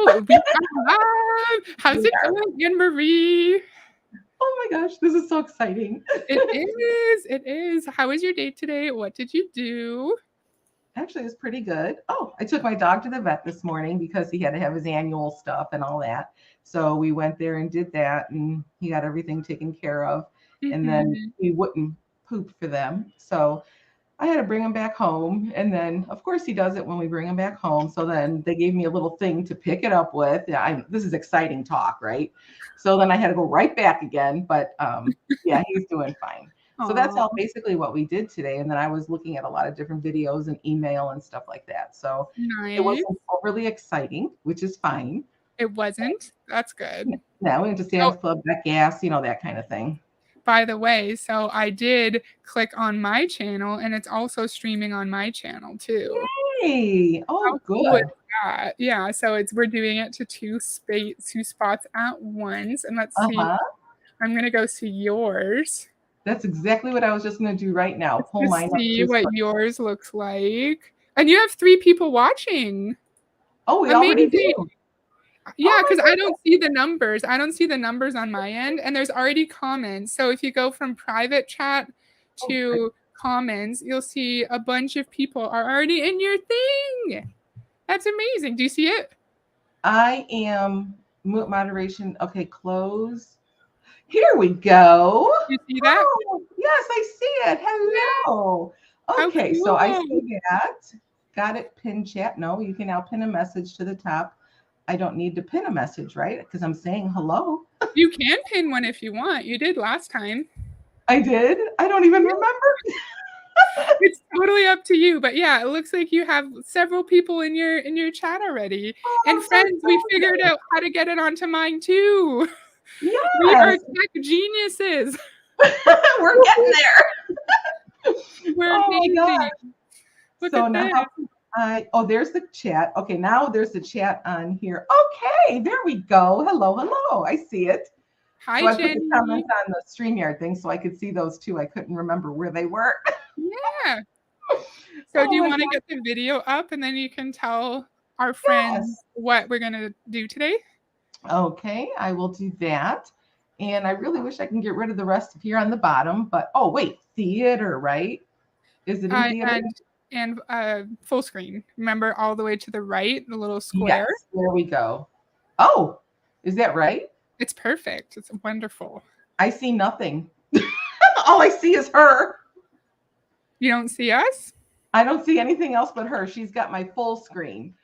go. We are live. How's it going, Anne Marie? Oh my gosh, this is so exciting. It is. It is. How was your day today? What did you do? Actually, it's pretty good. Oh, I took my dog to the vet this morning because he had to have his annual stuff and all that. So we went there and did that, and he got everything taken care of. And then Mm-hmm. he wouldn't poop for them. So I had to bring him back home. And then, of course, he does it when we bring him back home. So then they gave me a little thing to pick it up with. Yeah, this is exciting talk, right? So then I had to go right back again. But yeah, he's doing fine. So that's Aw, all basically what we did today. And then I was looking at a lot of different videos and email and stuff like that. So it nice. wasn't overly exciting, which is fine. It wasn't. That's good. Yeah, we went to Oh, Sam's Club, got gas, that kind of thing. by the way, so I did click on my channel, and it's also streaming on my channel too. Hey, How oh, cool is good. that? Yeah, so we're doing it to two spots at once. And let's see. Uh-huh. I'm gonna go see yours That's exactly what I was just going to do right now. just Pull to mine up see to what yours looks like. And you have 3 people watching. Oh, we already Amazing. do. Yeah, Oh my because I don't goodness. see the numbers. I don't see the numbers on my end, and there's already comments. So if you go from private chat Oh, good. to comments, you'll see a bunch of people are already in your thing. That's amazing. Do you see it? I am moderation. Okay, close. Here we go. You see that? Oh, yes, I see it. Yeah. Hello. How Okay, so I cool. see that. Got it. Pin chat. No, you can now pin a message to the top. I don't need to pin a message, right? Because I'm saying hello. You can pin one if you want. You did last time. I did. I don't even Yeah. remember. It's totally up to you, but yeah, it looks like you have several people in your chat already. Oh, And I'm so friends, we figured excited. out how to get it onto mine too. We are Yes, tech geniuses. we're getting there. We're Oh my amazing. God. Look So at now this. how can there's the chat. Okay, now there's the chat on here. Okay, there we go. Hello, hello. I see it. So Hi, I put the Jenny. comments on the StreamYard thing so I could see those too. I couldn't remember where they were. Yeah. So do Oh you my want to God. get the video up and then you can tell our friends Yes. what we're going to do today? Okay, I will do that. And I really wish I can get rid of the rest of here on the bottom, but oh wait, theater, right? Is it in Uh, theater? and full screen. Remember all the way to the right, the little square? Yes, there we go. Oh, is that right? It's perfect. It's wonderful. I see nothing. All I see is her. You don't see us? I don't see anything else but her. She's got my full screen.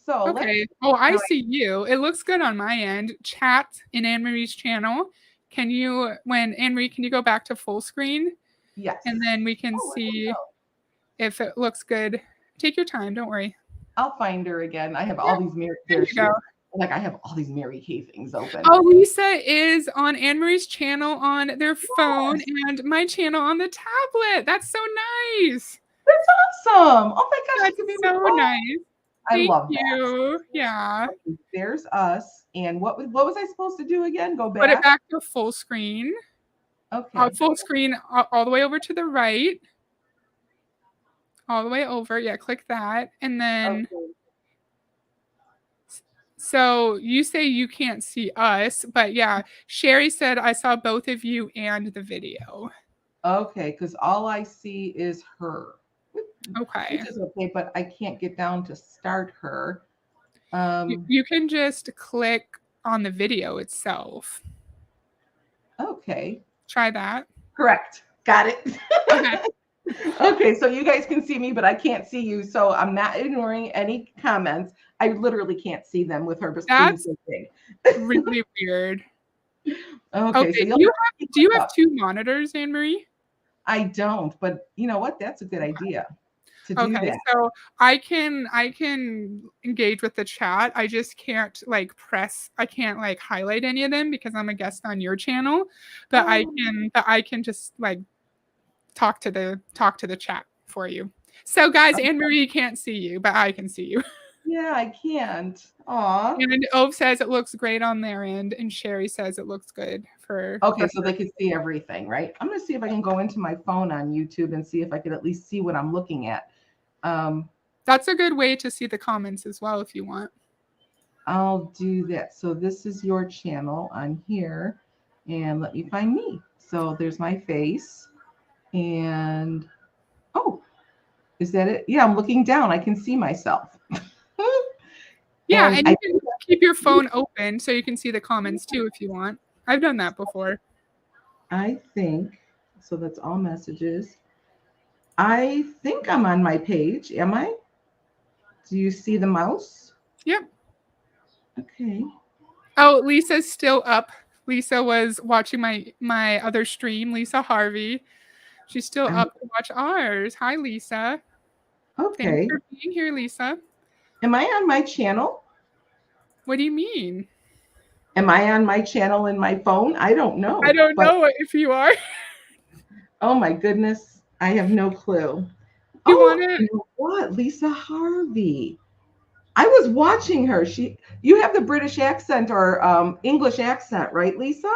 So let's Okay. Oh, I now see you. It looks good on my end. Chat in Anne Marie's channel. Can you, when Anne Marie, can you go back to full screen? yes. And then we can Oh, where'd we see go? if it looks good. Take your time. Don't worry. I'll find her again. I have Yeah, all these Mary. there There you she go. is. Like I have all these Mary Kay things open. Oh, Lisa is on Anne Marie's channel on their phone Yes, and my channel on the tablet. That's so nice. that's awesome. Oh my gosh, you That's can be so oh, nice. I Thank love that. you. Yeah. Okay, there's us. And what was I supposed to do again? Go Put it back? back to full screen. Okay. Full screen all the way over to the right. All the way over. Yeah, click that. And then, Okay. so you say you can't see us, but yeah, Sherry said I saw both of you and the video. Okay, because all I see is her. Okay. Which is okay, but I can't get down to start her. Um, You can just click on the video itself. okay. Try that. Correct. Got it. Okay. Okay, so you guys can see me, but I can't see you. So I'm not ignoring any comments. I literally can't see them with her being That's so big. really weird. Okay, so Okay. you'll Do you have up. 2 monitors, Anne Marie? I don't, but you know what? That's a good idea to do Okay, that. so I can engage with the chat. I just can't I can't highlight any of them because I'm a guest on your channel, but Oh, I can just talk to the chat for you. So guys, Anne Marie can't see you, but I can see you. yeah, I can't. Aw. And Ove says it looks great on their end, and Sherry says it looks good for Okay, so her. they can see everything, right? I'm gonna see if I can go into my phone on YouTube and see if I could at least see what I'm looking at. That's a good way to see the comments as well if you want. I'll do that. So this is your channel on here, and let me find me. So there's my face, and oh, is that it? Yeah, I'm looking down. I can see myself. Yeah, And and you can keep your phone open so you can see the comments too if you want. I've done that before. I think so. That's all messages. I think I'm on my page. Am I? Do you see the mouse? Yep. Okay. Oh, Lisa's still up. Lisa was watching my other stream, Lisa Harvey. She's still Um, up to watch ours. Hi, Lisa. Thanks okay. for being here, Lisa. Am I on my channel? What do you mean? Am I on my channel in my phone? I don't I know. don't But know if you are. oh my goodness, I have no clue. You want Oh, to? you know what? Lisa Harvey. I was watching her. You have the British accent or English accent, right, Lisa?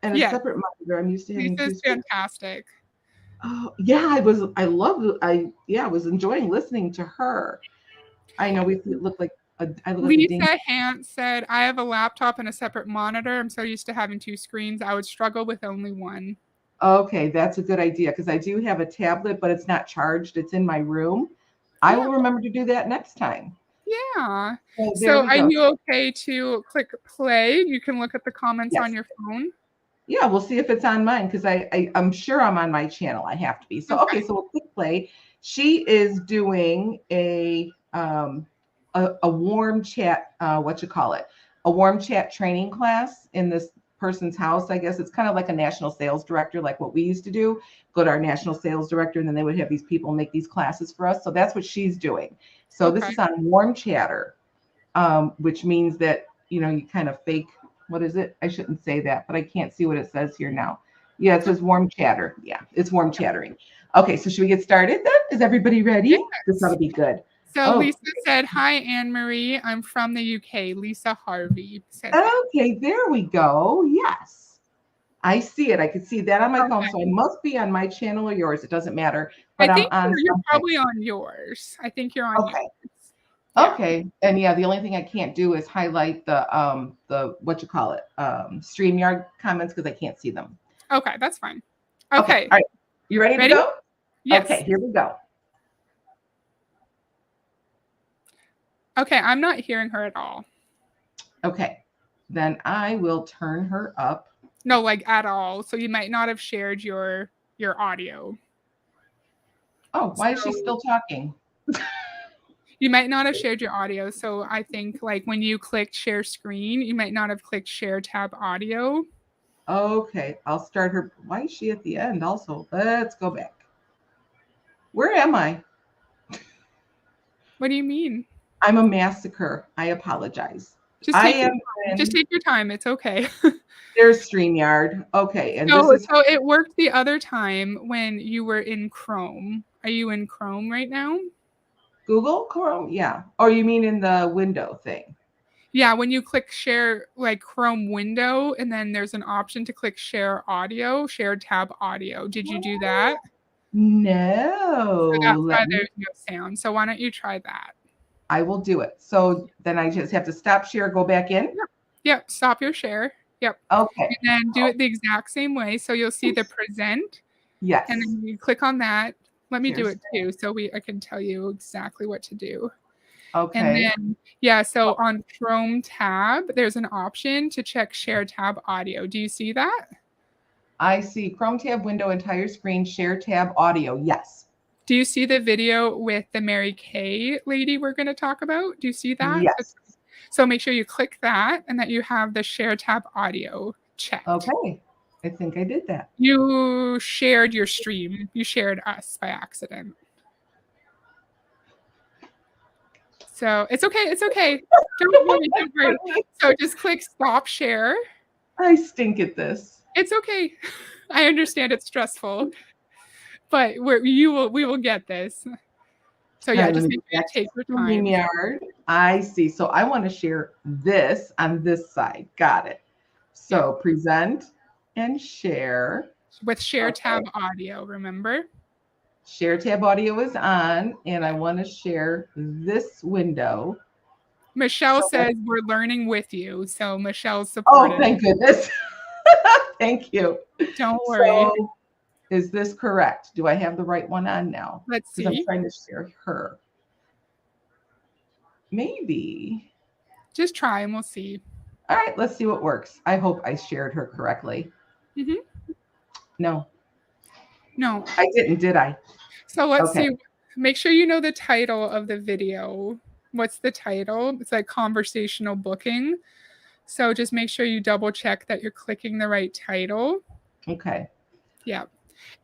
And a Yes, separate monitor. I'm used to having two Lisa's screens. fantastic. Oh, yeah, I was. I love. I was enjoying listening to her. I know we look like I look like a ding. Lisa Hant said, I have a laptop and a separate monitor. I'm so used to having two screens. I would struggle with only one. Okay, that's a good idea because I do have a tablet, but it's not charged. It's in my room. I Yeah. will remember to do that next time. Yeah. So there So we are go. you okay to click play? You can look at the comments on Yes. your phone. Yeah, we'll see if it's on mine because I'm sure I'm on my channel. I have to be. So okay, Okay. so we'll click play. She is doing a warm chat, what you call it, a warm chat training class in this person's house. I guess it's kind of like a national sales director, like what we used to do. Go to our national sales director, and then they would have these people make these classes for us. So that's what she's doing. So this Okay. is on warm chatter, which means that you kind of fake. What is it? I shouldn't say that, but I can't see what it says here now. Yeah, it says warm chatter. Yeah, it's warm chattering. Okay, so should we get started then? Is everybody ready? This ought to Yes. be good. So Oh, Lisa said, hi, Anne Marie. I'm from the UK. Lisa Harvey said that. okay, there we go. Yes, I see it. I can see that on my phone. Okay. So I must be on my channel or yours. It doesn't matter, I but I'm think on you're something. probably on yours. I think you're on yours. Okay. Yeah. Okay. And yeah, the only thing I can't do is highlight the what you call it, StreamYard comments because I can't see them. Okay, that's fine. Okay. Okay. All right. You ready to Ready? go? Yes. Okay, here we go. Okay, I'm not hearing her at all. Okay. Then I will turn her up. No, like at all. So you might not have shared your audio. Oh, why is she So still talking? you might not have shared your audio. So I think like when you clicked share screen, you might not have clicked share tab audio. Okay, I'll start her. Why is she at the end also? Let's go back. Where am I? What do you mean? I'm a massacre. I apologize. Just I take your am time. Just in take your time. It's okay. there's StreamYard. Okay, and this So is so it worked the other time when you were in Chrome. Are you in Chrome right now? Google Chrome? Yeah. Or you mean in the window thing? Yeah, when you click share like Chrome window and then there's an option to click share audio, share tab audio. Did you do that? So No. that's why Let me there's no sound. So why don't you try that? I will do it. So then I just have to stop share, go back in. Yep. Yep. Stop your share. Yep. Okay. And then do Oh, it the exact same way. So you'll see the present and yes. then you click on that. Let me do Cheers. it too so I can tell you exactly what to do. And Okay. then, yeah, so on Chrome tab, there's an option to check share tab audio. Do you see that? I see Chrome tab window, entire screen, share tab audio. Yes. Do you see the video with the Mary Kay lady we're going to talk about? Do you see that? Yes. So make sure you click that and that you have the share tab audio checked. Okay. I think I did that. You shared your stream. You shared us by accident. So it's okay. It's okay. Don't worry. Don't worry. So just click stop share. I stink at this. It's okay. I understand it's stressful, but we will get this. So All yeah, right, let just me make go sure you back to take your time. StreamYard. I see. So I want to share this on this side. Got it. Yeah, So present and share. with share tab Okay. audio, remember? Share tab audio is on, and I want to share this window. Michelle So says we're learning with you. So Michelle's oh, supportive. thank goodness. Thank you. Don't worry. So is this correct? Do I have the right one on now? Let's Because I'm see. trying to share her. Maybe. Just try and we'll see. All right, let's see what works. I hope I shared her correctly. No, No. I didn't, did I? So let's Okay. see. Make sure you know the title of the video. What's the title? It's like conversational booking. So just make sure you double check that you're clicking the right title. Okay. Yeah.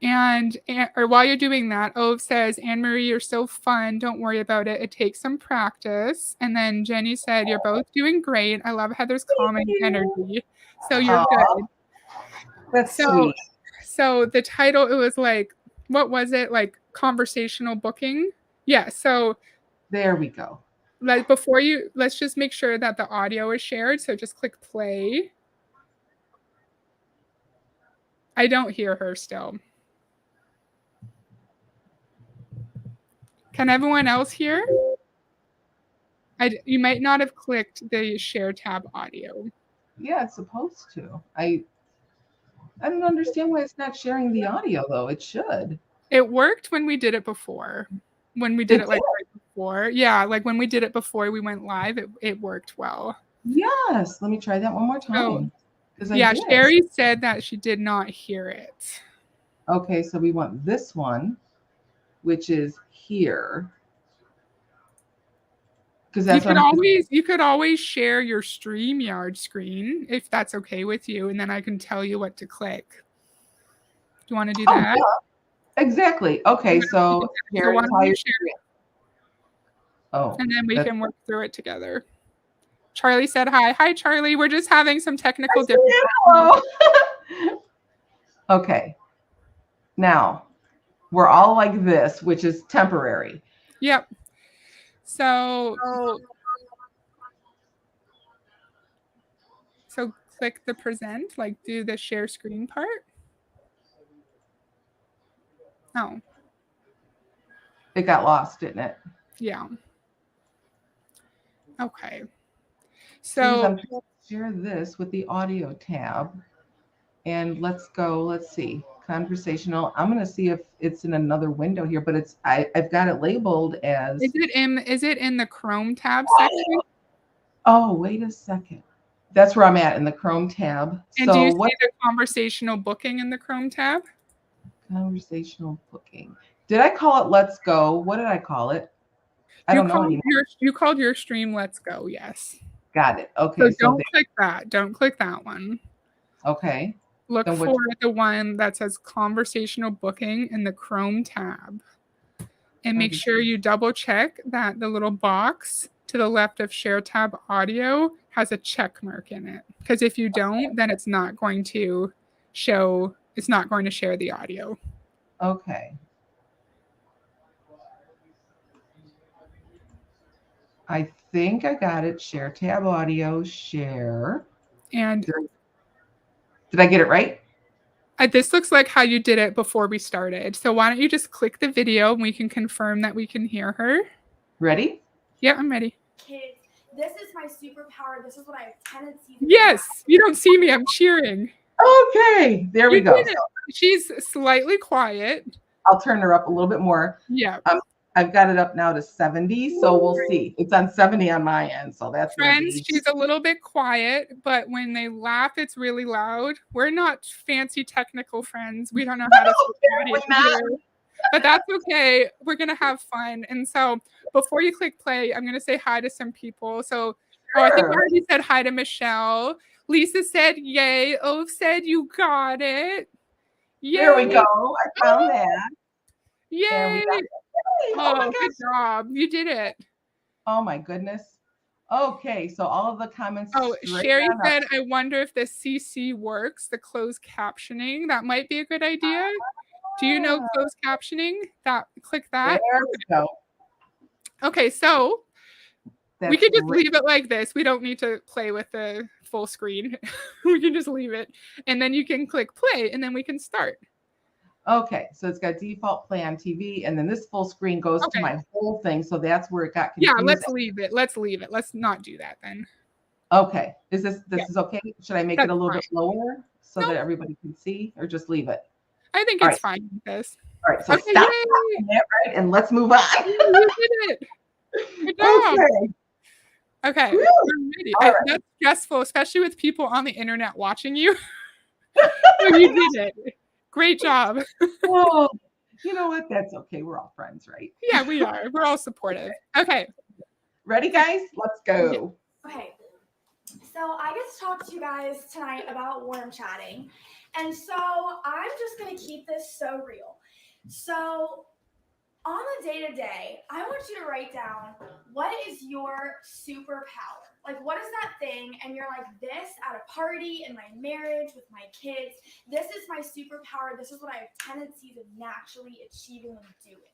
And or while you're doing that, Ove says, Anne Marie, you're so fun. Don't worry about it. It takes some practice. And then Jenny said, you're both doing great. I love Heather's calming energy. So you're good. That's So sweet. so the title, it was like, what was it? Like conversational booking. Yeah. So There we go. like let's just make sure that the audio is shared. So just click play. I don't hear her still. Can everyone else hear? You might not have clicked the share tab audio. Yeah, it's supposed to. I don't understand why it's not sharing the audio though. It should. It worked when we did it before. When we did it like right before. Yeah, like when we did it before we went live, it worked well. Yes. Let me try that one more So, time. yeah, Sherry said that she did not hear it. Okay, so we want this one, which is here. Because that's you could always share your StreamYard screen if that's okay with you, and then I can tell you what to click. Do you want to do that? Yeah. Exactly. Okay, so your entire screen. Oh. And then we can work through it together. Charlie said hi. Hi, Charlie. We're just having some technical difficulties. Okay. Now, we're all like this, which is temporary. Yep. So click the present, like do the share screen part. Oh. It got lost, didn't it? Yeah. Okay. So I'm trying to share this with the audio tab. And let's go, let's see, conversational. I'm going to see if it's in another window here, but I've got it labeled as. Is it in the Chrome tab section? Oh, wait a second. That's where I'm at in the Chrome tab. And do you see the conversational booking in the Chrome tab? Conversational booking. Did I call it Let's Go? What did I call it? I don't know anymore. You called your stream Let's Go, yes. Got it. Okay. So don't click that. Don't click that one. Okay. Look for the one that says conversational booking in the Chrome tab. And make sure you double check that the little box to the left of share tab audio has a check mark in it. Because if you don't, then it's not going to share the audio. Okay. I think I got it. Share tab audio, share. And did I get it right? This looks like how you did it before we started. So why don't you just click the video and we can confirm that we can hear her. Ready? Yeah, I'm ready. Kids, this is my superpower. This is what I have tendencies. Yes, you don't see me. I'm cheering. Okay, there we go. She's slightly quiet. I'll turn her up a little bit more. Yeah. I've got it up now to 70, so we'll see. It's on 70 on my end, so that's friends. She's a little bit quiet, but when they laugh, it's really loud. We're not fancy technical friends. We don't know how to but that's okay. We're gonna have fun. And so before you click play, I'm gonna say hi to some people. So I think I already said hi to Michelle. Lisa said yay. Ove said you got it. Yay. There we go. I found that. Yay. Oh, good job. You did it. Oh my goodness. Okay, so all of the comments. Oh, Sherry said, I wonder if the CC works, the closed captioning. That might be a good idea. Do you know closed captioning? Click that. There we go. Okay, so we could just leave it like this. We don't need to play with the full screen. We can just leave it. And then you can click play and then we can start. Okay, so it's got default play on TV, and then this full screen goes to my whole thing. So that's where it got Yeah, confusing. let's leave it. Let's leave it. Let's not do that then. Okay, is this is okay? Should I make it That's a little fine. bit lower so No. that everybody can see, or just leave it? I think All it's right. fine with this. All right, so Okay, stop yay! talking that, right, and let's move on. You did it. Good job. Okay, Woo! we're ready. All right. That's stressful, especially with people on the internet watching you. So you did it. Great job. Well, you know what? That's okay. We're all friends, right? Yeah, we are. We're all supportive. Okay. Ready, guys? Let's go. Okay. So I get to talk to you guys tonight about worm chatting. And so I'm just going to keep this so real. So on the day-to-day, I want you to write down, what is your superpower? Like, what is that thing? And you're like, this at a party, in my marriage, with my kids, this is my superpower. This is what I have tendencies of naturally achieving and doing.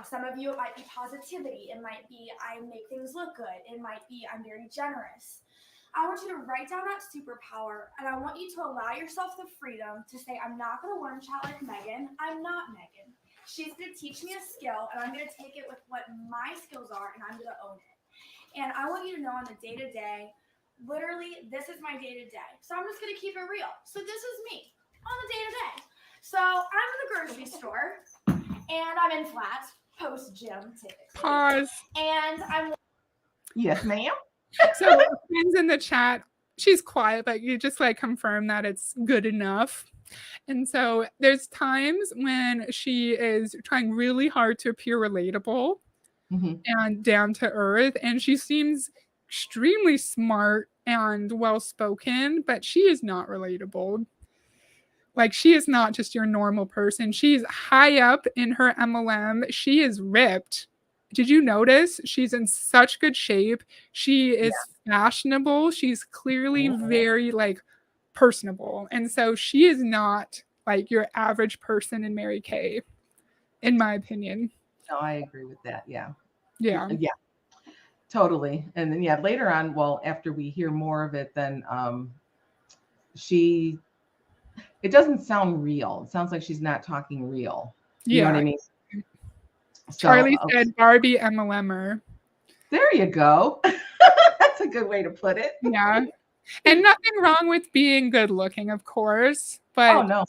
Some of you, it might be positivity. It might be I make things look good. It might be I'm very generous. I want you to write down that superpower, and I want you to allow yourself the freedom to say, I'm not going to worm chat like Megan. I'm not Megan. She's going to teach me a skill, and I'm going to take it with what my skills are, and I'm going to own it. And I want you to know on the day-to-day, literally, this is my day-to-day. So I'm just going to keep it real. So this is me on the day-to-day. So I'm in the grocery store, and I'm in flats, post-gym, typically. Pause. And I'm... Yes, ma'am. So friends in the chat, she's quiet, but you just like confirm that it's good enough. And so there's times when she is trying really hard to appear relatable and down to earth, and she seems extremely smart and well-spoken, but she is not relatable. Like, she is not just your normal person. She's high up in her MLM. She is ripped. Did you notice? She's in such good shape. She is fashionable. She's clearly very like personable. And so she is not like your average person in Mary Kay, in my opinion. No, I agree with that. Yeah. Yeah. Yeah. Totally. And then later on, well, after we hear more of it, then it doesn't sound real. It sounds like she's not talking real. You know what I mean? Charlie said Barbie MLMer. There you go. That's a good way to put it. Yeah. And nothing wrong with being good looking, of course. But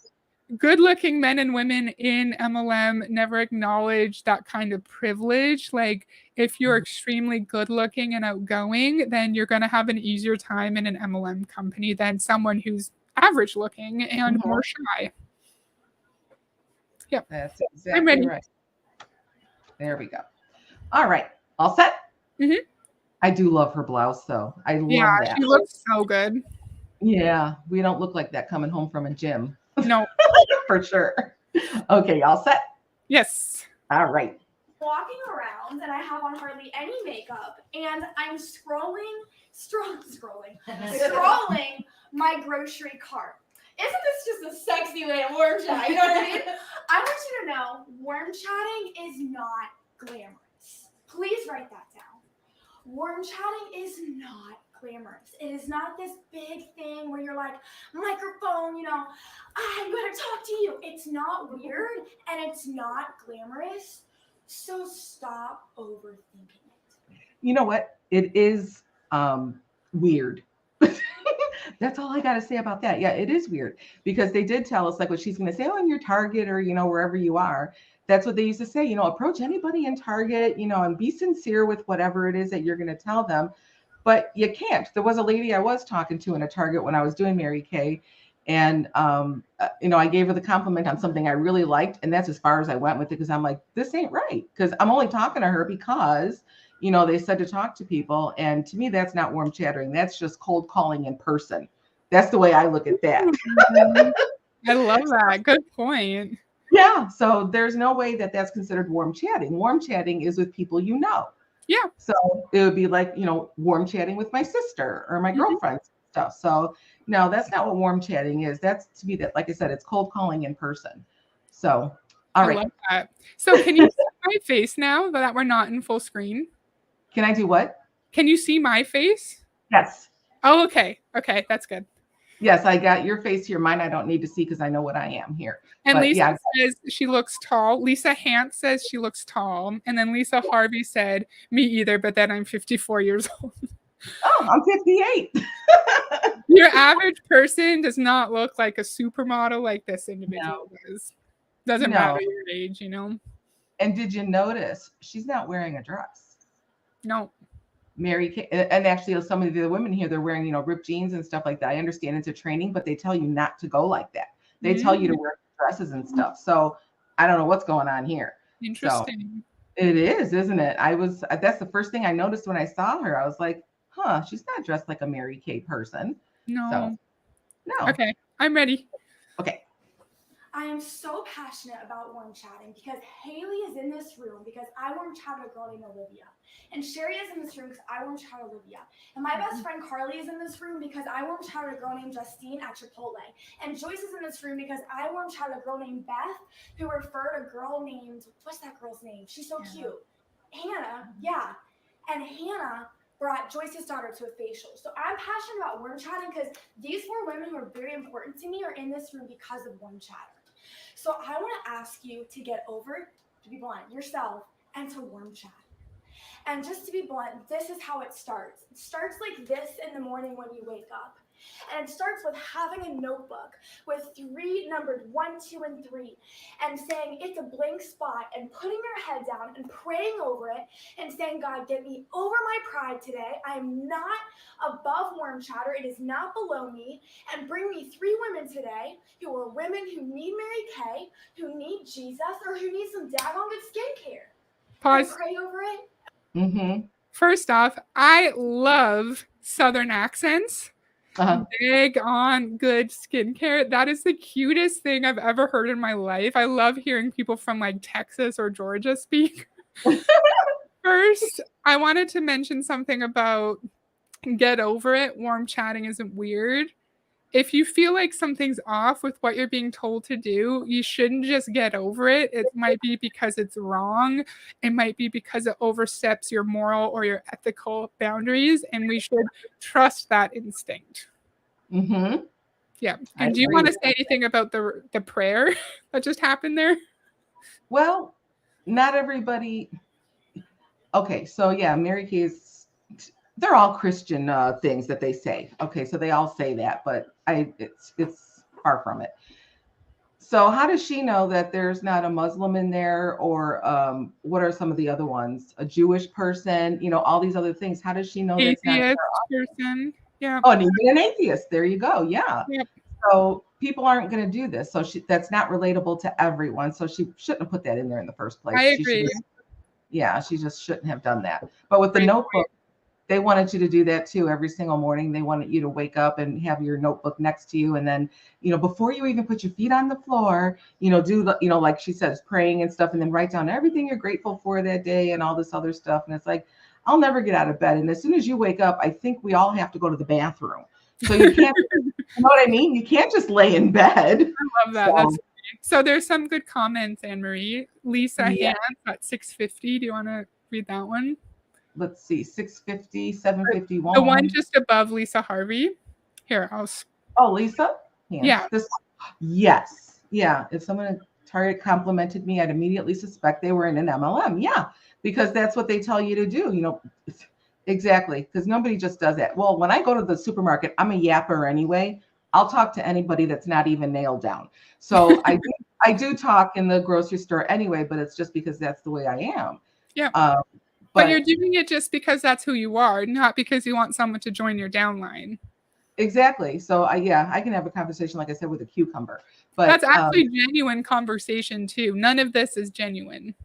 good looking men and women in MLM never acknowledge that kind of privilege. Like, if you're extremely good looking and outgoing, then you're going to have an easier time in an MLM company than someone who's average looking and more shy. Yep. That's exactly right. There we go. All right. All set? I do love her blouse, though. I love that. She looks so good. Yeah. We don't look like that coming home from a gym. No. For sure. Okay. All set? Yes. All right. Walking around, and I have on hardly any makeup, and I'm scrolling my grocery cart. Isn't this just a sexy way to worm chat? You know what I mean? I want you to know, worm chatting is not glamorous. Please write that down. Worm chatting is not glamorous. It is not this big thing where you're like, microphone, I'm going to talk to you. It's not weird, and it's not glamorous. So stop overthinking it. You know what? It is weird. That's all I got to say about that. Yeah, it is weird because they did tell us, like, what she's going to say, in your Target or, wherever you are. That's what they used to say, approach anybody in Target, and be sincere with whatever it is that you're going to tell them. But you can't. There was a lady I was talking to in a Target when I was doing Mary Kay. And, I gave her the compliment on something I really liked. And that's as far as I went with it, because I'm like, this ain't right. Because I'm only talking to her because, they said to talk to people. And to me, that's not warm chattering. That's just cold calling in person. That's the way I look at that. I love that. Good point. Yeah. So there's no way that that's considered warm chatting. Warm chatting is with people you know. Yeah. So it would be like, warm chatting with my sister or my girlfriend's stuff. So no, that's not what warm chatting is. That's to be that, like I said, it's cold calling in person. So, all right. I love that. So can you see my face now that we're not in full screen? Can I do what? Can you see my face? Yes. Oh, okay. Okay. That's good. Yes, I got your face here. Mine I don't need to see because I know what I am here. And But Lisa yeah, says she looks tall. Lisa Hant says she looks tall. And then Lisa Harvey said, me either, but then I'm 54 years old. oh, I'm 58. Your average person does not look like a supermodel like this individual does. Doesn't matter your age, you know? And did you notice she's not wearing a dress? No. Mary Kay, and actually some of the women here, they're wearing, ripped jeans and stuff like that. I understand it's a training, but they tell you not to go like that. They tell you to wear dresses and stuff. So I don't know what's going on here. Interesting. So, it is, isn't it? That's the first thing I noticed when I saw her. I was like, huh, she's not dressed like a Mary Kay person. No. So, no. Okay, I'm ready. Okay. I am so passionate about worm chatting because Haley is in this room because I worm chatted a girl named Olivia. And Sherry is in this room because I worm chatted Olivia. And my best friend Carly is in this room because I worm chatted a girl named Justine at Chipotle. And Joyce is in this room because I worm chatted a girl named Beth who referred a girl named, what's that girl's name? She's so cute. Hannah, yeah. And Hannah brought Joyce's daughter to a facial. So I'm passionate about worm chatting because these 4 women who are very important to me are in this room because of worm chatter. So I want to ask you to get over, to be blunt, yourself and to worm chat. And just to be blunt, this is how it starts. It starts like this in the morning when you wake up. And it starts with having a notebook with 3 numbered 1, 2, and 3, and saying it's a blank spot and putting your head down and praying over it and saying, God, get me over my pride today. I am not above worm chatter. It is not below me. And bring me 3 women today who are women who need Mary Kay, who need Jesus, or who need some daggone good skincare. Pause. And pray over it. Mm-hmm. First off, I love Southern accents. Big on good skincare. That is the cutest thing I've ever heard in my life. I love hearing people from like Texas or Georgia speak. First, I wanted to mention something about get over it. Warm chatting isn't weird. If you feel like something's off with what you're being told to do, you shouldn't just get over it. It might be because it's wrong. It might be because it oversteps your moral or your ethical boundaries, and we should trust that instinct. Mm-hmm. Yeah. And do you want to say anything about the prayer that just happened there? Well, not everybody. Okay, so yeah, Mary Kay's, they're all Christian things that they say. Okay, so they all say that, but it's far from it. So how does she know that there's not a Muslim in there, or what are some of the other ones? A Jewish person, all these other things. How does she know that's not atheist person? Yeah. Oh, and even an atheist. There you go. Yeah. Yep. So people aren't going to do this. So that's not relatable to everyone. So she shouldn't have put that in there in the first place. I agree. She just shouldn't have done that. But with the notebook, they wanted you to do that too. Every single morning, they wanted you to wake up and have your notebook next to you. And then, before you even put your feet on the floor, do the, like she says, praying and stuff, and then write down everything you're grateful for that day and all this other stuff. And it's like, I'll never get out of bed. And as soon as you wake up, I think we all have to go to the bathroom. So you can't, you know what I mean? You can't just lay in bed. I love that. So there's some good comments, Anne Marie. Lisa Hans at 650. Do you want to read that one? Let's see, 650, 751. The one just above Lisa Harvey. Here, Oh, Lisa? Yeah. Yes. Yeah. If someone at Target complimented me, I'd immediately suspect they were in an MLM. Yeah. Because that's what they tell you to do, Exactly. Because nobody just does that. Well, when I go to the supermarket, I'm a yapper anyway. I'll talk to anybody that's not even nailed down. So I do talk in the grocery store anyway, but it's just because that's the way I am. Yeah. But you're doing it just because that's who you are, not because you want someone to join your downline. Exactly. So I can have a conversation, like I said, with a cucumber. But that's actually genuine conversation too. None of this is genuine.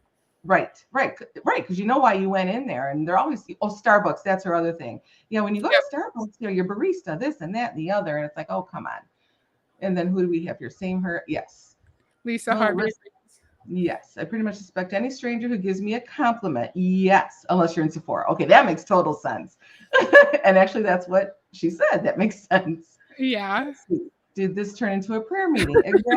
Right. Because you know why you went in there, and they're always, Starbucks. That's her other thing. When you go to Starbucks, your barista, this and that and the other, and it's like, oh, come on. And then who do we have here? Yes. Lisa Harvey. Yes. I pretty much suspect any stranger who gives me a compliment. Yes. Unless you're in Sephora. Okay. That makes total sense. And actually, that's what she said. That makes sense. Yeah. Did this turn into a prayer meeting? Exactly.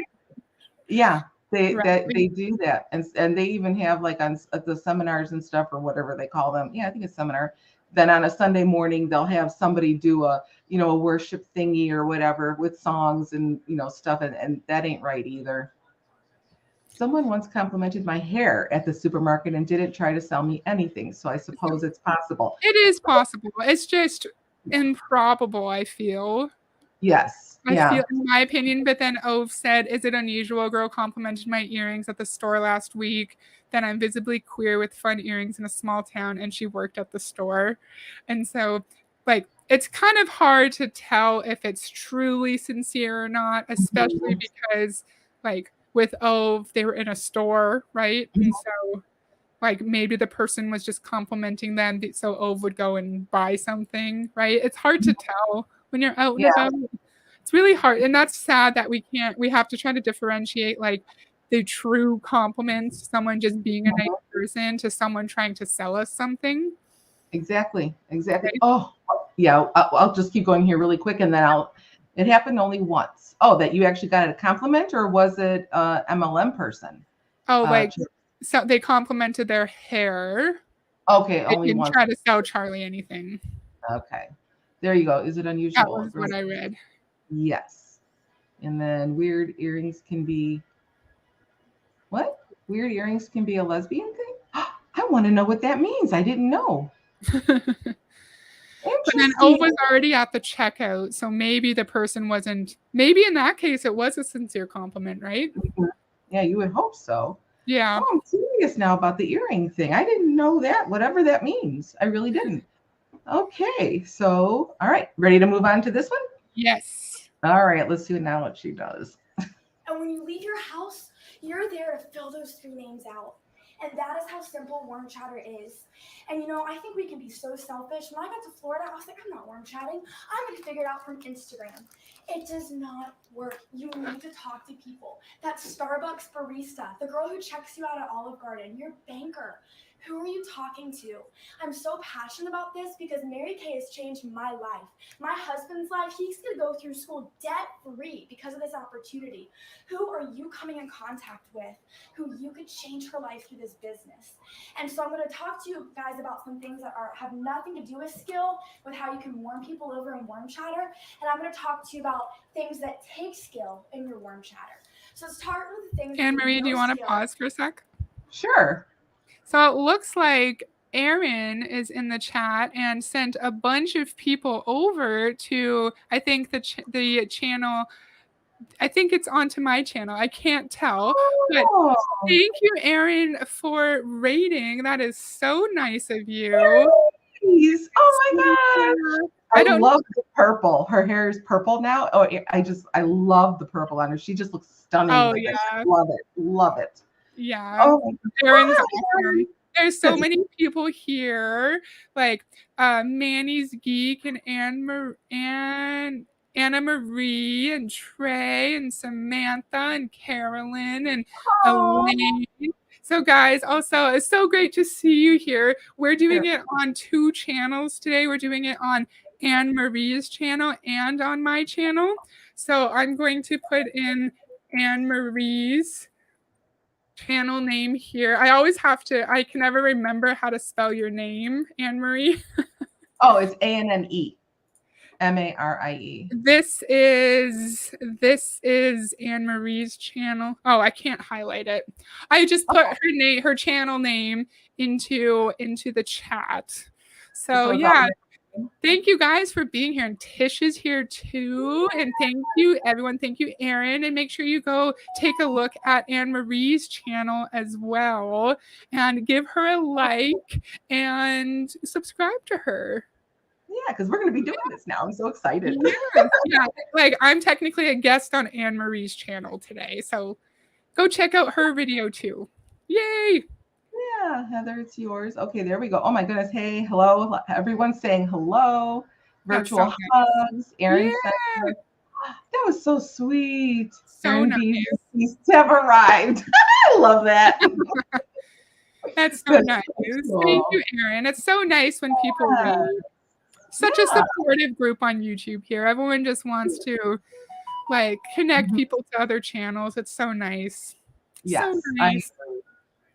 Yeah. They do that. And they even have like on the seminars and stuff or whatever they call them. Yeah, I think it's seminar. then on a Sunday morning they'll have somebody do a a worship thingy or whatever with songs and stuff, and that ain't right either. Someone once complimented my hair at the supermarket and didn't try to sell me anything, so I suppose it's possible. It is possible. It's just improbable, I feel. Yes. I Yeah. feel, in my opinion, but then Ove said, is it unusual? A girl complimented my earrings at the store last week. Then I'm visibly queer with fun earrings in a small town, and she worked at the store. And so, like, it's kind of hard to tell if it's truly sincere or not, especially because, like, with Ove, they were in a store, right? And so, like, maybe the person was just complimenting them so Ove would go and buy something, right? It's hard to tell when you're out and about. It's really hard, and that's sad that we have to try to differentiate like the true compliments, someone just being a nice person, to someone trying to sell us something. Exactly. Right? Oh, yeah. I'll just keep going here really quick, and then it happened only once. Oh, that you actually got a compliment, or was it MLM person? Oh, like, so they complimented their hair. Okay, They only didn't once. try to sell Charlie anything. Okay, there you go. Is it unusual? That was what I read. Yes. And then weird earrings can be what? Weird earrings can be a lesbian thing? I want to know what that means. I didn't know. But then Ove was already at the checkout, so maybe the person wasn't. Maybe in that case, it was a sincere compliment, right? Yeah, you would hope so. Yeah. Oh, I'm curious now about the earring thing. I didn't know that, whatever that means. I really didn't. Okay, so, all right. Ready to move on to this one? Yes. All right, let's see now what she does. And when you leave your house, you're there to fill those 3 names out. And that is how simple worm chatter is. And I think we can be so selfish. When I got to Florida, I was like, I'm not worm chatting. I'm going to figure it out from Instagram. It does not work. You need to talk to people. That Starbucks barista, the girl who checks you out at Olive Garden, your banker. Who are you talking to? I'm so passionate about this because Mary Kay has changed my life. My husband's life, he's going to go through school debt-free because of this opportunity. Who are you coming in contact with who you could change her life through this business? And so I'm going to talk to you guys about some things that have nothing to do with skill, with how you can warm people over in worm chatter. And I'm going to talk to you about things that take skill in your worm chatter. So let's start with the things. Anne-Marie, do you want to pause for a sec? Sure. So it looks like Erin is in the chat and sent a bunch of people over to, I think, the channel. I think it's onto my channel. I can't tell. But thank you, Erin, for rating. That is so nice of you. Please. Oh my God. I love the purple. Her hair is purple now. Oh, I love the purple on her. She just looks stunning. Oh, with yeah. it. Love it. Love it. Yeah. Oh, Erin's awesome. There's so many people here, like Manny's Geek and Anna Marie and Trey and Samantha and Carolyn and Elaine. So guys, also it's so great to see you here. We're doing it on 2 channels today. We're doing it on Anne Marie's channel and on my channel. So I'm going to put in Anne Marie's channel name here. I can never remember how to spell your name, Anne-Marie. Oh, it's ANNE. MARIE. This is Anne-Marie's channel. Oh, I can't highlight it. I just put her channel name into the chat. So yeah. Thank you guys for being here. And Tish is here too. And thank you, everyone. Thank you, Erin. And make sure you go take a look at Anne-Marie's channel as well. And give her a like and subscribe to her. Yeah, because we're going to be doing this now. I'm so excited. Yeah, like I'm technically a guest on Anne-Marie's channel today. So go check out her video too. Yay! Yeah, Heather, it's yours. Okay, there we go. Oh my goodness. Hey, hello. Everyone's saying hello. Virtual hugs. Erin said, that was so sweet. So nice. Have arrived. I love that. That's so nice. Cool. Thank you, Erin. It's so nice when people read. Such a supportive group on YouTube here. Everyone just wants to like connect people to other channels. It's so nice. Yes. So nice.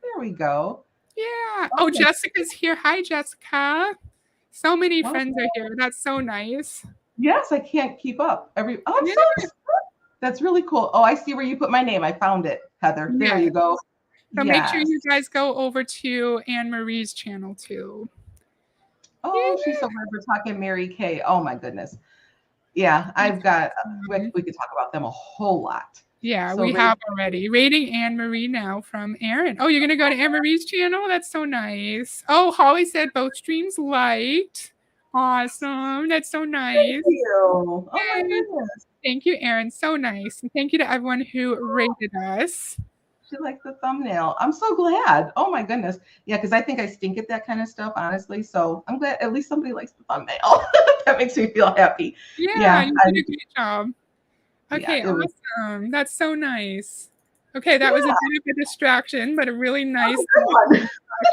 There we go. Yeah. Oh, Jessica's here. Hi, Jessica. So many Well, friends are here. That's so nice. yes, I can't keep up. I'm Yeah. so excited. That's really cool. Oh, I see where you put my name. I found it, Heather. There Yeah. you go. So make sure Yes. you guys go over to Anne Marie's channel too. Oh, Yeah. she's so weird. We're talking Mary Kay. Oh my goodness. Yeah, I've got. We could talk about them a whole lot. Yeah, So we have already. Rating Anne Marie now from Aaron. Oh, you're going to go to Anne Marie's channel? That's so nice. Oh, Holly said both streams liked. Awesome. That's so nice. Thank you. Oh my goodness. Thank you, Aaron. So nice. And thank you to everyone who rated us. She liked the thumbnail. I'm so glad. Oh my goodness. Yeah, because I think I stink at that kind of stuff, honestly. So I'm glad at least somebody likes the thumbnail. That makes me feel happy. Yeah, you did a great job. Okay, Yeah, awesome. That's so nice. Okay, that was a bit of a distraction, but a really nice distraction.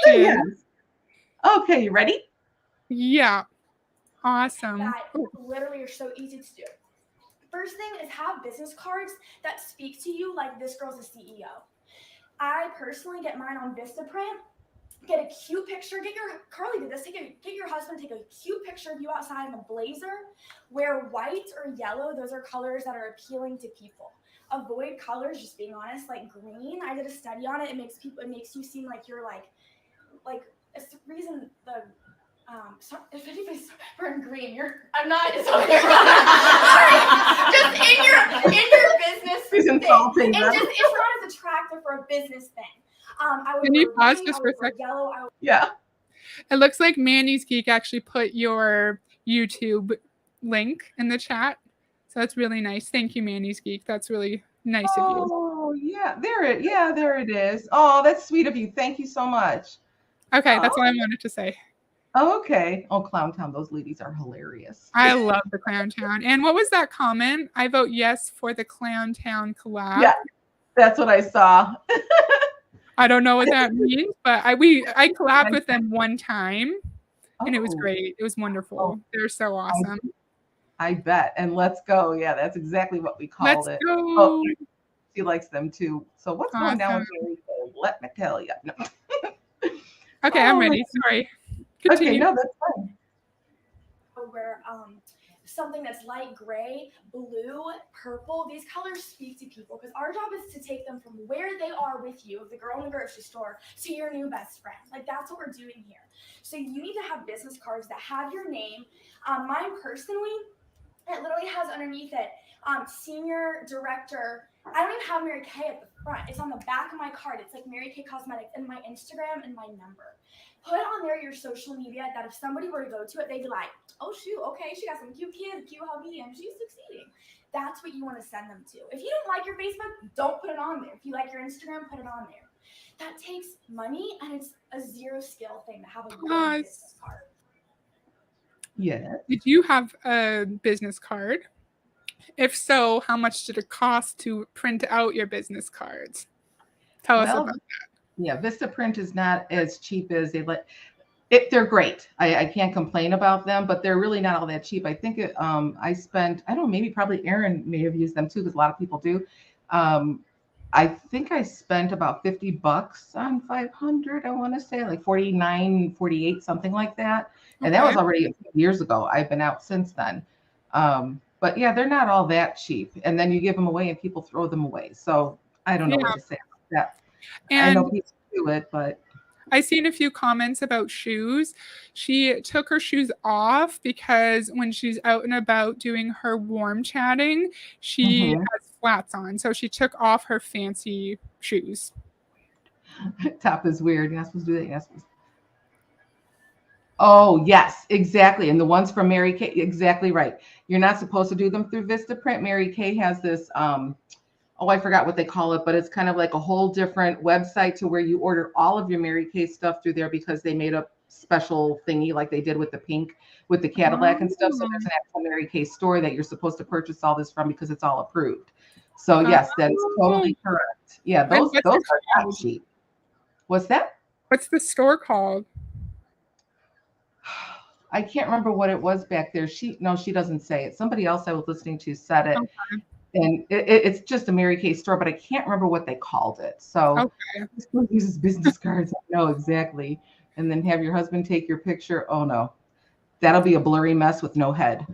Yes. Okay, you ready? Yeah. Awesome. That literally are so easy to do. First thing is have business cards that speak to you like this girl's a CEO. I personally get mine on Vistaprint. Get a cute picture. Carly did this. Get your husband to take a cute picture of you outside in a blazer. Wear white or yellow. Those are colors that are appealing to people. Avoid colors, just being honest, like green. I did a study on it. It makes you seem like you're like it's the reason the if anybody's wearing green, I'm not. It's okay. Just in your business thing. It's not as attractive for a business thing. I would Can you pause green, just for a second? Yellow. Yeah. It looks like Manny's Geek actually put your YouTube link in the chat. So that's really nice. Thank you, Manny's Geek. That's really nice of you. Oh, yeah. There it is. Oh, that's sweet of you. Thank you so much. Okay, that's all I wanted to say. Okay. Oh, Clown Town. Those ladies are hilarious. I love the Clown Town. And what was that comment? I vote yes for the Clown Town collab. Yeah, that's what I saw. I don't know what that means, but I collabed with them one time, and it was great. It was wonderful. They're so awesome. I bet. And let's go. Yeah, that's exactly what we called it. Go. Oh, she likes them too. So what's going down with Mary Kay? Let me tell you. No. Okay, I'm ready. Sorry. Continue. Okay, no, that's fine. Where something that's light gray, blue, purple, these colors speak to people because our job is to take them from where they are with you, the girl in the grocery store, to your new best friend. Like that's what we're doing here. So you need to have business cards that have your name. Mine personally, it literally has underneath it, senior director. I don't even have Mary Kay at the front. It's on the back of my card. It's like Mary Kay Cosmetics and my Instagram and my number. Put on there your social media that if somebody were to go to it, they'd be like, oh shoot, okay, she got some cute kids, cute hubby, and she's succeeding. That's what you want to send them to. If you don't like your Facebook, don't put it on there. If you like your Instagram, put it on there. That takes money, and it's a zero skill thing to have a good business card. Yeah. Did you have a business card? If so, how much did it cost to print out your business cards? Tell us about that. Yeah, Vistaprint is not as cheap as they're great. I can't complain about them, but they're really not all that cheap. I think I spent, I don't know, maybe probably Aaron may have used them too, because a lot of people do. I think I spent about $50 on 500. I want to say like 49, 48, something like that. And that was already a few years ago. I've been out since then. But yeah, they're not all that cheap. And then you give them away and people throw them away. So I don't know what to say about that. And I know people do it, but I seen a few comments about shoes. She took her shoes off because when she's out and about doing her warm chatting, she has flats on. So she took off her fancy shoes. Top is weird. You're not supposed to do that. You're not supposed to. Oh, yes, exactly. And the ones from Mary Kay, exactly right. You're not supposed to do them through Vistaprint. Mary Kay has this, I forgot what they call it, but it's kind of like a whole different website to where you order all of your Mary Kay stuff through there because they made a special thingy like they did with the pink, with the Cadillac and stuff. So there's an actual Mary Kay store that you're supposed to purchase all this from because it's all approved. So yes, that is totally correct. Yeah, those are not cheap. What's that? What's the store called? I can't remember what it was back there. She doesn't say it. Somebody else I was listening to said it. Okay. And it's just a Mary Kay store, but I can't remember what they called it. So who uses business cards? I know exactly. And then have your husband take your picture. Oh no. That'll be a blurry mess with no head.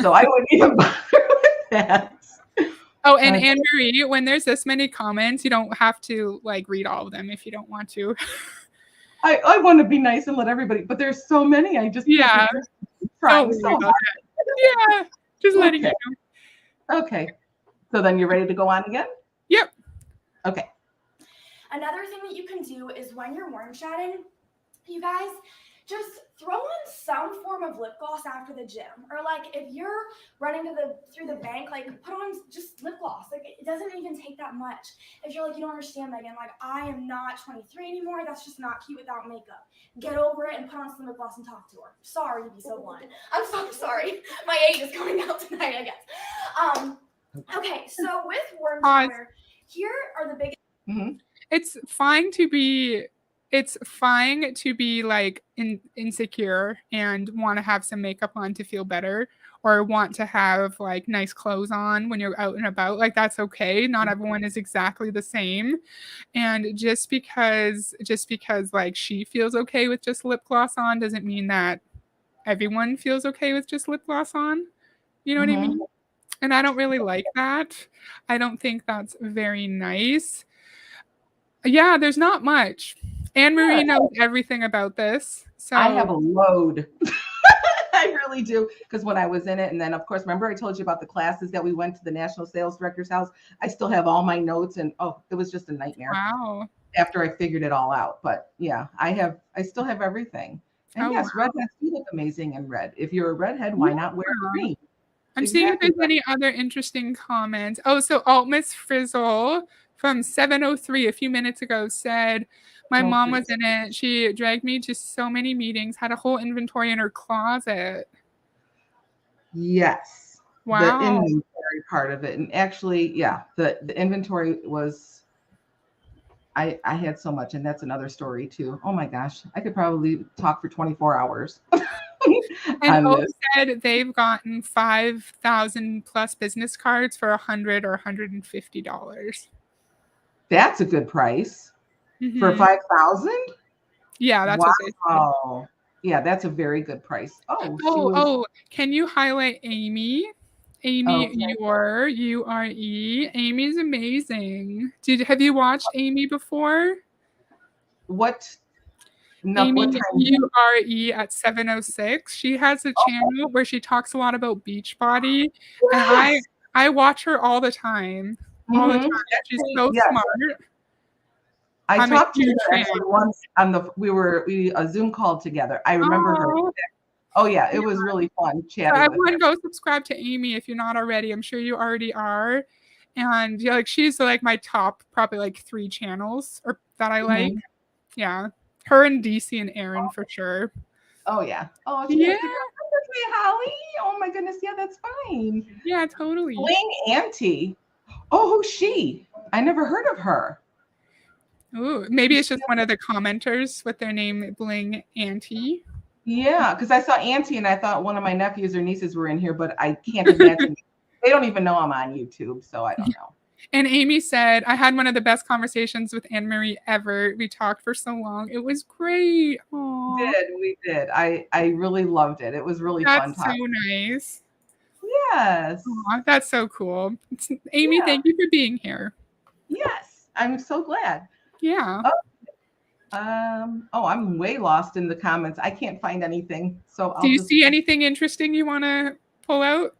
So I wouldn't even bother with that. Oh, and Anne Marie, when there's this many comments, you don't have to like read all of them if you don't want to. I want to be nice and let everybody, but there's so many. I just trying so hard. Yeah, just letting you know. Okay. So then you're ready to go on again? Yep. Okay. Another thing that you can do is when you're worm chatting, you guys just throw on some form of lip gloss after the gym, or like if you're running through the bank, like put on just lip gloss. Like it doesn't even take that much. If you're like, you don't understand, Megan, like I am not 23 anymore. That's just not cute without makeup. Get over it and put on some lip gloss and talk to her. Sorry to be so blunt. I'm so sorry. My age is coming out tonight, I guess. Okay, so with worm chatter, here are the biggest. Mm-hmm. It's fine to be like insecure and want to have some makeup on to feel better, or want to have like nice clothes on when you're out and about. Like that's okay. Not everyone is exactly the same. And just because like she feels okay with just lip gloss on doesn't mean that everyone feels okay with just lip gloss on. You know what I mean? And I don't really like that. I don't think that's very nice. Yeah, there's not much. Anne Marie knows everything about this. So I have a load. I really do. Because when I was in it, and then of course, remember I told you about the classes that we went to the National Sales Director's house? I still have all my notes, and it was just a nightmare. Wow. After I figured it all out. But yeah, I still have everything. And yes, red hats do look amazing in red. If you're a redhead, why not wear green? I'm seeing if there's any other interesting comments. Oh, so Miss Frizzle from 703 a few minutes ago said, my mom was in it. She dragged me to so many meetings, had a whole inventory in her closet. Yes. Wow. The inventory part of it. And actually, yeah, the inventory was, I had so much, and that's another story too. Oh my gosh, I could probably talk for 24 hours. And said they've gotten 5,000 plus business cards for $100 or $150. That's a good price for 5,000. Yeah, that's what they said. Yeah, that's a very good price. Can you highlight Amy? Amy, URE. Amy's amazing. Have you watched Amy before? What? No, Amy, what time? URE at 706. She has a channel where she talks a lot about Beachbody. Yes. And I watch her all the time. All the time. She's so smart. I talked to her actually once on we a Zoom called together. I remember her. Oh yeah, it was really fun chatting. So everyone go subscribe to Amy if you're not already. I'm sure you already are. And yeah, like she's like my top probably like 3 channels that I like. Yeah. Her and DC and Aaron for sure. Oh yeah. Oh yeah. Holly. Oh my goodness. Yeah, that's fine. Yeah, totally. Bling Auntie. Oh, who's she? I never heard of her. Ooh, maybe it's just one of the commenters with their name Bling Auntie. Yeah, because I saw Auntie and I thought one of my nephews or nieces were in here, but I can't imagine. They don't even know I'm on YouTube, so I don't know. And Amy said, I had one of the best conversations with Anne Marie ever. We talked for so long. It was great. Aww. We did. I really loved it. It was really fun talking. That's so nice. Yes. Aww, that's so cool. Amy, thank you for being here. Yes, I'm so glad. Yeah. I'm way lost in the comments. I can't find anything. So do you see anything interesting you want to pull out?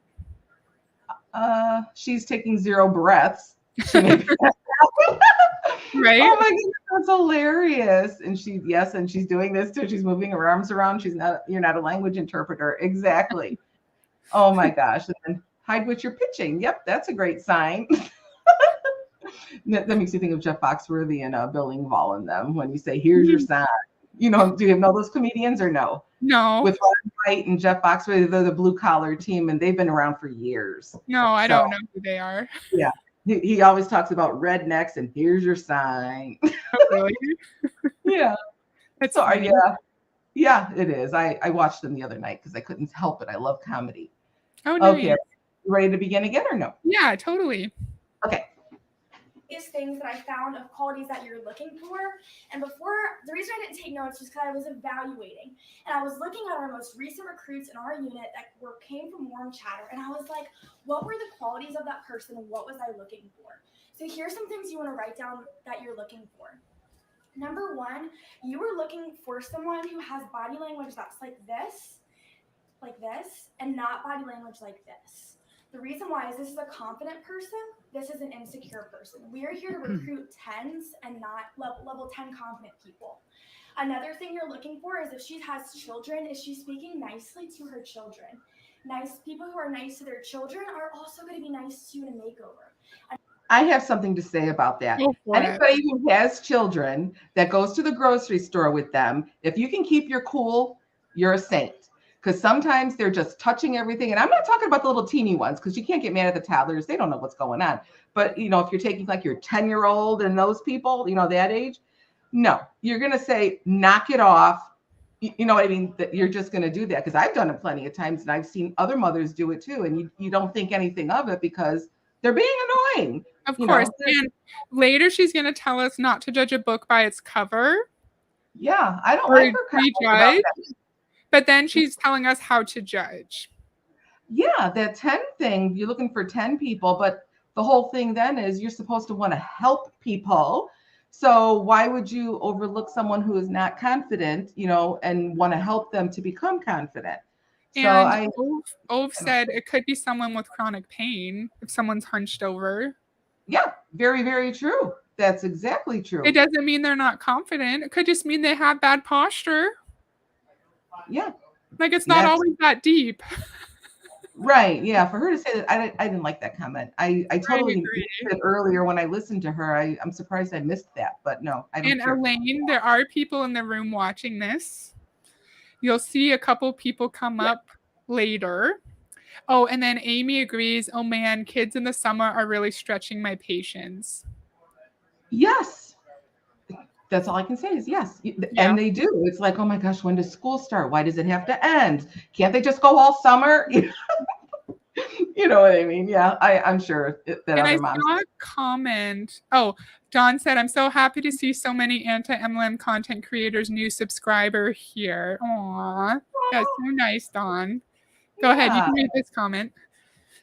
She's taking 0 breaths. Right? Oh my goodness, that's hilarious. And she's doing this too. She's moving her arms around. You're not a language interpreter. Exactly. Oh my gosh. And then hide what you're pitching. Yep, that's a great sign. That makes you think of Jeff Foxworthy and Bill Engvall in them when you say, here's your sign. You know, do you know those comedians or no? No. With Ron White and Jeff Foxworthy, they're the blue collar team and they've been around for years. No, I don't know who they are. Yeah. He always talks about rednecks and here's your sign. Oh, really? Yeah. That's Yeah, it is. I watched them the other night because I couldn't help it. I love comedy. Oh, nice. Okay. You ready to begin again or no? Yeah, totally. Okay. These things that I found of qualities that you're looking for. And before, the reason I didn't take notes was because I was evaluating. And I was looking at our most recent recruits in our unit that came from Warm Chatter. And I was like, what were the qualities of that person? And what was I looking for? So here's some things you want to write down that you're looking for. Number one, you were looking for someone who has body language that's like this, and not body language like this. The reason why is this is a confident person. This is an insecure person. We are here to recruit 10s and not level 10 confident people. Another thing you're looking for is if she has children, is she speaking nicely to her children? Nice people who are nice to their children are also going to be nice to you in a makeover. I have something to say about that. Anybody who has children that goes to the grocery store with them, if you can keep your cool, you're a saint. Because sometimes they're just touching everything. And I'm not talking about the little teeny ones, because you can't get mad at the toddlers. They don't know what's going on. But, if you're taking like your 10-year-old and those people, that age, no, you're going to say, knock it off. You know what I mean? That you're just going to do that. Because I've done it plenty of times, and I've seen other mothers do it too. And you don't think anything of it because they're being annoying. Of course. And later she's going to tell us not to judge a book by its cover. Yeah, I don't like her prejudge. But then she's telling us how to judge. Yeah, that 10 thing, you're looking for 10 people, but the whole thing then is you're supposed to want to help people. So why would you overlook someone who is not confident, and want to help them to become confident? And Ove said it could be someone with chronic pain if someone's hunched over. Yeah, very, very true. That's exactly true. It doesn't mean they're not confident. It could just mean they have bad posture. Yeah. Like it's not always that deep. Right. Yeah. For her to say that, I didn't like that comment. I totally said earlier when I listened to her. I'm surprised I missed that, but no, I don't. And Elaine, there are people in the room watching this. You'll see a couple people come up later. Oh, and then Amy agrees. Oh man, kids in the summer are really stretching my patience. Yes. That's all I can say is yes. And they do. It's like, oh my gosh, when does school start? Why does it have to end? Can't they just go all summer? You know what I mean? Yeah, I'm sure that and other moms. I saw a comment. Oh, Dawn said, I'm so happy to see so many anti-MLM content creators, new subscriber here. Aww. That's so nice, Dawn. Go ahead. You can read this comment.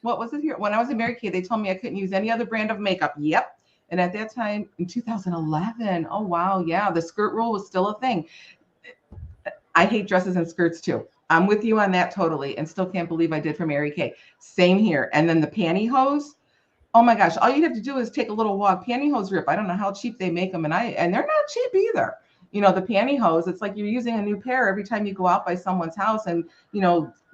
What was it here? When I was a Mary Kay, they told me I couldn't use any other brand of makeup. Yep. And at that time in 2011, oh, wow. Yeah. The skirt rule was still a thing. I hate dresses and skirts too. I'm with you on that totally. And still can't believe I did for Mary Kay. Same here. And then the pantyhose. Oh my gosh. All you have to do is take a little walk. Pantyhose rip. I don't know how cheap they make them. And they're not cheap either. The pantyhose, it's like you're using a new pair every time you go out by someone's house and,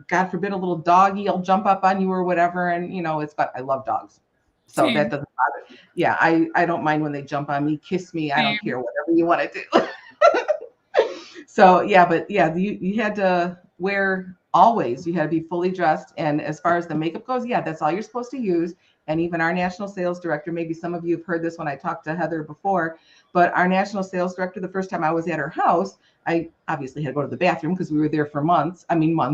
God forbid a little doggy will jump up on you or whatever. And, I love dogs. So that doesn't bother. Yeah, I don't mind when they jump on me, kiss me. I don't care, whatever you want to do. So, yeah, but yeah, you had to wear always. You had to be fully dressed. And as far as the makeup goes, yeah, that's all you're supposed to use. And even our national sales director, maybe some of you have heard this when I talked to Heather before, but our national sales director, the first time I was at her house, I obviously had to go to the bathroom because we were there for months. We were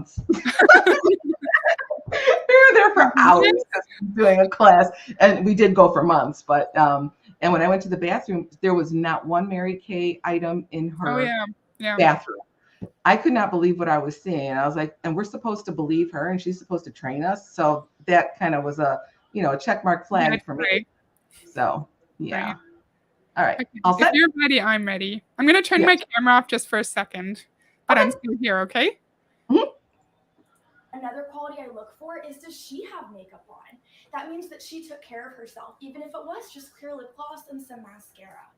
there for hours doing a class, and we did go for months. But and when I went to the bathroom, there was not one Mary Kay item in her bathroom. I could not believe what I was seeing. I was like, and we're supposed to believe her, and she's supposed to train us. So that kind of was a check mark flag for me. Right. So yeah. Right. All right. Okay. If you're ready, I'm ready. I'm gonna turn my camera off just for a second, but I'm still here. Okay. Mm-hmm. Another quality I look for is, does she have makeup on? That means that she took care of herself, even if it was just clear lip gloss and some mascara.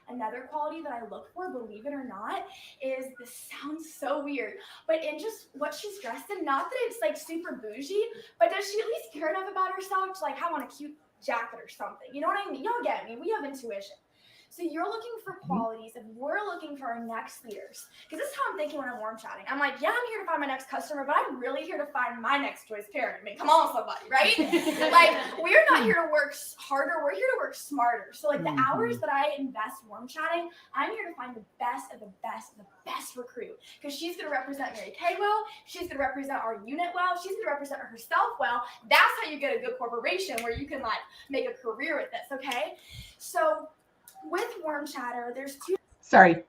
Another quality that I look for, believe it or not, is, this sounds so weird, but in just what she's dressed in, not that it's like super bougie, but does she at least care enough about herself to like have on a cute jacket or something? You know what I mean? Y'all get me. We have intuition. So you're looking for qualities, and we're looking for our next leaders. Because this is how I'm thinking when I'm warm chatting. I'm like, yeah, I'm here to find my next customer, but I'm really here to find my next choice parent. I mean, come on, somebody, right? Like, we're not here to work harder. We're here to work smarter. So, like, the hours that I invest warm chatting, I'm here to find the best of the best of the best recruit. Because she's going to represent Mary Kay well. She's going to represent our unit well. She's going to represent herself well. That's how you get a good corporation where you can, like, make a career with this, okay? So, with warm chatter, there's two. Sorry.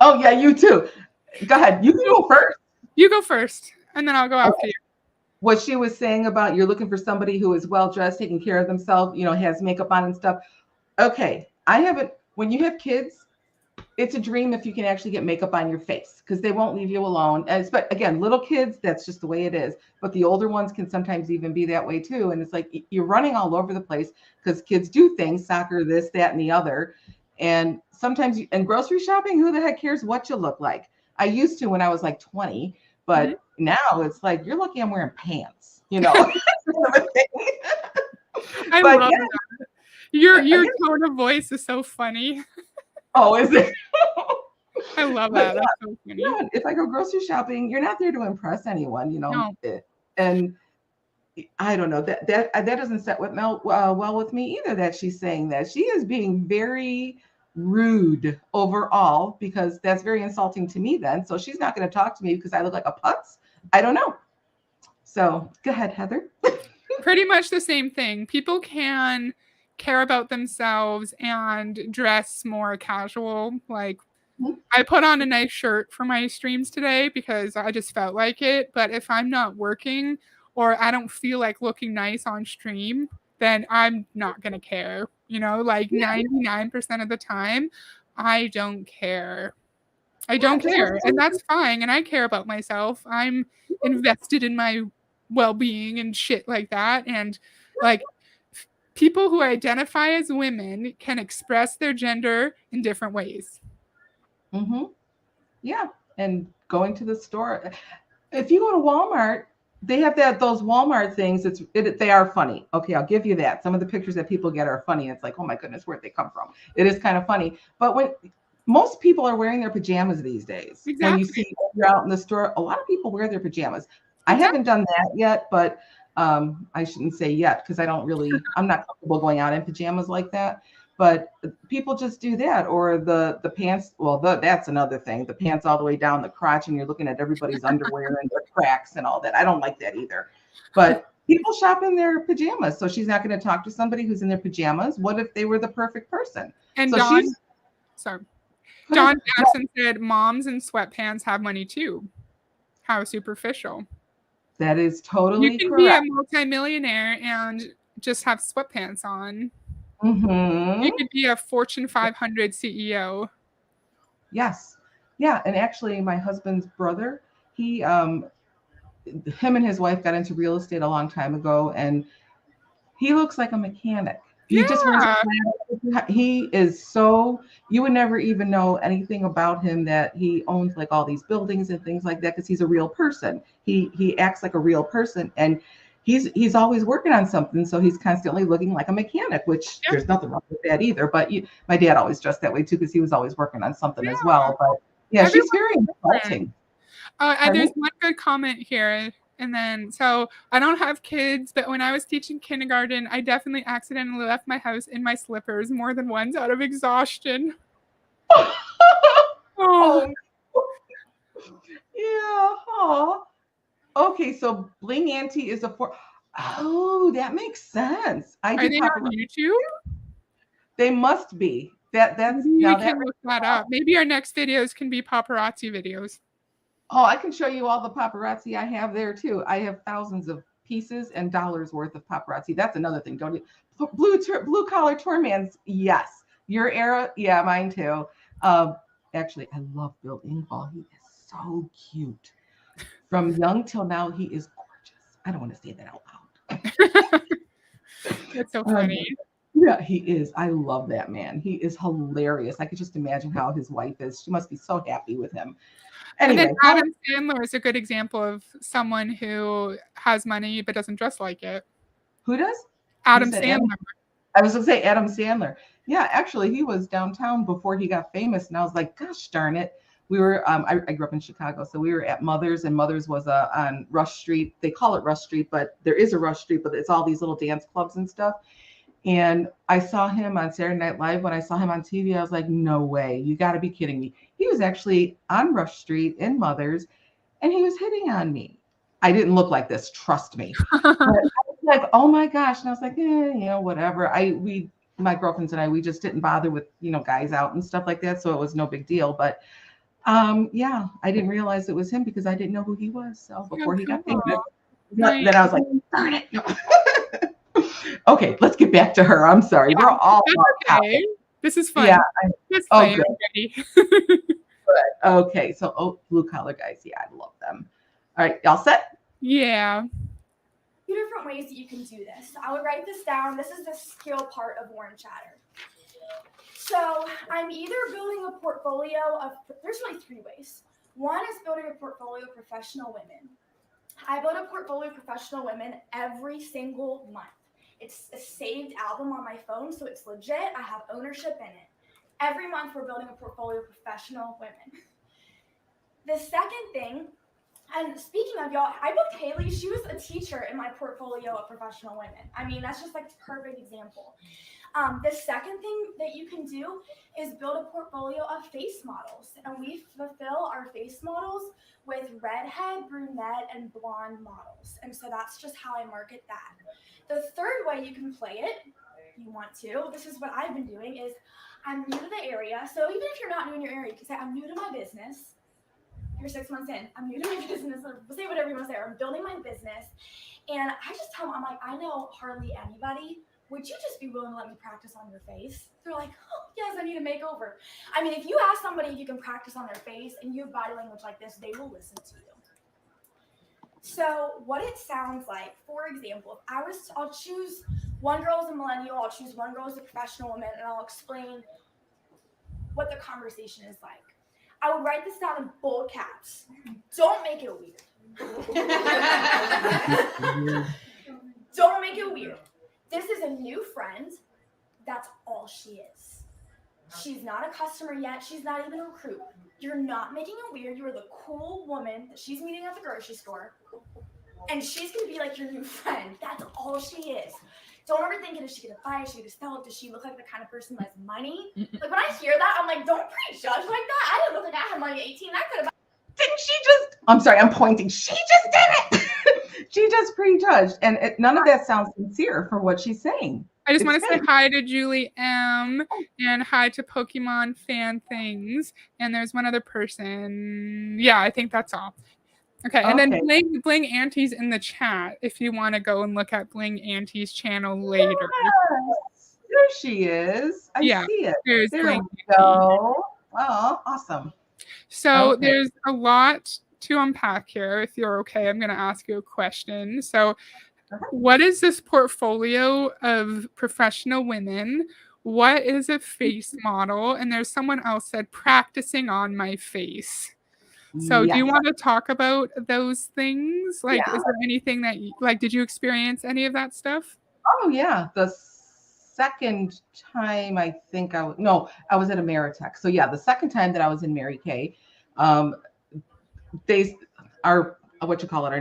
Oh, yeah, you too. Go ahead. You can go first. You go first, and then I'll go after you. What she was saying about you're looking for somebody who is well-dressed, taking care of themselves, has makeup on and stuff. Okay. When you have kids, it's a dream if you can actually get makeup on your face because they won't leave you alone. But again, little kids, that's just the way it is. But the older ones can sometimes even be that way too. And it's like you're running all over the place because kids do things, soccer, this, that, and the other. And sometimes and grocery shopping, who the heck cares what you look like? I used to when I was like 20, but now it's like you're lucky I'm wearing pants, I love that. Your tone of voice is so funny. Oh, is it? I love that. That's so funny. If I go grocery shopping, you're not there to impress anyone, No. And I don't know that doesn't set well with me either. That she's saying that she is being very rude overall because that's very insulting to me. Then, so she's not going to talk to me because I look like a putz. I don't know. So go ahead, Heather. Pretty much the same thing. People can care about themselves and dress more casual. Like I put on a nice shirt for my streams today because I just felt like it. But if I'm not working or I don't feel like looking nice on stream, then I'm not going to care. 99% of the time, I don't care. I don't care. And that's fine. And I care about myself. I'm invested in my well-being and shit like that. And like people who identify as women can express their gender in different ways. Yeah. And going to the store, if you go to Walmart, they have those Walmart things. They are funny. Okay, I'll give you that. Some of the pictures that people get are funny. It's like, oh my goodness, where'd they come from? It is kind of funny. But when most people are wearing their pajamas these days, when you see you're out in the store, a lot of people wear their pajamas. I haven't done that yet, but I shouldn't say yet because I'm not comfortable going out in pajamas like that. But people just do that, or the pants. Well, that's another thing. The pants all the way down the crotch, and you're looking at everybody's underwear and their cracks and all that. I don't like that either. But people shop in their pajamas, so she's not going to talk to somebody who's in their pajamas. What if they were the perfect person? And so Don Jackson said, "Moms in sweatpants have money too." How superficial. That is totally you can correct. be a multimillionaire and just have sweatpants on. You could be a Fortune 500 CEO. Yes. Yeah. And actually my husband's brother, him and his wife got into real estate a long time ago, and he looks like a mechanic. He just wears he is so, you would never even know anything about him that he owns like all these buildings and things like that because he's a real person. He acts like a real person, and he's always working on something, so he's constantly looking like a mechanic, which there's nothing wrong with that either. But my dad always dressed that way too because he was always working on something as well. But yeah, she's very insulting. There's one good comment here. And then, so I don't have kids, but when I was teaching kindergarten, I definitely accidentally left my house in my slippers more than once out of exhaustion. Oh. Yeah. Oh. Okay, so Bling Auntie is Oh, that makes sense. Are they on YouTube? They must be. That's Maybe we can look that up. Maybe our next videos can be paparazzi videos. Oh, I can show you all the paparazzi I have there too. I have thousands of pieces and dollars worth of paparazzi. That's another thing. Don't you? Blue collar tour mans. Yes. Your era. Yeah, mine too. Actually, I love Bill Engvall. He is so cute. From young till now, he is gorgeous. I don't want to say that out loud. That's so funny. Yeah, he is. I love that man. He is hilarious. I could just imagine how his wife is. She must be so happy with him. Anyway, and then Adam Sandler is a good example of someone who has money but doesn't dress like it. Who does? Adam Sandler. I was gonna say Adam Sandler. Yeah, actually, he was downtown before he got famous, and I was like, gosh darn it. We were, I grew up in Chicago, so we were at Mother's, and Mother's was on Rush Street. They call it Rush Street, but there is a Rush Street, but it's all these little dance clubs and stuff. And I saw him on Saturday Night Live. When I saw him on TV, I was like, no way, you got to be kidding me. He was actually on Rush Street in Mother's, and he was hitting on me. I didn't look like this, trust me. But I was like, oh my gosh. And I was like, whatever. My girlfriends and I, we just didn't bother with, guys out and stuff like that. So it was no big deal. But yeah, I didn't realize it was him because I didn't know who he was. So before he got famous, then I was like, darn it. No. Okay, let's get back to her. I'm sorry. Yeah, we're all okay. This is fun. Yeah. Let's Oh, play good. already. Good. Okay, so blue collar guys. Yeah, I love them. All right, y'all set? Yeah. Two different ways that you can do this. I would write this down. This is the skill part of Warm Chatter. So I'm either building a portfolio of, there's really three ways. One is building a portfolio of professional women. I build a portfolio of professional women every single month. It's a saved album on my phone, so it's legit. I have ownership in it. Every month we're building a portfolio of professional women. The second thing, and speaking of y'all, I booked Haley. She was a teacher in my portfolio of professional women. I mean, that's just like a perfect example. The second thing that you can do is build a portfolio of face models. And we fulfill our face models with redhead, brunette, and blonde models. And so that's just how I market that. The third way you can play it, if you want to, this is what I've been doing, is I'm new to the area. So even if you're not new in your area, you can say, I'm new to my business. You're 6 months in. I'm new to my business. Or say whatever you want to say. Or I'm building my business. And I just tell them, I'm like, I know hardly anybody. Would you just be willing to let me practice on your face? They're like, oh, yes, I need a makeover. I mean, if you ask somebody if you can practice on their face and you have body language like this, they will listen to you. So what it sounds like, for example, if I'll choose one girl as a millennial, I'll choose one girl as a professional woman, and I'll explain what the conversation is like. I would write this down in bold caps. Don't make it weird. Don't make it weird. This is a new friend. That's all she is. She's not a customer yet. She's not even a recruit. You're not making it weird. You're the cool woman that she's meeting at the grocery store. And she's going to be like your new friend. That's all she is. Don't overthink it. Is she going to buy? Is she going to sell? Does she look like the kind of person that has money? Like when I hear that, I'm like, don't prejudge like that. I didn't look like I had money at 18. I could have. Didn't she just? I'm sorry, I'm pointing. She just did it. She just prejudged. And none of that sounds sincere for what she's saying. I just want to say hi to Julie M. and hi to Pokemon Fan Things. And there's one other person. Yeah, I think that's all. Okay, and then Bling Auntie's in the chat if you want to go and look at Bling Auntie's channel later. Yes, there she is. I see it. There we go. Oh, awesome. So there's a lot to unpack here. If you're okay, I'm going to ask you a question. So what is this portfolio of professional women? What is a face model? And there's someone else said practicing on my face. So do you want to talk about those things? Like, is there anything that did you experience any of that stuff? Oh yeah. The second time I think I was at Ameritech. So yeah, the second time that I was in Mary Kay, our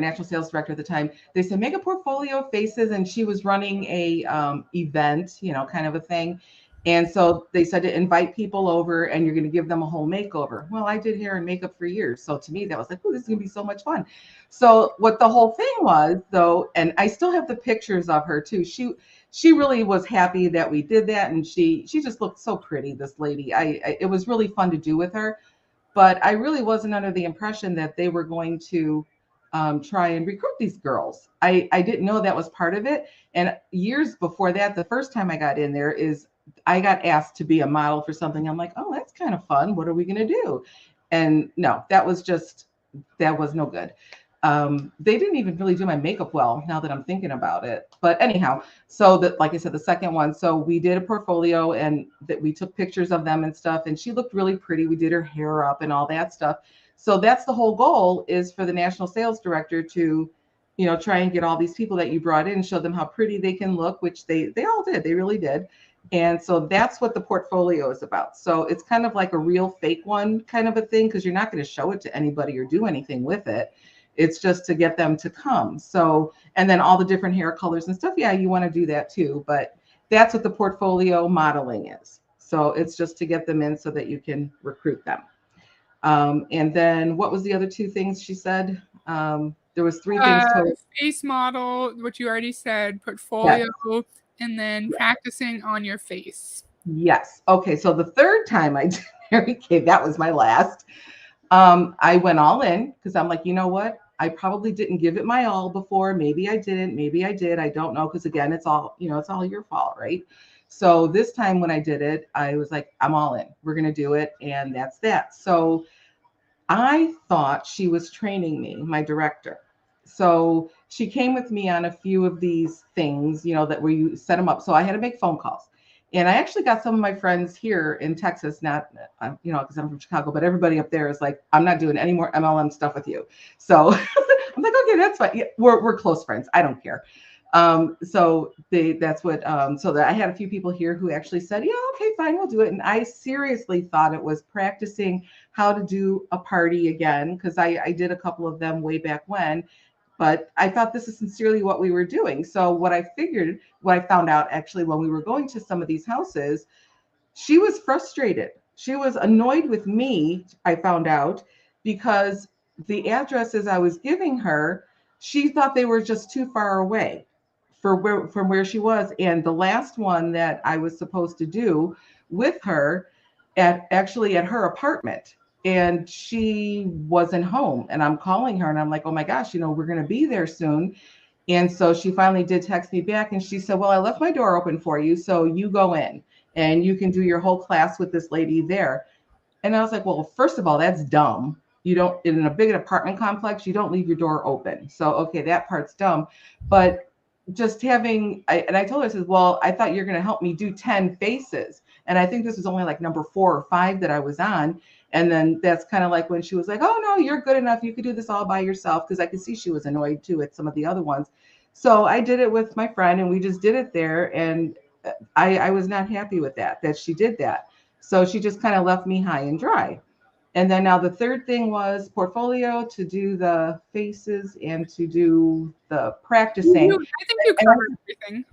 national sales director at the time, they said, make a portfolio of faces. And she was running a event, kind of a thing. And so they said to invite people over and you're going to give them a whole makeover. Well, I did hair and makeup for years. So to me, that was like, oh, this is going to be so much fun. So what the whole thing was though, and I still have the pictures of her too. She really was happy that we did that. And she just looked so pretty, this lady. It was really fun to do with her, but I really wasn't under the impression that they were going to try and recruit these girls. I didn't know that was part of it. And years before that, the first time I got in there I got asked to be a model for something. I'm like, oh, that's kind of fun. What are we going to do? And no, that was no good. They didn't even really do my makeup well, now that I'm thinking about it. But anyhow, so like I said, the second one, so we did a portfolio and that we took pictures of them and stuff. And she looked really pretty. We did her hair up and all that stuff. So that's the whole goal, is for the national sales director to try and get all these people that you brought in, show them how pretty they can look, which they all did. They really did. And so that's what the portfolio is about. So it's kind of like a real fake one kind of a thing, because you're not going to show it to anybody or do anything with it. It's just to get them to come. So, and then all the different hair colors and stuff. Yeah, you want to do that too. But that's what the portfolio modeling is. So it's just to get them in so that you can recruit them. And then what was the other two things she said? There was three things total. Face model, what you already said, portfolio, yes. And then practicing on your face. Yes. Okay. So the third time I did Mary Kay, that was my last. I went all in because I'm like, you know what? I probably didn't give it my all before. Maybe I didn't. Maybe I did. I don't know. Because again, it's all your fault, right? So this time when I did it, I was like, I'm all in. We're going to do it. And that's that. So I thought she was training me, my director. So she came with me on a few of these things, that where you set them up. So I had to make phone calls. And I actually got some of my friends here in Texas, not, because I'm from Chicago, but everybody up there is like, I'm not doing any more MLM stuff with you. So I'm like, okay, that's fine. Yeah, we're close friends. I don't care. So I had a few people here who actually said, yeah, okay, fine, we'll do it. And I seriously thought it was practicing how to do a party again, because I did a couple of them way back when. But I thought this is sincerely what we were doing. So what I found out actually when we were going to some of these houses, she was frustrated. She was annoyed with me, I found out, because the addresses I was giving her, she thought they were just too far away from where she was. And the last one that I was supposed to do with her at her apartment, and she wasn't home, and I'm calling her and I'm like, oh my gosh, we're going to be there soon. And so she finally did text me back and she said, well, I left my door open for you, so you go in and you can do your whole class with this lady there. And I was like, well, first of all, that's dumb. You don't, in a big apartment complex, you don't leave your door open. So, okay, that part's dumb. But just having, I told her, I said, well, I thought you're going to help me do 10 faces. And I think this was only like number 4 or 5 that I was on. And then that's kind of like when she was like, oh, no, you're good enough. You could do this all by yourself. Because I could see she was annoyed too at some of the other ones. So I did it with my friend and we just did it there. And I was not happy with that she did that. So she just kind of left me high and dry. And then now the third thing was portfolio, to do the faces and to do the practicing. I think you covered everything.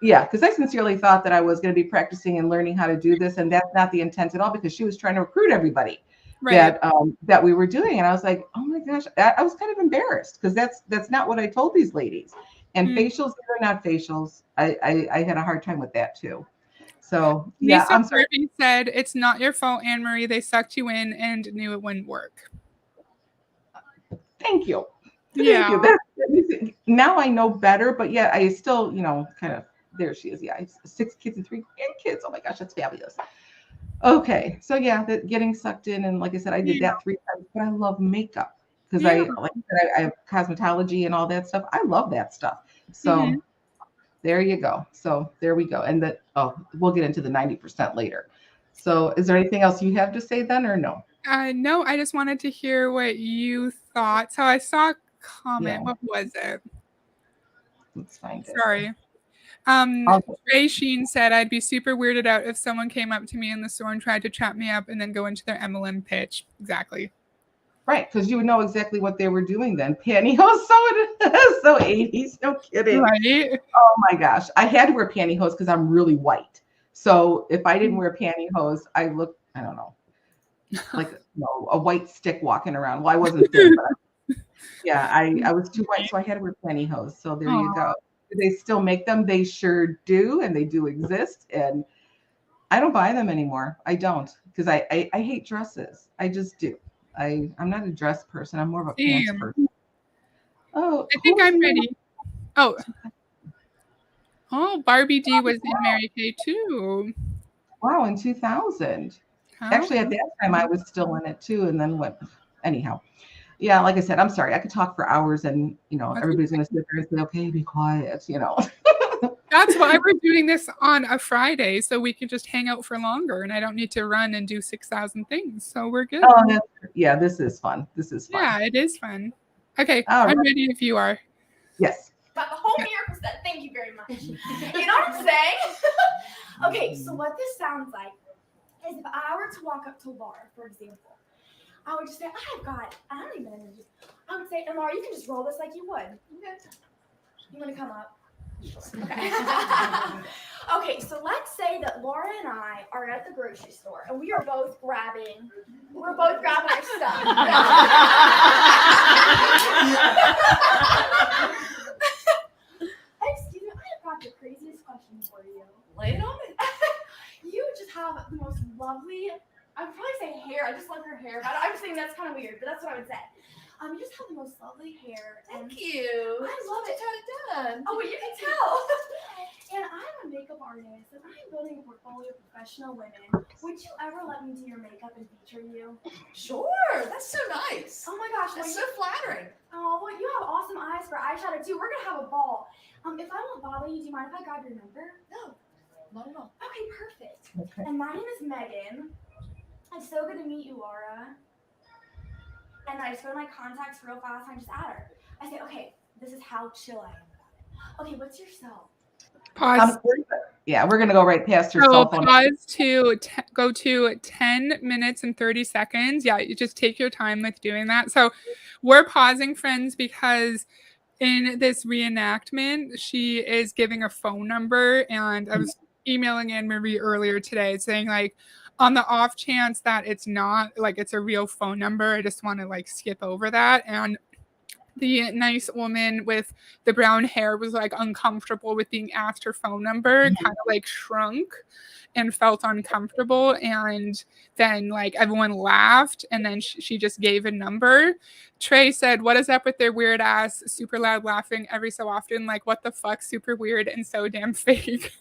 Yeah, because I sincerely thought that I was going to be practicing and learning how to do this. And that's not the intent at all, because she was trying to recruit everybody that we were doing. And I was like, oh my gosh, I was kind of embarrassed because that's not what I told these ladies. And facials, they were not facials. I had a hard time with that too. So yeah, Lisa Irving said, it's not your fault, Anne Marie. They sucked you in and knew it wouldn't work. Thank you. Yeah. Thank you. Now I know better, but yeah, I still, kind of, there she is. Yeah, 6 kids and 3 grandkids. Oh my gosh, that's fabulous. Okay, so yeah, getting sucked in, and like I said, I did that 3 times. But I love makeup because I have cosmetology and all that stuff. I love that stuff. So there you go. So there we go. And we'll get into the 90% later. So is there anything else you have to say then, or no? No, I just wanted to hear what you thought. So I saw a comment. Yeah. What was it? Let's find it. Sorry. Ray Sheen said, I'd be super weirded out if someone came up to me in the store and tried to chat me up and then go into their MLM pitch. Exactly. Right, because you would know exactly what they were doing then. Pantyhose, so 80s, no kidding. Right. Oh my gosh. I had to wear pantyhose because I'm really white. So if I didn't wear pantyhose, I looked, I don't know, like a white stick walking around. Well, I wasn't thin, but yeah, I was too white, so I had to wear pantyhose. So there you go. Do they still make them? They sure do, and they do exist. And I don't buy them anymore. I don't, because I hate dresses. I just do. I'm not a dress person. I'm more of a pants person. Oh, I think I'm ready. Oh, Barbie D was in Mary Kay too. Wow, in 2000. Actually, at that time, I was still in it too, and then went. Anyhow, yeah, like I said, I'm sorry. I could talk for hours, and everybody's going to sit there and say, "Okay, be quiet." That's why we're doing this on a Friday, so we can just hang out for longer, and I don't need to run and do 6,000 things. So we're good. Oh, yeah, this is fun. This is fun. Yeah, it is fun. Okay, I'm ready if you are. Yes. Got the whole mirror set. Thank you very much. You know what I'm saying? Okay, so what this sounds like is if I were to walk up to Laura, for example, I would just say, I would say, Laura, you can just roll this like you would. You want to come up? Okay. Okay, so let's say that Laura and I are at the grocery store and we are both grabbing our stuff. Excuse me, I have got the craziest question for you. Lay it on me. You just have the most lovely, I would probably say hair. I just love your hair. But I'm saying that's kind of weird, but that's what I would say. You just have the most lovely hair. Thank you. I love it. Done. Oh, but you can tell. And I'm a makeup artist, and I'm building a portfolio of professional women. Would you ever let me do your makeup and feature you? Sure. That's so nice. Oh my gosh. That's so flattering. Oh, well, you have awesome eyes for eyeshadow, too. We're going to have a ball. If I won't bother you, do you mind if I grab your number? No, not at all. Okay, perfect. Okay. And my name is Megan. It's so good to meet you, Laura. And I just go to my contacts real fast and I just add her. I say, okay, this is how chill I am about it. Okay, what's your cell? Pause. Yeah, we're gonna go right past your So cell phone. pause to go to 10 minutes and 30 seconds. Yeah, you just take your time with doing that. So we're pausing, friends, because in this reenactment, she is giving a phone number, and I was emailing Anne-Marie earlier today saying, like, on the off chance that it's not, like, it's a real phone number, I just want to, like, skip over that. And the nice woman with the brown hair was, like, uncomfortable with being asked her phone number, kind of, like, shrunk and felt uncomfortable. And then, like, everyone laughed, and then she just gave a number. Trey said, what is up with their weird ass, super loud laughing every so often? Like, what the fuck? Super weird and so damn fake.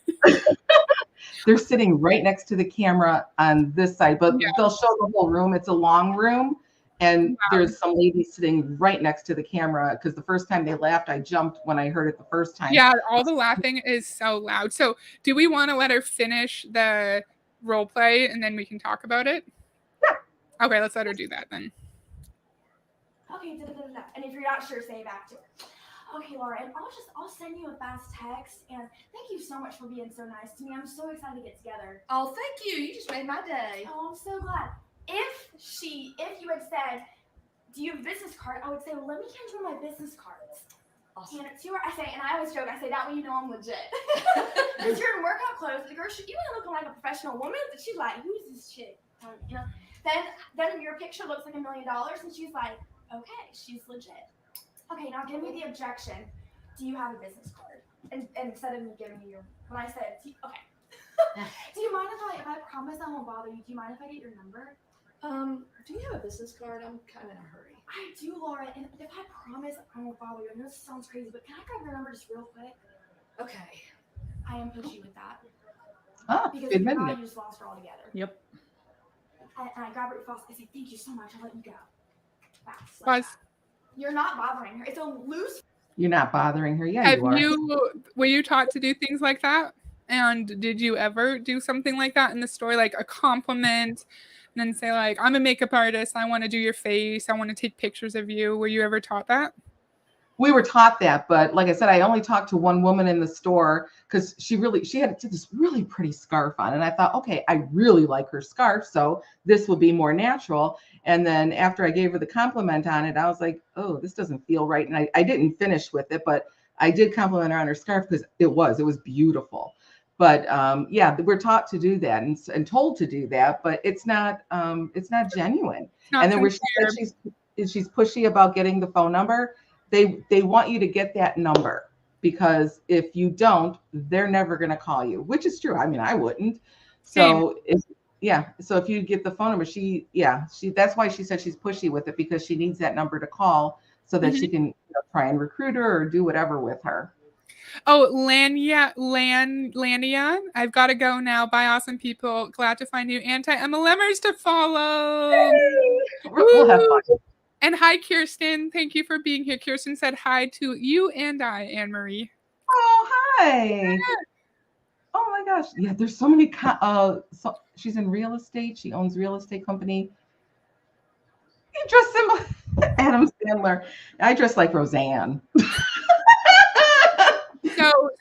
They're sitting right next to the camera on this side, but Yeah. they'll show the whole room. It's a long room, and there's some ladies sitting right next to the camera because the first time they laughed, I jumped when I heard it the first time. Yeah, all the laughing is so loud. So do we want to let her finish the role play and then we can talk about it? Yeah. Okay, let's let her do that then. Okay, da-da-da-da. And if you're not sure, say it back to her. Okay, Laura, and I'll send you a fast text, and thank you so much for being so nice to me. I'm so excited to get together. Oh, thank you. You just made my day. Oh, I'm so glad. If you had said, do you have a business card? I would say, well, let me hand you one of my business cards. Awesome. Hand it to her. I say, and I always joke, I say, that way you know I'm legit. Because you're in workout clothes. The girl, even looking like a professional woman, but she's like, who's this chick? You know. Then your picture looks like $1 million, and she's like, okay, she's legit. Okay, now give me the objection. Do you have a business card? And instead of me giving you when I said, okay. Do you mind if I promise I won't bother you? Do you mind if I get your number? Do you have a business card? I'm kind of in a hurry. I do, Laura, and if I promise I won't bother you, I know this sounds crazy, but can I grab your number just real quick? Okay. I am pushy with that. Because good if not, minute. you just lost her altogether. Yep. And I grab her fast. I say, thank you so much. I'll let you go. Fast. Pause. You're not bothering her. It's a loose. You're not bothering her. Yeah, Were you taught to do things like that? And did you ever do something like that in the store, like a compliment, and then say, like, I'm a makeup artist, I want to do your face, I want to take pictures of you? Were you ever taught that? We were taught that, but like I said, I only talked to one woman in the store because she had this really pretty scarf on, and I thought, okay, I really like her scarf, so this will be more natural. And then after I gave her the compliment on it, I was like, oh, this doesn't feel right, and I didn't finish with it, but I did compliment her on her scarf because it was beautiful. But yeah, we're taught to do that and told to do that, but it's not genuine. And then where she said she's pushy about getting the phone number. They want you to get that number because if you don't, they're never going to call you, which is true. I mean, I wouldn't. So so if you get the phone number, that's why she said she's pushy with it, because she needs that number to call so that she can try and recruit her or do whatever with her. Oh, Lania, I've got to go now. Bye, awesome people. Glad to find you anti-MLMers to follow. Hey, we'll have fun. And hi, Kirsten. Thank you for being here. Kirsten said hi to you and I, Anne-Marie. Oh, hi. Yeah. Oh my gosh. Yeah, there's so many. She's in real estate. She owns real estate company. You dress similar. Adam Sandler. I dress like Roseanne.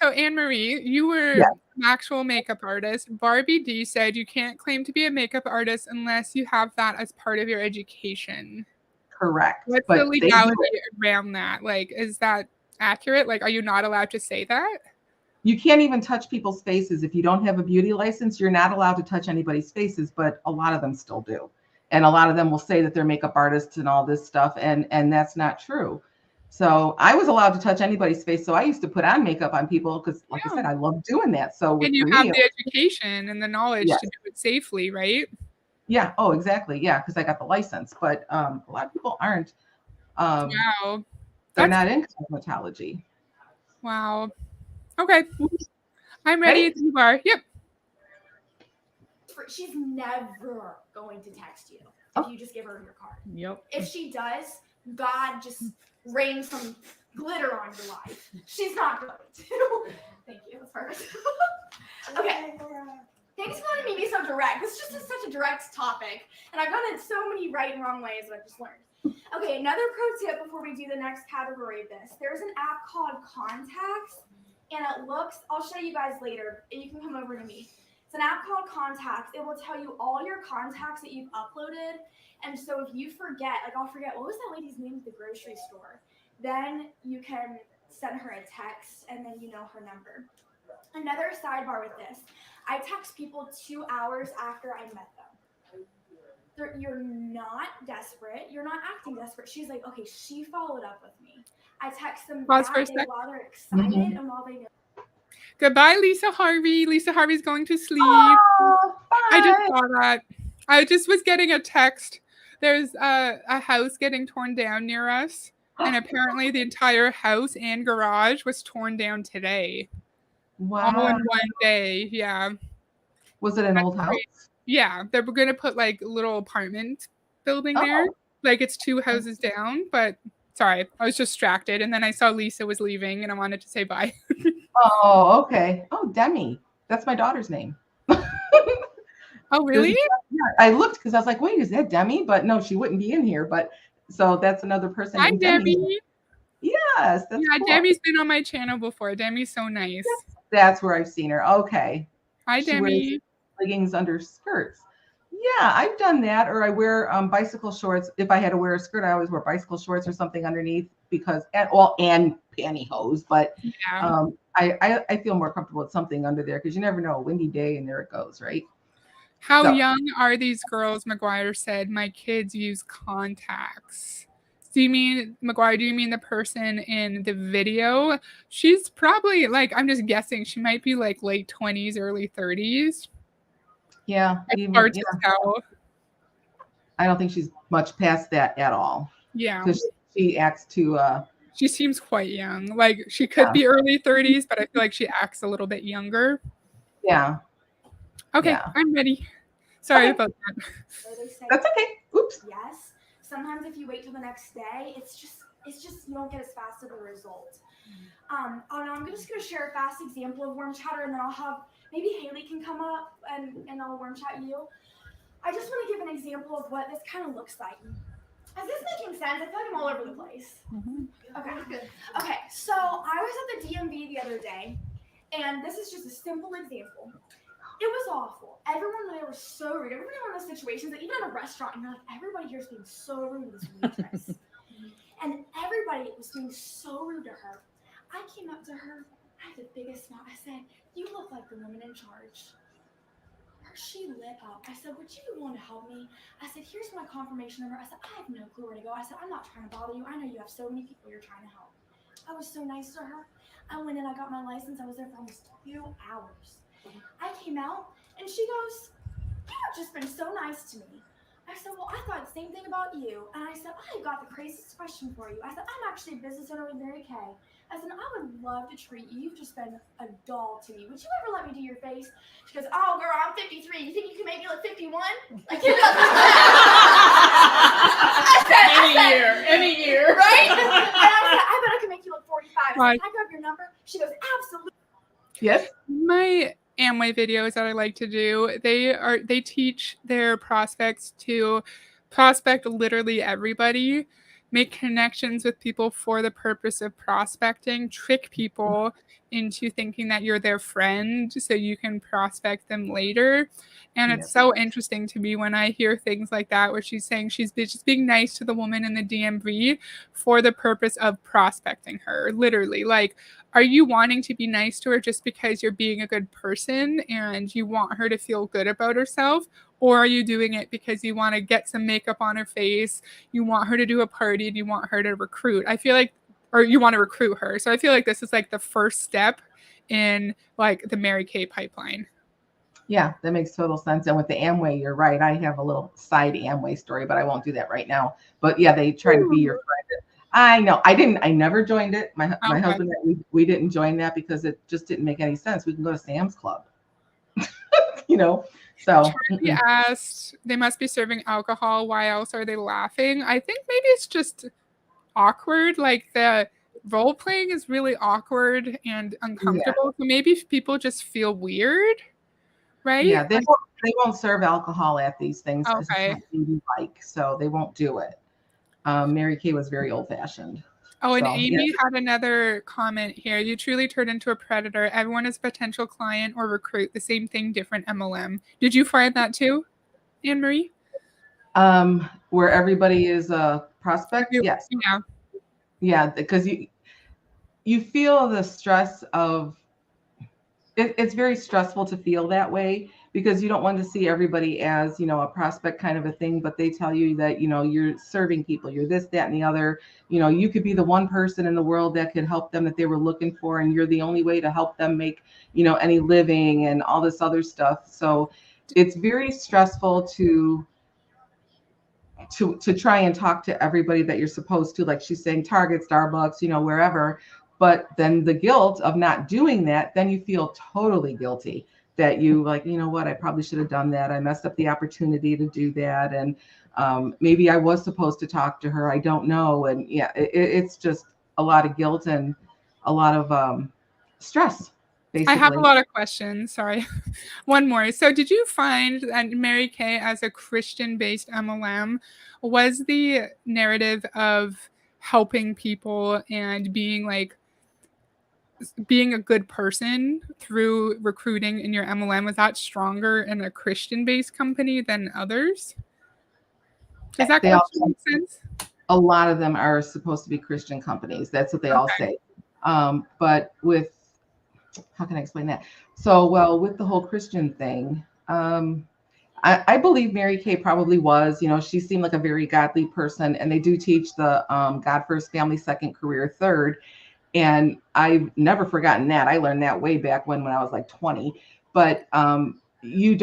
So Anne Marie, you were Yeah. an actual makeup artist. Barbie D said you can't claim to be a makeup artist unless you have that as part of your education. Correct. What's But the they do legality it. around that? Like, is that accurate? Like, are you not allowed to say that? You can't even touch people's faces. If you don't have a beauty license, you're not allowed to touch anybody's faces, but a lot of them still do. And a lot of them will say that they're makeup artists and all this stuff, and that's not true. So I was allowed to touch anybody's face. So I used to put on makeup on people because, like I Yeah. said, I love doing that. So And you for have me, the education and the knowledge yes. to do it safely, right? Yeah. Oh, exactly. Yeah, because I got the license. But a lot of people aren't. Wow. They're That's not in cosmetology. wow. Okay. I'm Ready? ready if you are. Yep. She's never going to text you if you just give her your card. Yep. If she does, God just rains some glitter on your life. She's not going to. Thank you. That's perfect. Okay. Thanks for letting me be so direct. This is just such a direct topic. And I've done it so many right and wrong ways that I've just learned. Okay, another pro tip before we do the next category of this. There's an app called Contacts, and it looks, I'll show you guys later. You can come over to me. It's an app called Contacts. It will tell you all your contacts that you've uploaded. And so if you forget, like I'll forget, what was that lady's name at the grocery store? Then you can send her a text and then you know her number. Another sidebar with this. I text people 2 hours after I met them. You're not desperate. You're not acting desperate. She's like, okay, she followed up with me. I text them Pause that for a day sec. while they're excited and while they know. Goodbye, Lisa Harvey. Lisa Harvey's going to sleep. Oh, I just bye. saw that. I just was getting a text. There's a house getting torn down near us, and apparently the entire house and garage was torn down today. All Wow. in one day. Yeah. Was it an old house? Yeah. They were going to put like a little apartment building there. Oh. Like it's 2 houses down, but sorry, I was distracted. And then I saw Lisa was leaving and I wanted to say bye. Oh, okay. Oh, Demi. That's my daughter's name. Oh, really? Yeah, I looked because I was like, wait, is that Demi? But no, she wouldn't be in here. But so that's another person Hi, named Debbie. Demi. Yes, that's Yeah, cool. Demi's been on my channel before. Demi's so nice. That's where I've seen her. Okay. Hi, She wears Demi. leggings under skirts. Yeah, I've done that. Or I wear bicycle shorts. If I had to wear a skirt, I always wear bicycle shorts or something underneath because and pantyhose. But Yeah. I feel more comfortable with something under there because you never know, a windy day and there it goes, right? How So- young are these girls? McGuire said, my kids use contacts. Do you mean, McGuire, do you mean the person in the video? She's probably like, I'm just guessing, she might be like late 20s, early 30s. Yeah, It's hard to tell. I don't think she's much past that at all. Yeah. Because she acts too She seems quite young. Like she could be early 30s, but I feel like she acts a little bit younger. yeah. Okay, Yeah. I'm ready. Sorry Okay. about that. That's okay. Oops. Yes. Sometimes if you wait till the next day, it's just you don't get as fast of a result. I'm just gonna share a fast example of worm chatter, and then I'll have maybe Haley can come up and I'll worm chat you. I just want to give an example of what this kind of looks like. Is this making sense? I feel like I'm all over the place. Okay. So I was at the DMV the other day, and this is just a simple example. It was awful. Everyone there was so rude. Everybody in one of those situations that even at a restaurant, and you're like, everybody here is being so rude to this waitress. And everybody was being so rude to her. I came up to her. I had the biggest smile. I said, you look like the woman in charge. She lit up. I said, would you want to help me? I said, here's my confirmation number. I said, I have no clue where to go. I said, I'm not trying to bother you. I know you have so many people you're trying to help. I was so nice to her. I went in, I got my license. I was there for almost 2 hours. I came out and she goes, you have just been so nice to me. I said, well, I thought the same thing about you. And I said, I got the craziest question for you. I said, I'm actually a business owner with Mary Kay. I said, I would love to treat you. You've just been a doll to me. Would you ever let me do your face? She goes, oh, girl, I'm 53. You think you can make me look 51? Like, you know. Any year. Right? And I said, I bet I can make you look 45. I said, Right. can I grab your number? She goes, absolutely. Yes. My Amway videos that I like to do, they teach their prospects to prospect literally everybody. make connections with people for the purpose of prospecting, trick people into thinking that you're their friend so you can prospect them later. And it's so interesting to me when I hear things like that, where she's saying she's just being nice to the woman in the DMV for the purpose of prospecting her. Literally, like, are you wanting to be nice to her just because you're being a good person and you want her to feel good about herself? Or are you doing it because you want to get some makeup on her face, you want her to do a party, and you want her to recruit? I feel like, or you want to recruit her. So I feel like this is like the first step in like the Mary Kay pipeline. Yeah, that makes total sense. And with the Amway, you're right. I have a little side Amway story, but I won't do that right now. But yeah, they try to be your friend. I know. I never joined it. My husband and I, we didn't join that because it just didn't make any sense. We can go to Sam's Club. So Charlie asked, they must be serving alcohol. Why else are they laughing? I think maybe it's just awkward. Like the role playing is really awkward and uncomfortable. So maybe people just feel weird, right? Yeah, they won't serve alcohol at these things because it's not ladylike, so they won't do it. Mary Kay was very old fashioned. Oh, and Amy had another comment here. You truly turned into a predator. Everyone is a potential client or recruit. The same thing, different MLM. Did you find that too, Anne Marie? Where everybody is a prospect? Yes. Yeah. Yeah, because you feel the stress of it. It's very stressful to feel that way because you don't want to see everybody as, a prospect kind of a thing, but they tell you that, you're serving people, you're this, that, and the other. You could be the one person in the world that could help them that they were looking for, and you're the only way to help them make, any living and all this other stuff. So it's very stressful to try and talk to everybody that you're supposed to, like she's saying, Target, Starbucks, wherever. But then the guilt of not doing that, then you feel totally guilty that you like, what, I probably should have done that. I messed up the opportunity to do that. And maybe I was supposed to talk to her. I don't know. And yeah, it's just a lot of guilt and a lot of stress. Basically. I have a lot of questions. Sorry. One more. So did you find that Mary Kay, as a Christian-based MLM, was the narrative of helping people and being a good person through recruiting in your MLM, was that stronger in a Christian-based company than others? Does that make sense? A lot of them are supposed to be Christian companies. That's what they all say. But with, how can I explain that? So, well, with the whole Christian thing, I believe Mary Kay probably was, she seemed like a very godly person, and they do teach the God first, family second, career third. And I've never forgotten that. I learned that way back when I was like 20. But you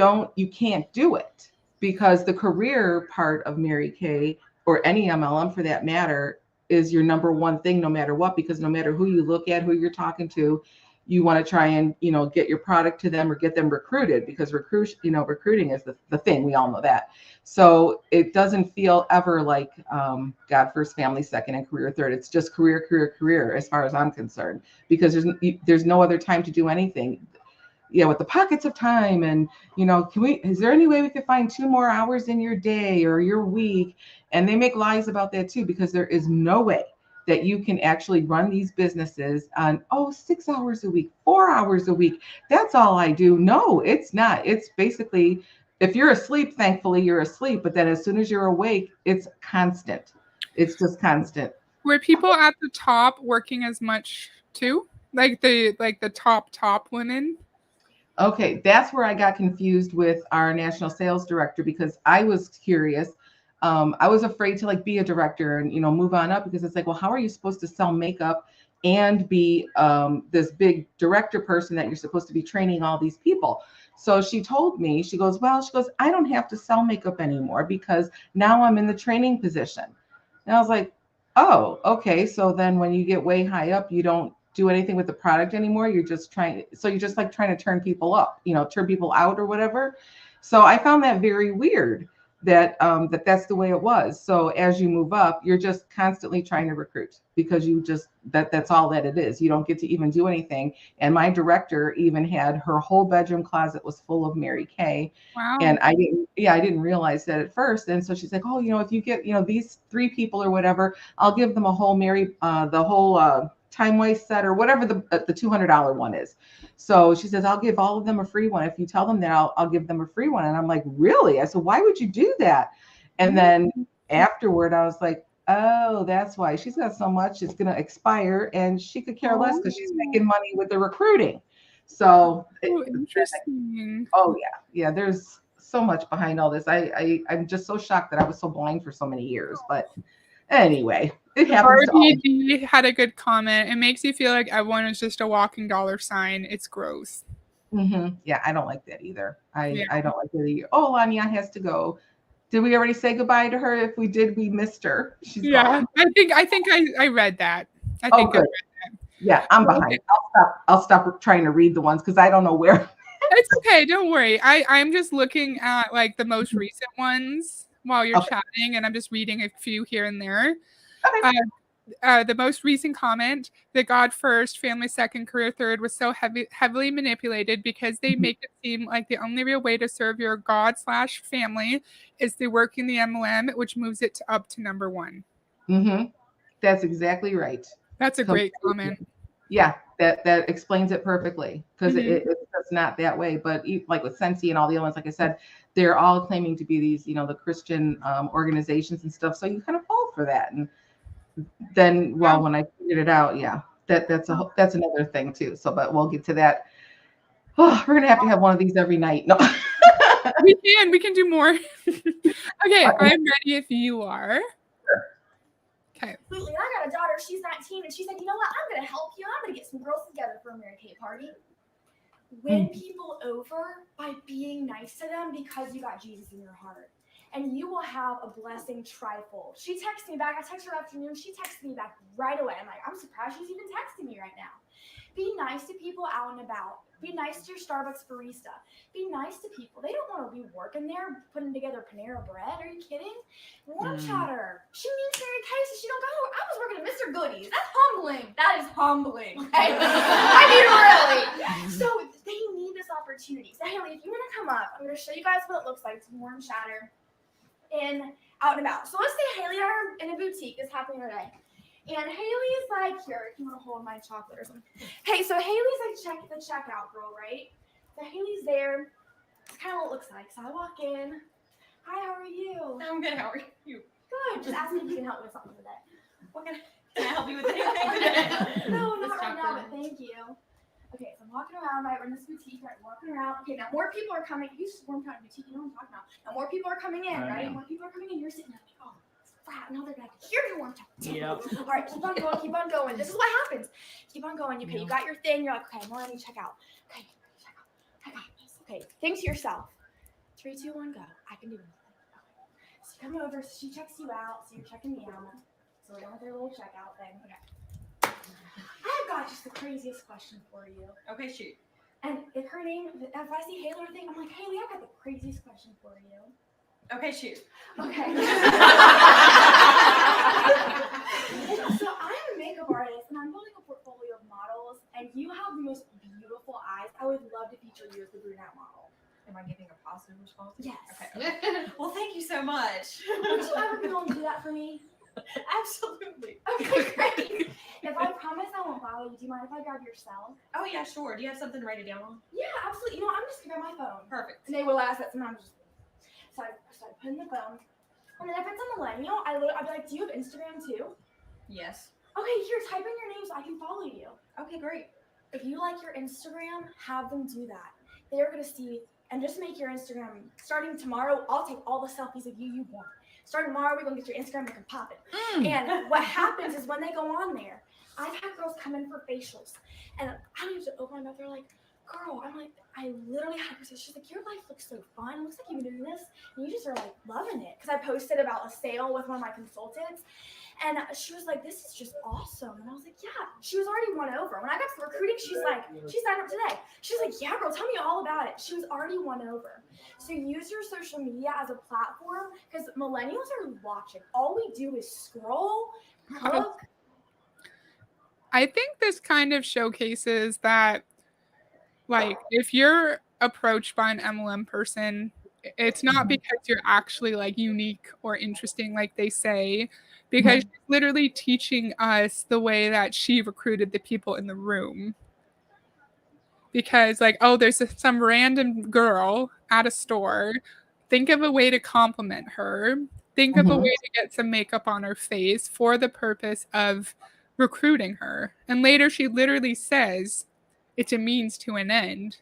can't do it because the career part of Mary Kay, or any MLM for that matter, is your number one thing no matter what, because no matter who you look at, who you're talking to, you want to try and, get your product to them or get them recruited, because recruiting is the thing. We all know that. So it doesn't feel ever like God first, family second, and career third. It's just career, as far as I'm concerned, because there's no other time to do anything. Yeah, with the pockets of time, and is there any way we could find 2 more hours in your day or your week? And they make lies about that too, because there is no way that you can actually run these businesses on 6 hours a week, 4 hours a week. That's all I do. No, it's not. It's basically, if you're asleep, thankfully you're asleep. But then as soon as you're awake, it's constant. It's just constant. Were people at the top working as much too? Like the top women? Okay, that's where I got confused with our national sales director, because I was curious. I was afraid to be a director and move on up, because it's like, well, how are you supposed to sell makeup and be this big director person that you're supposed to be training all these people? So she told me, she goes, I don't have to sell makeup anymore because now I'm in the training position. And I was like, oh, okay. So then when you get way high up, you don't do anything with the product anymore. You're just trying to turn people up, turn people out or whatever. So I found that very weird, that's the way it was. So as you move up, you're just constantly trying to recruit because you just that's all that it is. You don't get to even do anything. And my director even had her whole bedroom closet was full of Mary Kay. Wow. And I didn't realize that at first. And so she's like, oh, if you get, these 3 people or whatever, I'll give them a whole the whole time waste set or whatever the $200 one is. So she says, I'll give all of them a free one. If you tell them that, I'll give them a free one. And I'm like, really? I said, why would you do that? And then afterward, I was like, oh, that's why. She's got so much, it's going to expire, and she could care less because she's making money with the recruiting. So interesting. Oh yeah. There's so much behind all this. I'm just so shocked that I was so blind for so many years. But anyway, it happens. RBD had a good comment. It makes you feel like everyone is just a walking dollar sign. It's gross. Mm-hmm. Yeah, I don't like that either. I don't like that either. Oh, Anya has to go. Did we already say goodbye to her? If we did, we missed her. She's gone. I think I read that. I think good. Yeah, I'm behind. Okay. I'll stop trying to read the ones because I don't know where. It's okay. Don't worry. I'm just looking at like the most recent ones while you're chatting, and I'm just reading a few here and there. Okay. The most recent comment, the God first, family second, career third, was so heavily manipulated because they make it seem like the only real way to serve your God/family is through working the MLM, which moves it up to number 1. Mm-hmm. That's exactly right. That's a great comment. Yeah, that explains it perfectly because it's not that way. But like with Sensi and all the other ones, like I said, they're all claiming to be these, the Christian organizations and stuff. So you kind of fall for that. And then, when I figured it out, that's another thing too. So, but we'll get to that. Oh, we're gonna have to have one of these every night. No, we can do more. Okay, I'm ready if you are. Okay. Absolutely. I got a daughter. She's 19, and she said, "You know what? I'm going to help you. I'm going to get some girls together for a Mary Kay party. Win people over by being nice to them because you got Jesus in your heart, and you will have a blessing trifle." She texted me back. I texted her afternoon. She texted me back right away. I'm like, I'm surprised she's even texting me right now. Be nice to people out and about. Be nice to your Starbucks barista. Be nice to people. They don't want to be working there putting together Panera Bread. Are you kidding? Warm chatter. She means Mary Kay, so she don't go. I was working at Mr. Goodies. That's humbling. That is humbling. Okay? I mean, really. So they need this opportunity. So Haley, if you want to come up, I'm going to show you guys what it looks like to warm chatter and out and about. So let's say Haley and I are in a boutique. This happening today. And Haley's like, here, if you want to hold my chocolate or something. Hey, so Haley's like the checkout girl, right? So Haley's there. It's kind of what it looks like. So I walk in. Hi, how are you? I'm good. How are you? Good. Just ask me if you can help me with something today. Can I help you with anything today? No, not right now, but thank you. Okay, so I'm walking around, right? We're in this boutique, right? Walking around. Okay, now more people are coming. You just warmed out boutique, you know what I'm talking about. Now more people are coming in, right? More people are coming in. You're sitting there like, oh, crap. Now they're gonna hear you warm out. Yep. All right, keep on going, keep on going. This is what happens. Keep on going. Okay, you got your thing. You're like, okay, I'm gonna let me check out. Okay, check out. I got this. Okay, think to yourself. 3, 2, 1, go. I can do it. Okay. So you come over. So she checks you out. So you're checking me out. So we're done with their little checkout thing. Okay. I've got just the craziest question for you. Okay, shoot. And if her name, if I see Haley or thing, I'm like, Haley, I got the craziest question for you. Okay, shoot. Okay. So I'm a makeup artist, and I'm building a portfolio of models, and you have the most beautiful eyes. I would love to feature you as the brunette model. Am I giving a positive response? Yes. Okay. Well, thank you so much. Would you ever be willing to do that for me? Absolutely. Okay, great. If I promise I won't bother you, do you mind if I grab your cell? Oh, yeah, sure. Do you have something to write it down on? Yeah, absolutely. You know, I'm just going to grab my phone. Perfect. And they will ask that sometimes. So I started putting the phone. And then if it's a millennial, I'd be like, do you have Instagram too? Yes. Okay, here, type in your name so I can follow you. Okay, great. If you like your Instagram, have them do that. They're going to see, and just make your Instagram, starting tomorrow, I'll take all the selfies of you want. Starting tomorrow, we're going to get your Instagram looking popping. And what happens is when they go on there, I've had girls come in for facials, and I don't have to open my mouth. They're like, girl, I'm like, I literally had to say, she's like, your life looks so fun. It looks like you've been doing this and you just are like loving it. Because I posted about a sale with one of my consultants. And she was like, this is just awesome. And I was like, yeah. She was already won over. When I got to recruiting, she's like, she signed up today. She's like, yeah, girl, tell me all about it. She was already won over. So use your social media as a platform because millennials are watching. All we do is scroll, cook. I think this kind of showcases that, like, if you're approached by an MLM person, it's not because you're actually like unique or interesting, like they say, because she's literally teaching us the way that she recruited the people in the room. Because, like, oh, there's some random girl at a store. Think of a way to compliment her. Think of a way to get some makeup on her face for the purpose of recruiting her. And later she literally says it's a means to an end.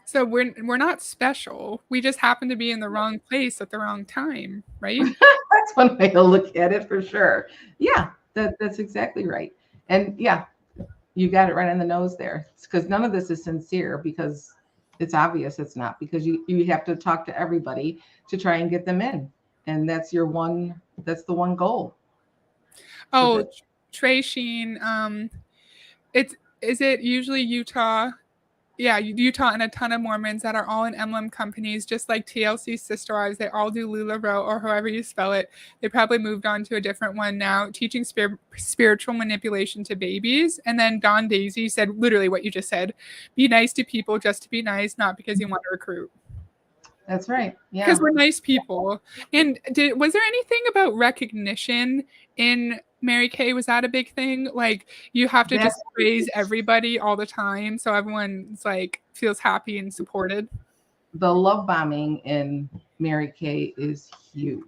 So we're not special. We just happen to be in the wrong place at the wrong time, right? That's one way to look at it for sure. Yeah, that's exactly right. And yeah, you got it right on the nose there. Because none of this is sincere because it's obvious it's not, because you have to talk to everybody to try and get them in. And that's the one goal. Oh, Trey Sheen, is it usually Utah? Yeah, Utah and a ton of Mormons that are all in MLM companies, just like TLC's sister wives. They all do LuLaRoe or however you spell it. They probably moved on to a different one now, teaching spiritual manipulation to babies. And then Don Daisy said literally what you just said: be nice to people just to be nice, not because you want to recruit. That's right. Yeah. Because we're nice people. And was there anything about recognition in Mary Kay? Was that a big thing? Like, you have to just praise everybody all the time so everyone's like feels happy and supported. The love bombing in Mary Kay is huge.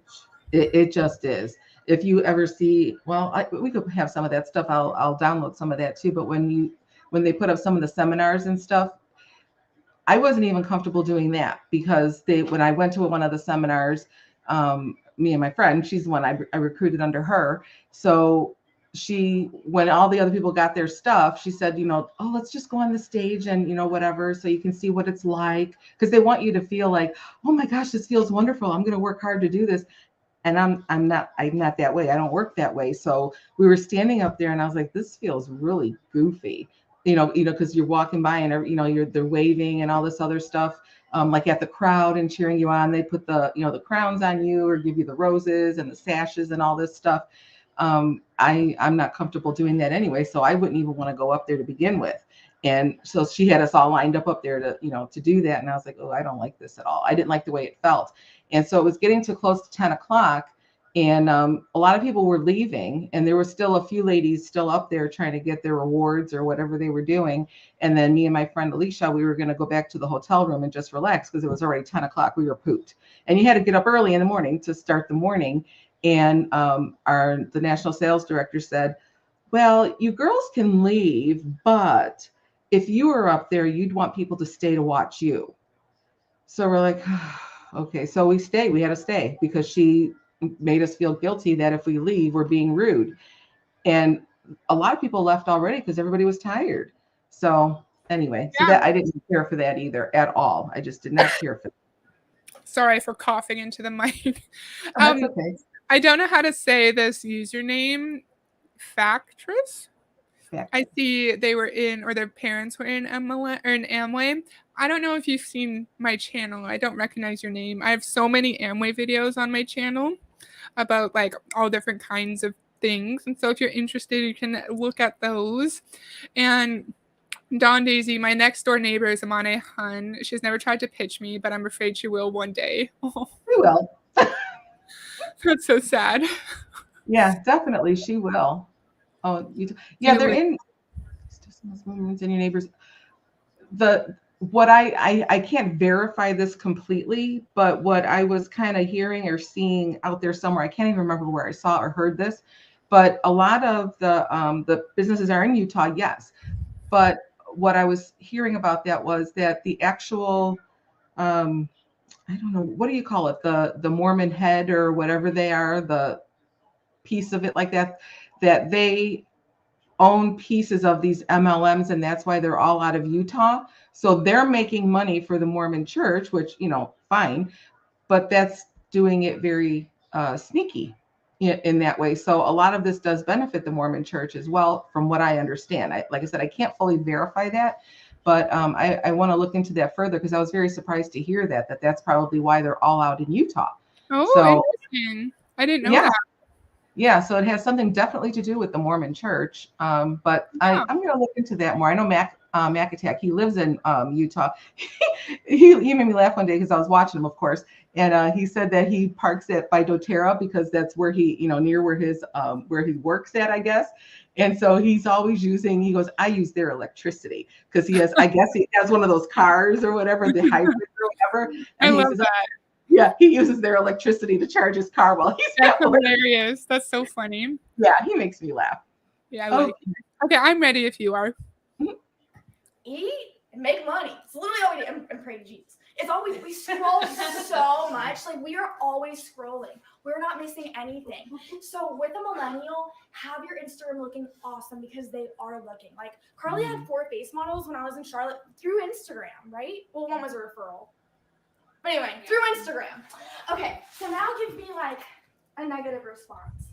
It just is. If you ever see, well, we could have some of that stuff. I'll download some of that too. But when they put up some of the seminars and stuff, I wasn't even comfortable doing that because when I went to one of the seminars, me and my friend, she's the one I recruited under her. So when all the other people got their stuff, she said, oh, let's just go on the stage and, whatever, so you can see what it's like. Because they want you to feel like, oh my gosh, this feels wonderful. I'm going to work hard to do this. And I'm not that way. I don't work that way. So we were standing up there and I was like, this feels really goofy. Because you're walking by and they're waving and all this other stuff, like at the crowd and cheering you on. They put the crowns on you or give you the roses and the sashes and all this stuff. I'm not comfortable doing that anyway, so I wouldn't even want to go up there to begin with. And so she had us all lined up there to do that, and I was like, oh, I don't like this at all. I didn't like the way it felt, and so it was getting to close to 10 o'clock. And a lot of people were leaving, and there were still a few ladies still up there trying to get their rewards or whatever they were doing. And then me and my friend Alicia, we were going to go back to the hotel room and just relax because it was already 10 o'clock. We were pooped. And you had to get up early in the morning to start the morning. And the national sales director said, well, you girls can leave, but if you were up there, you'd want people to stay to watch you. So we're like, okay. So we stayed. We had to stay because she made us feel guilty that if we leave, we're being rude. And a lot of people left already because everybody was tired. So anyway, so that I didn't care for that either at all. I just did not care for that. Sorry for coughing into the mic. That's okay. I don't know how to say this username. Factress? I see they were in, or their parents were in Amway. I don't know if you've seen my channel. I don't recognize your name. I have so many Amway videos on my channel about like all different kinds of things. And so if you're interested, you can look at those. And Dawn Daisy, my next door neighbor, is Amane Hun. She's never tried to pitch me, but I'm afraid she will one day. She will. That's so sad. Yeah, definitely she will. Oh, they're in and your neighbors. What I can't verify this completely, but what I was kind of hearing or seeing out there somewhere, I can't even remember where I saw or heard this, but a lot of the businesses are in Utah, yes. But what I was hearing about that was that the actual I don't know, what do you call it? The Mormon head or whatever they are, the piece of it like that they own pieces of these MLMs, and that's why they're all out of Utah. So they're making money for the Mormon church, which, fine, but that's doing it very sneaky in that way. So a lot of this does benefit the Mormon church as well, from what I understand. Like I said, I can't fully verify that, but I want to look into that further, because I was very surprised to hear that's probably why they're all out in Utah. Oh, So, interesting. I didn't know yeah. that. Yeah, so it has something definitely to do with the Mormon church. But Yeah. I'm going to look into that more. I know Mac Attack, he lives in Utah. he made me laugh one day because I was watching him, of course, and he said that he parks by doTERRA because that's where he, near where where he works at, I guess. And so he's always he goes, I use their electricity, because I guess he has one of those cars or whatever, the hybrid or whatever. I And he love says, that. yeah, he uses their electricity to charge his car while he's That's at work. hilarious. That's so funny. Yeah, he makes me laugh. Yeah, I like it. Okay, I'm ready if you are. Eat and make money. It's literally all we do. I'm praying to Jesus. It's always, we scroll so much. Like, we are always scrolling. We're not missing anything. So with a millennial, have your Instagram looking awesome, because they are looking. Like, Carly had 4 face models when I was in Charlotte through Instagram, right? Well, one was a referral. But anyway, through Instagram. Okay, so now give me like a negative response.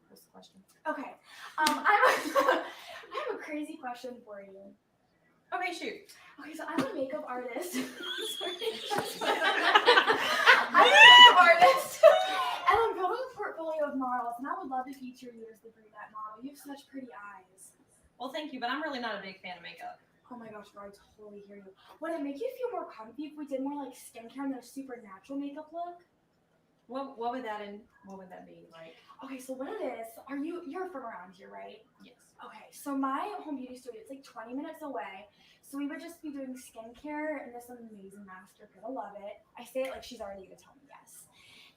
What's the question? Okay, I have a crazy question for you. Okay, shoot. Okay, so I'm a makeup artist. I'm a makeup artist, and I'm building a portfolio of models, and I would love to feature you as the brunette model. You have such pretty eyes. Well, thank you, but I'm really not a big fan of makeup. Oh my gosh, bro, I totally hear you. Would it make you feel more comfy if we did more like skincare and a super natural makeup look? What would that be like? Okay, so what it is, you're from around here, right? Yes. Okay, so my home beauty studio, it's like 20 minutes away. So we would just be doing skincare and this amazing master. You're gonna love it. I say it like she's already gonna tell me yes.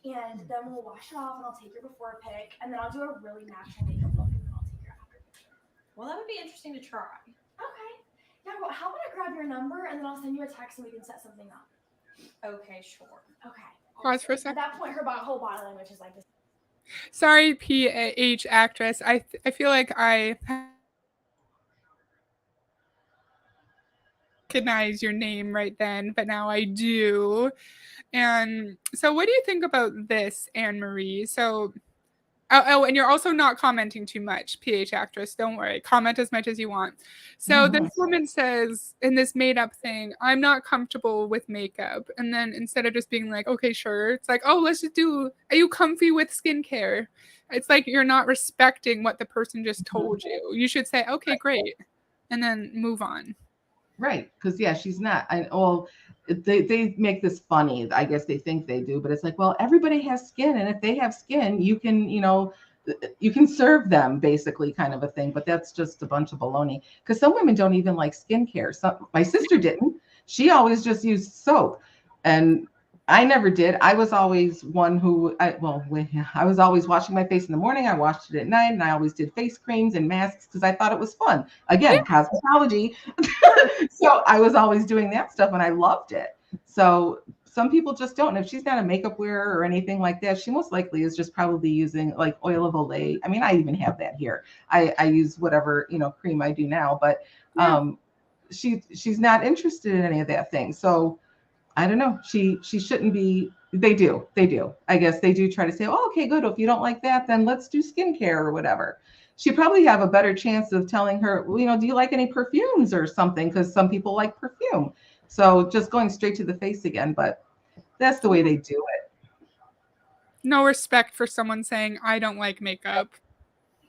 And then we'll wash it off and I'll take your before pic, and then I'll do a really natural makeup look, and then I'll take your after picture. Well, that would be interesting to try. Okay. Yeah, well, how about I grab your number and then I'll send you a text and we can set something up. Okay, sure. Okay. Pause for a At second. that point, her whole body language is like this. Sorry, PH actress. I feel like I recognize your name right then, but now I do. And so what do you think about this, Anne Marie? So and you're also not commenting too much, PH actress. Don't worry. Comment as much as you want. So this woman says in this made up thing, I'm not comfortable with makeup. And then instead of just being like, okay, sure, it's like, oh, let's just are you comfy with skincare? It's like you're not respecting what the person just told you. You should say, okay, great. And then move on. Right. Because, yeah, she's not. They make this funny. I guess they think they do, but it's like, well, everybody has skin, and if they have skin, you can serve them, basically, kind of a thing. But that's just a bunch of baloney, because some women don't even like skincare. My sister didn't. She always just used soap, and I never did. I was always one who, I was always washing my face in the morning. I washed it at night, and I always did face creams and masks because I thought it was fun. Again, cosmetology. So I was always doing that stuff, and I loved it. So some people just don't. And if she's not a makeup wearer or anything like that, she most likely is just probably using like oil of Olay. I mean, I even have that here. I use whatever, cream I do now, but she's not interested in any of that thing. So I don't know. She shouldn't be. They do. I guess they do try to say, oh, okay, good. If you don't like that, then let's do skincare or whatever. She'd probably have a better chance of telling her, well, do you like any perfumes or something? Because some people like perfume. So just going straight to the face again, but that's the way they do it. No respect for someone saying, I don't like makeup.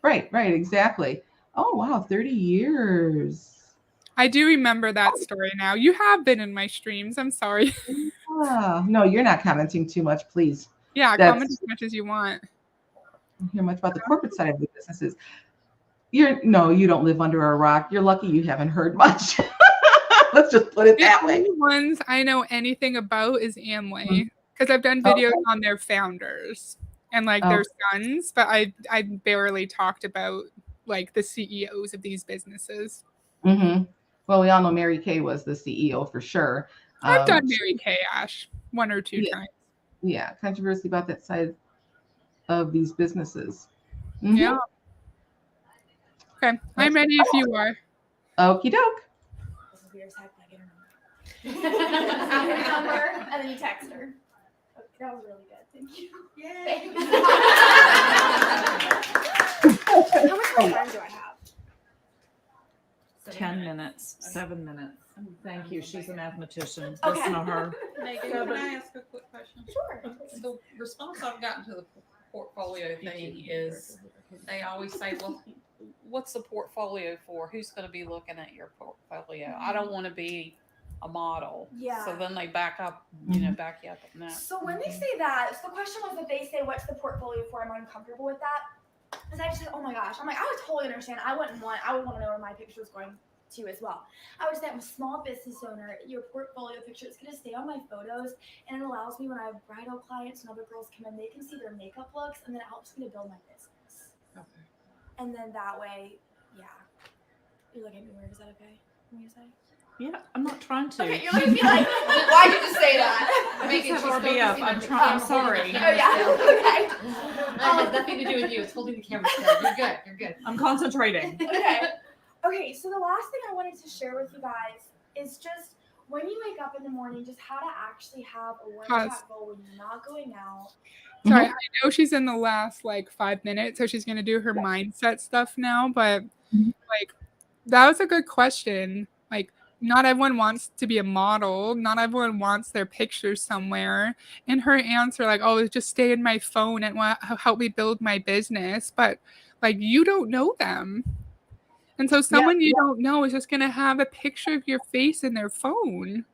Right, exactly. Oh, wow, 30 years. I do remember that story now. You have been in my streams. I'm sorry. No, you're not commenting too much, please. Yeah, comment as much as you want. I don't hear much about the corporate side of the businesses. You don't live under a rock. You're lucky you haven't heard much. Let's just put it that way. The only ones I know anything about is Amway, because I've done videos on their founders and like their sons, but I barely talked about like the CEOs of these businesses. Mm-hmm. Well, we all know Mary Kay was the CEO for sure. I've done Mary Kay, Ash, 1 or 2 times. Yeah, controversy about that side of these businesses. Mm-hmm. Yeah. Okay, I'm ready if you are. Okie doke. This is weird as heck, but I get her number. And then you text her. Okay, that was really good. Thank you. Yay. How much more time do I have? 10 minutes, 7 minutes. Thank you. She's a mathematician. Okay. Listen to her. Megan, can I ask a quick question? Sure. The response I've gotten to the portfolio thing is they always say, well, what's the portfolio for? Who's going to be looking at your portfolio? I don't want to be a model. Yeah. So then they back you up on that. So when they say that, so the question was that they say, what's the portfolio for? I'm uncomfortable with that. Because I just said, oh my gosh. I'm like, I would totally understand. I would want to know where my picture was going to as well. I would say I'm a small business owner. Your portfolio picture is going to stay on my photos, and it allows me when I have bridal clients and other girls come in, they can see their makeup looks, and then it helps me to build my business. Okay. And then that way, yeah. You look at me weird. Is that okay? What do you say? Yeah, I'm not trying to. Okay, you're looking at me like, why'd you just say that? Making sure I'm trying. I'm sorry. Oh yeah. Okay. It has nothing to do with you. It's holding the camera still. You're good. You're good. I'm concentrating. Okay. Okay, so the last thing I wanted to share with you guys is just when you wake up in the morning, just how to actually have a warm chat goal when you're not going out. Sorry, I know she's in the last like 5 minutes, so she's gonna do her mindset stuff now. But like, that was a good question. Like, not everyone wants to be a model. Not everyone wants their picture somewhere. And her answer, like, oh, just stay in my phone and help me build my business. But like, you don't know them. And so someone you don't know is just going to have a picture of your face in their phone.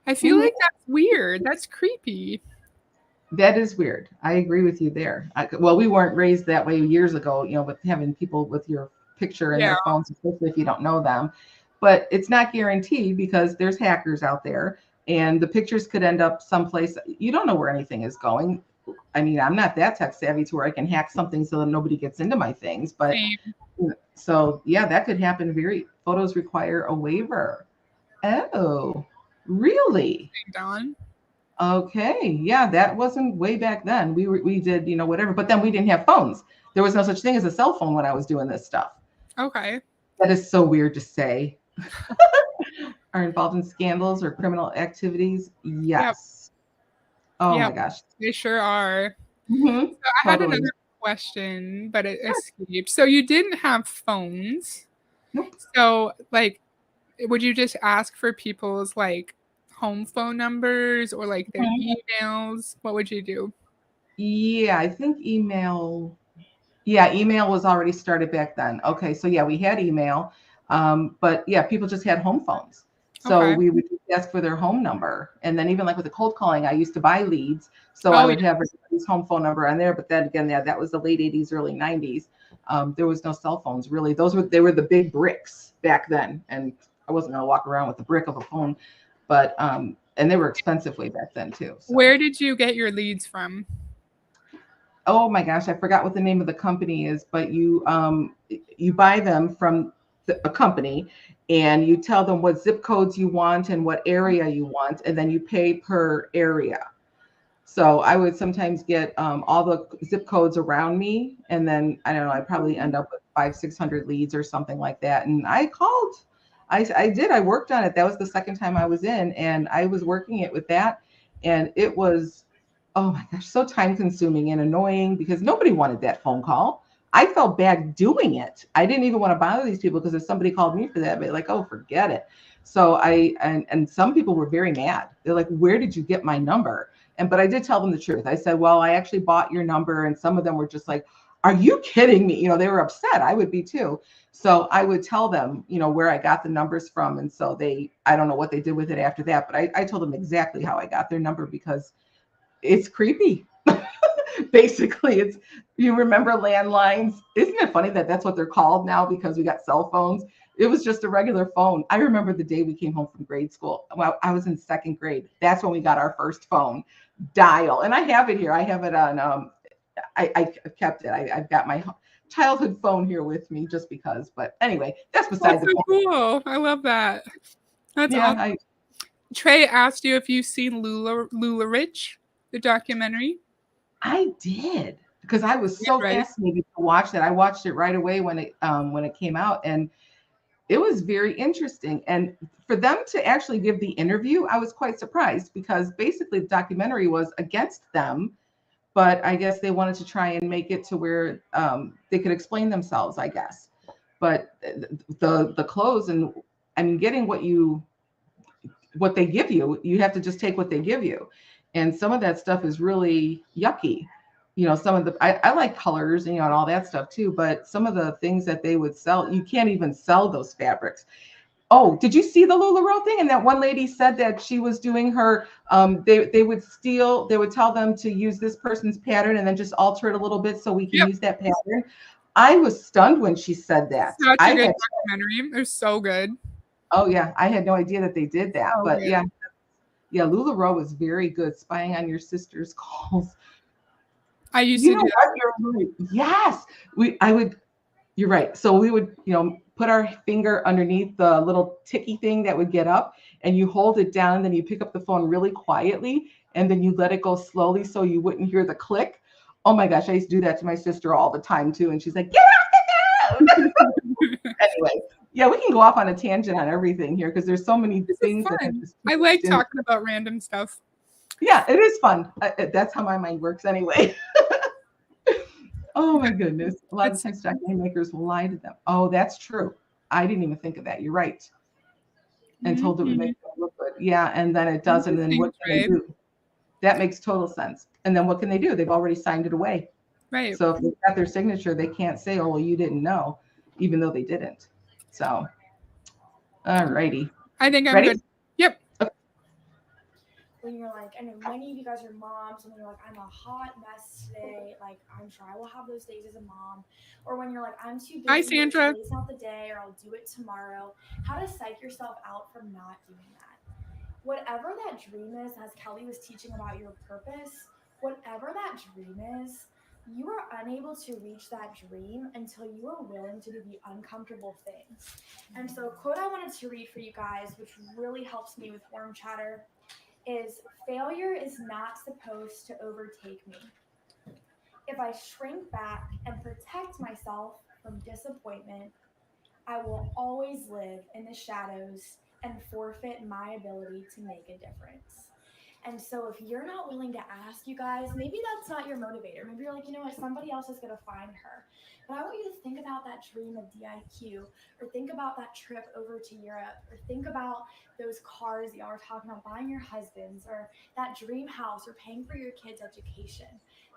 I feel like that's weird. That's creepy. That is weird. I agree with you there. Well, we weren't raised that way years ago, with having people with your picture in their phones, especially if you don't know them. But it's not guaranteed because there's hackers out there, and the pictures could end up someplace. You don't know where anything is going. I mean, I'm not that tech savvy to where I can hack something so that nobody gets into my things. But so yeah, that could happen. Photos require a waiver. Oh, really? Dawn. Okay, yeah, that wasn't way back then. We did, whatever, but then we didn't have phones. There was no such thing as a cell phone when I was doing this stuff. Okay. That is so weird to say. Are involved in scandals or criminal activities? Yes. Yep. Oh my gosh. They sure are. Mm-hmm. So I had another question, but it escaped. So you didn't have phones. Nope. So like, would you just ask for people's like home phone numbers or like their emails? What would you do? Yeah, I think email. Yeah, email was already started back then. Okay, so yeah, we had email, but yeah, people just had home phones. So we would ask for their home number. And then even like with the cold calling, I used to buy leads. So I would have everybody's home phone number on there. But then again, that was the late 80s, early 90s. There was no cell phones really. They were the big bricks back then. And I wasn't going to walk around with the brick of a phone. But and they were expensive way back then too. So. Where did you get your leads from? Oh my gosh, I forgot what the name of the company is, but you buy them from a company and you tell them what zip codes you want and what area you want, and then you pay per area. So I would sometimes get all the zip codes around me, and then I don't know, I probably end up with 500-600 leads or something like that. And I called. I worked on it. That was the second time I was in, and I was working it with that, and it was, oh my gosh, so time consuming and annoying because nobody wanted that phone call. I felt bad doing it. I didn't even want to bother these people because if somebody called me for that, they'd be like, oh, forget it. So and some people were very mad. They're like, where did you get my number? But I did tell them the truth. I said, well, I actually bought your number. And some of them were just like, are you kidding me? They were upset. I would be too. So I would tell them, where I got the numbers from. And so I don't know what they did with it after that, but I told them exactly how I got their number because it's creepy. Basically, you remember landlines. Isn't it funny that that's what they're called now because we got cell phones? It was just a regular phone. I remember the day we came home from grade school. Well, I was in second grade. That's when we got our first phone. Dial. And I have it here. I have it on, I kept it. I've got my childhood phone here with me just because. But anyway, that's beside the point. Cool. I love that. That's awesome. Trey asked you if you've seen Lula Rich, the documentary. I did. because I was so Right. fascinated to watch that. I watched it right away when it came out, and it was very interesting. And for them to actually give the interview, I was quite surprised because basically the documentary was against them, but I guess they wanted to try and make it to where they could explain themselves, I guess. But the clothes, and I mean, getting what they give you, you have to just take what they give you. And some of that stuff is really yucky. Some of I like colors, and all that stuff too, but some of the things that they would sell, you can't even sell those fabrics. Oh, did you see the LuLaRoe thing? And that one lady said that she was doing her, they would tell them to use this person's pattern and then just alter it a little bit so we can Yep. use that pattern. I was stunned when she said that. Such a good documentary. They're so good. Oh yeah, I had no idea that they did that. So But good. yeah, LuLaRoe was very good. Spying on your sister's calls. I used to do that. What? You're right. Yes, I would. You're right. So we would, put our finger underneath the little ticky thing that would get up, and you hold it down, and then you pick up the phone really quietly, and then you let it go slowly so you wouldn't hear the click. Oh my gosh, I used to do that to my sister all the time too, and she's like, "Get off the phone!" Anyway, yeah, we can go off on a tangent on everything here because there's so many things that I like talking about random stuff. Yeah, it is fun. That's how my mind works anyway. Oh my goodness. A lot of times documentary makers will lie to them. Oh, that's true. I didn't even think of that. You're right. And told it would make them look good. Yeah, and then it doesn't. And then what can they do? That makes total sense. And then what can they do? They've already signed it away. Right. So if they've got their signature, they can't say, "Oh, well, you didn't know," even though they didn't. So, all righty. I think I'm ready? good. Yep. Okay. When you're like, I know many of you guys are moms, and you're like, I'm a hot mess today. Like, I'm sure I will have those days as a mom. Or when you're like, I'm too busy. Hi, Sandra. Today's not the day, or I'll do it tomorrow. How to psych yourself out from not doing that. Whatever that dream is, as Kelly was teaching about your purpose, whatever that dream is, you are unable to reach that dream until you are willing to do the uncomfortable things. And so a quote I wanted to read for you guys, which really helps me with warm chatter, is failure is not supposed to overtake me. If I shrink back and protect myself from disappointment, I will always live in the shadows and forfeit my ability to make a difference. And so if you're not willing to ask, you guys, maybe that's not your motivator. Maybe you're like, you know what, somebody else is going to find her. But I want you to think about that dream of DIQ, or think about that trip over to Europe, or think about those cars y'all were talking about, buying your husband's, or that dream house, or paying for your kids' education.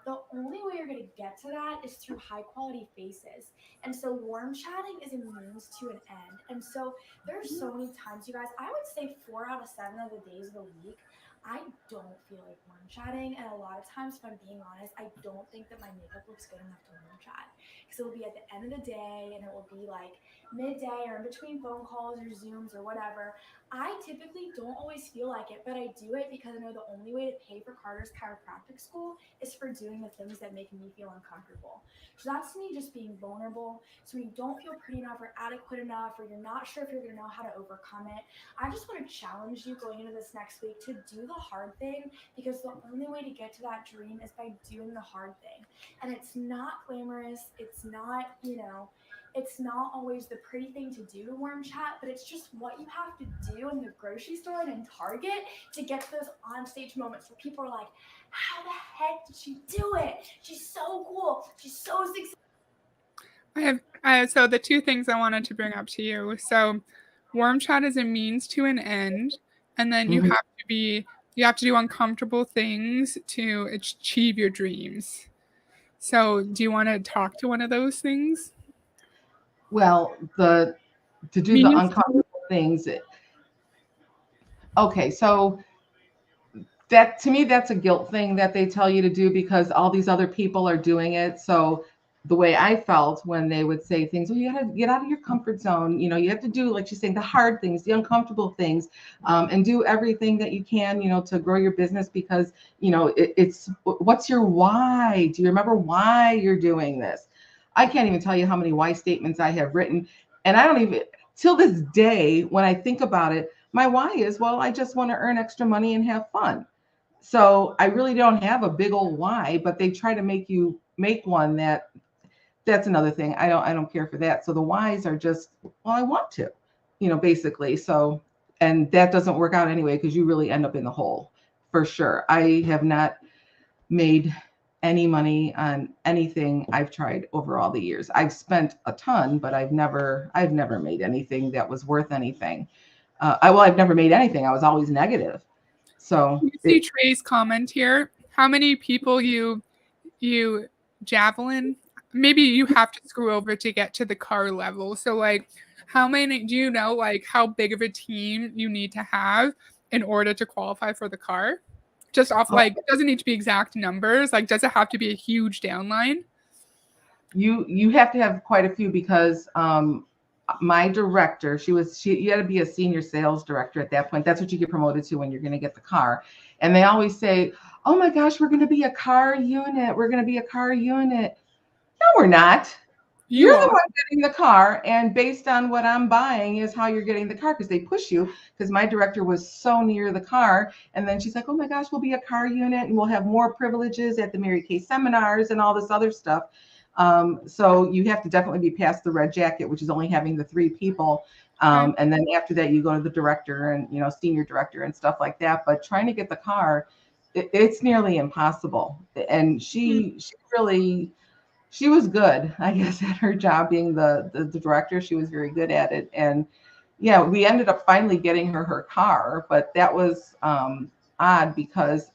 The only way you're going to get to that is through high quality faces. And so warm chatting is a means to an end. And so there's so many times, you guys, I would say 4 out of 7 of the days of the week, I don't feel like warm chatting. And a lot of times, if I'm being honest, I don't think that my makeup looks good enough to warm chat. Because it will be at the end of the day, and it will be like midday or in between phone calls or Zooms or whatever. I typically don't always feel like it, but I do it because I know the only way to pay for Carter's chiropractic school is for doing the things that make me feel uncomfortable. So that's me just being vulnerable. So when you don't feel pretty enough or adequate enough, or you're not sure if you're going to know how to overcome it, I just want to challenge you going into this next week to do the hard thing, because the only way to get to that dream is by doing the hard thing. And it's not glamorous. It's not, it's not always the pretty thing to do to warm chat, but it's just what you have to do in the grocery store and in Target to get to those on-stage moments where people are like, how the heck did she do it? She's so cool. She's so successful. So the two things I wanted to bring up to you. So warm chat is a means to an end, and then you have to do uncomfortable things to achieve your dreams. So do you want to talk to one of those things? Well, to do the uncomfortable things. Okay, so that, to me, that's a guilt thing that they tell you to do because all these other people are doing it. So the way I felt when they would say things, well, you got to get out of your comfort zone. You have to do, like she's saying, the hard things, the uncomfortable things, and do everything that you can, to grow your business because, it's what's your why? Do you remember why you're doing this? I can't even tell you how many why statements I have written. And I don't even, till this day, when I think about it, my why is, well, I just want to earn extra money and have fun. So I really don't have a big old why, but they try to make you make one that's another thing. I don't care for that. So the whys are just, well, I want to, basically. So, and that doesn't work out anyway, because you really end up in the hole for sure. I have not made any money on anything I've tried over all the years. I've spent a ton, but I've never made anything that was worth anything. I've never made anything. I was always negative. So you see Trey's comment here. How many people you javelin? Maybe you have to screw over to get to the car level. So like, how many? Do you know like how big of a team you need to have in order to qualify for the car? Just off like, it doesn't need to be exact numbers. Like, does it have to be a huge downline? You have to have quite a few, because my director, you had to be a senior sales director at that point. That's what you get promoted to when you're going to get the car. And they always say, oh my gosh, we're going to be a car unit. We're going to be a car unit. No, we're not. You're the one getting the car, and based on what I'm buying is how you're getting the car, because they push you. Because my director was so near the car, and then she's like, oh my gosh, we'll be a car unit and we'll have more privileges at the Mary Kay seminars and all this other stuff. So you have to definitely be past the red jacket, which is only having the 3 people. And then after that, you go to the director and, senior director and stuff like that. But trying to get the car, it's nearly impossible. And she was good, I guess, at her job being the director. She was very good at it. And yeah, we ended up finally getting her car, but that was odd, because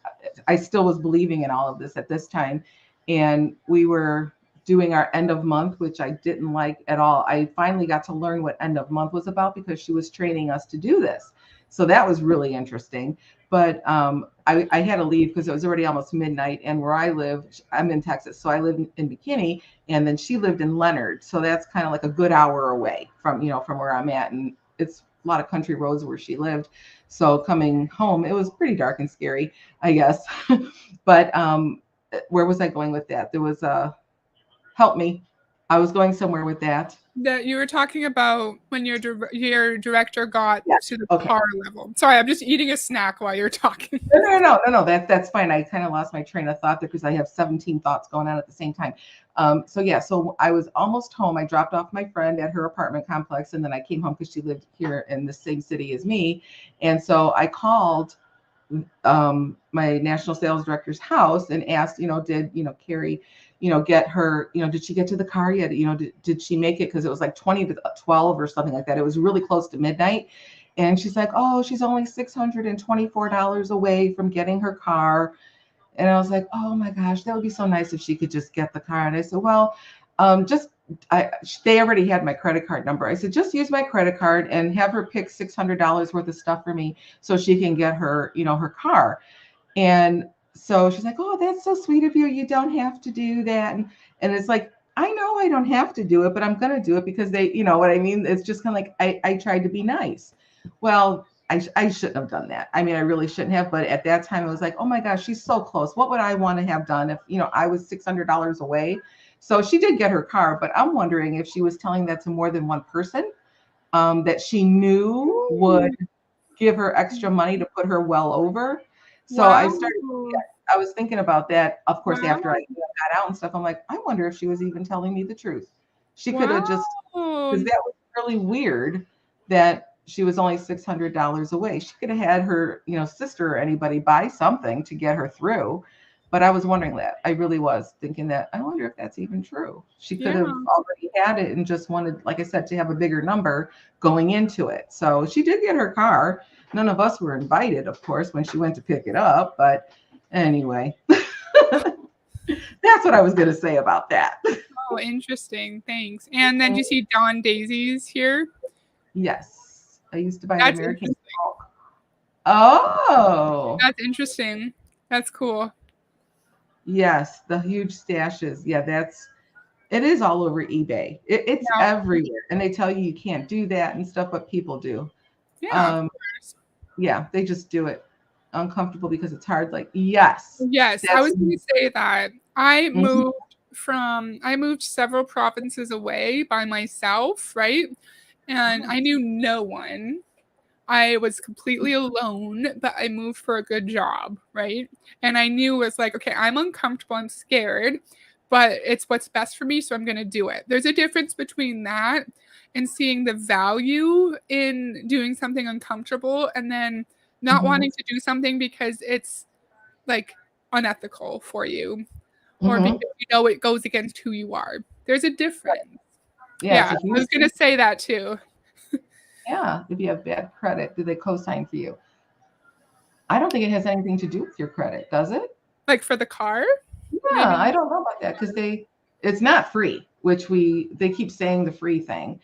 I still was believing in all of this at this time. And we were doing our end of month, which I didn't like at all. I finally got to learn what end of month was about, because she was training us to do this. So that was really interesting. But I had to leave because it was already almost midnight. And where I live, I'm in Texas, so I live in McKinney, and then she lived in Leonard. So that's kind of like a good hour away from where I'm at. And it's a lot of country roads where she lived. So coming home, it was pretty dark and scary, I guess. But where was I going with that? There was help me. I was going somewhere with that. That you were talking about when your director got to the car level. Sorry, I'm just eating a snack while you're talking. No. That's fine. I kind of lost my train of thought there, because I have 17 thoughts going on at the same time. So I was almost home. I dropped off my friend at her apartment complex, and then I came home because she lived here in the same city as me. And so I called my national sales director's house and asked, did Carrie get her, did she get to the car yet? Did she make it? Because it was like 20 to 12 or something like that. It was really close to midnight. And she's like, oh, she's only $624 away from getting her car. And I was like, oh my gosh, that would be so nice if she could just get the car. And I said, well, they already had my credit card number. I said, just use my credit card and have her pick $600 worth of stuff for me so she can get her, her car. And so she's like, oh, that's so sweet of you. You don't have to do that. And it's like, I know I don't have to do it, but I'm going to do it because they, you know what I mean? It's just kind of like, I tried to be nice. Well, I shouldn't have done that. I mean, I really shouldn't have. But at that time, I was like, oh my gosh, she's so close. What would I want to have done if, I was $600 away? So she did get her car, but I'm wondering if she was telling that to more than one person that she knew would give her extra money to put her well over. So I was thinking about that, of course, after I got out and stuff. I'm like, I wonder if she was even telling me the truth. She could have just, because that was really weird that she was only $600 away. She could have had her, sister or anybody buy something to get her through. But I was wondering that. I really was thinking that. I wonder if that's even true. She could have already had it and just wanted, like I said, to have a bigger number going into it. So she did get her car. None of us were invited, of course, when she went to pick it up. But anyway, that's what I was going to say about that. Oh, interesting. Thanks. And then do you see Dawn Daisy's here? Yes. I used to buy an American Smoke. Oh. That's interesting. That's cool. Yes, the huge stashes. Yeah, it is all over eBay. It's everywhere. And they tell you can't do that and stuff, but people do. Yeah. Yeah, they just do it uncomfortable because it's hard. Like, yes. Yes, I was going to say that. I moved several provinces away by myself, right? And I knew no one. I was completely alone, but I moved for a good job, right? And I knew it was like, okay, I'm uncomfortable, I'm scared, but it's what's best for me, so I'm going to do it. There's a difference between that and seeing the value in doing something uncomfortable and then not wanting to do something because it's like unethical for you or because you know it goes against who you are. There's a difference. Yeah, I was going to say that too. Yeah, if you have bad credit, do they co-sign for you? I don't think it has anything to do with your credit, does it? Like for the car? Yeah, Maybe. I don't know about that because it's not free, which they keep saying the free thing.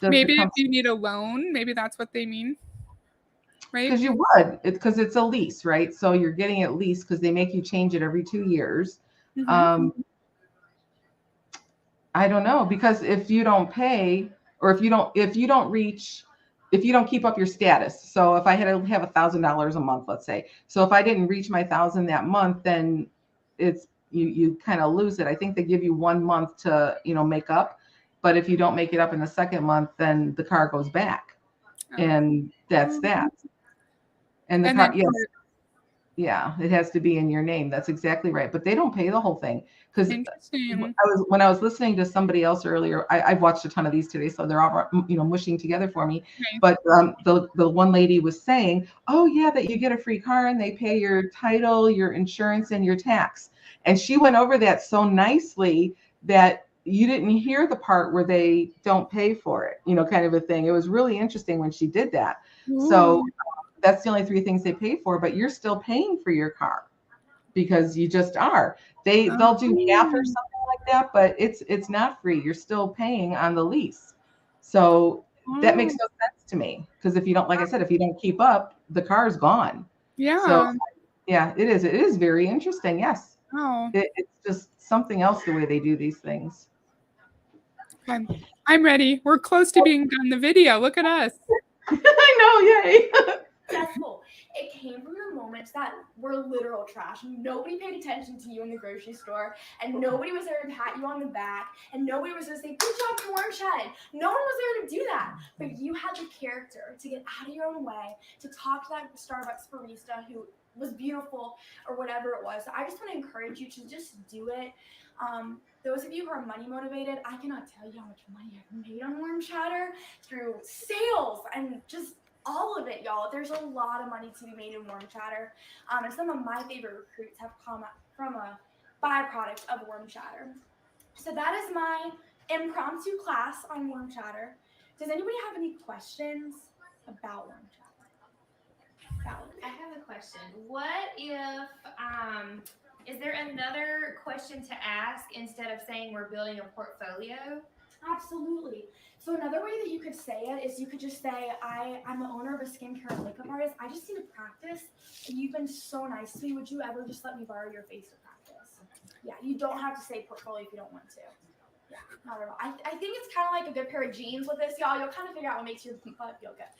Maybe if you need a loan, maybe that's what they mean, right? Because you would, because it's a lease, right? So you're getting it leased because they make you change it every 2 years. I don't know, because if you don't pay, or if you don't keep up your status. So if I had to have $1,000 a month, let's say, so if I didn't reach my 1,000 that month, then it's you kind of lose it. I think they give you 1 month to make up, but if you don't make it up in the second month, then the car goes back, and that's that. And the car, yes. Yeah, it has to be in your name. That's exactly right. But they don't pay the whole thing, because when I was listening to somebody else earlier, I've watched a ton of these today, so they're all mushing together for me. Right. But the one lady was saying, oh yeah, that you get a free car and they pay your title, your insurance, and your tax. And she went over that so nicely that you didn't hear the part where they don't pay for it, kind of a thing. It was really interesting when she did that. Ooh. So that's the only 3 things they pay for, but you're still paying for your car because you just are. They'll do half or something like that, but it's not free. You're still paying on the lease. So that makes no sense to me, because if you don't, like I said, if you don't keep up, the car is gone. Yeah. So yeah, it is. It is very interesting. Yes. Oh. It's just something else the way they do these things. I'm ready. We're close to being done the video. Look at us. I know. Yay. Successful. It came from the moments that were literal trash. Nobody paid attention to you in the grocery store, and nobody was there to pat you on the back, and nobody was there to say, good job for worm chatting. No one was there to do that. But you had the character to get out of your own way, to talk to that Starbucks barista who was beautiful or whatever it was. So I just want to encourage you to just do it. Those of you who are money motivated, I cannot tell you how much money I've made on Worm Chatter through sales and just all of it, y'all. There's a lot of money to be made in Worm Chatter. And some of my favorite recruits have come from a byproduct of Worm Chatter. So that is my impromptu class on Worm Chatter. Does anybody have any questions about Worm Chatter? I have a question. What if, is there another question to ask instead of saying we're building a portfolio? Absolutely. So another way that you could say it is you could just say, I'm the owner of a skincare and makeup artist. I just need to practice. And you've been so nice to me. Would you ever just let me borrow your face to practice? Yeah, you don't have to say portfolio if you don't want to. Yeah, not at all. I think it's kind of like a good pair of jeans with this, y'all. You'll kind of figure out what makes your butt feel good.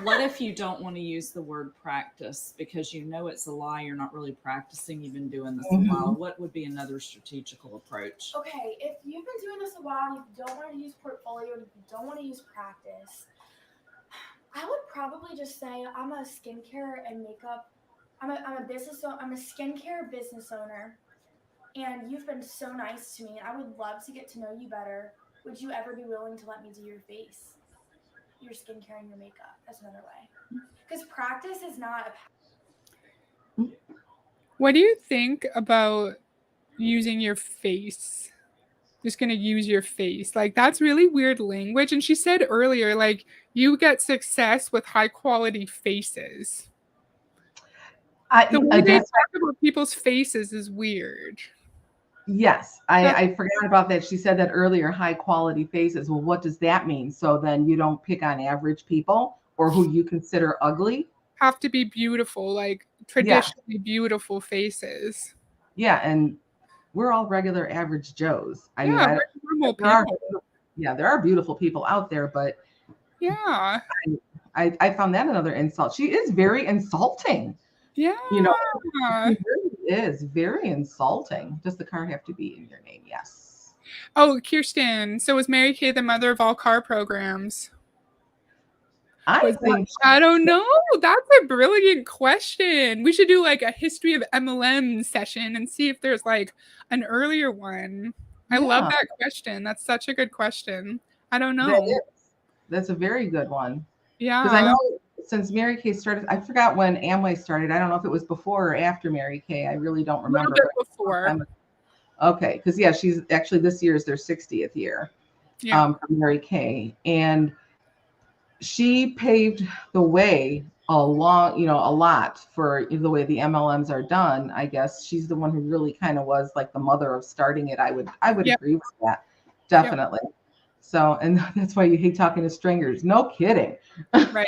What if you don't want to use the word practice because you know it's a lie, you're not really practicing, you've been doing this a while? What would be another strategical approach? Okay, if you've been doing this a while and you don't want to use portfolio and if you don't want to use practice, I would probably just say I'm a skincare and makeup. I'm a skincare business owner, and you've been so nice to me, and I would love to get to know you better. Would you ever be willing to let me do your face, your skincare, and your makeup? That's another way. Because practice is not a... What do you think about using your face? Just going to use your face. Like, that's really weird language. And she said earlier, like, you get success with high quality faces. The way they talk about people's faces is weird. Yes, I forgot about that. She said that earlier, high quality faces. Well, what does that mean? So then you don't pick on average people or who you consider ugly? Have to be beautiful, like traditionally beautiful faces. Yeah, and we're all regular average Joes. I mean, we're normal people. There are beautiful people out there, but yeah, I found that another insult. She is very insulting. Yeah. It really is very insulting. Does the car have to be in your name? Yes. Oh, Kirsten. So was Mary Kay the mother of all car programs? I think I don't know. That's a brilliant question. We should do like a history of MLM session and see if there's like an earlier one. I love Yeah. that question. That's such a good question. I don't that know. is. That's a very good one. Because I Yeah. know since Mary Kay started, I forgot when Amway started. I don't know if it was before or after Mary Kay. I really don't A little remember. bit but before. Okay, because yeah, she's actually this year is their 60th year Yeah. for Mary Kay, and she paved the way a lot for the way the MLMs are done. I guess she's the one who really kind of was like the mother of starting it. I would Yep. agree with that, definitely. So, and that's why you hate talking to strangers. No kidding. Right.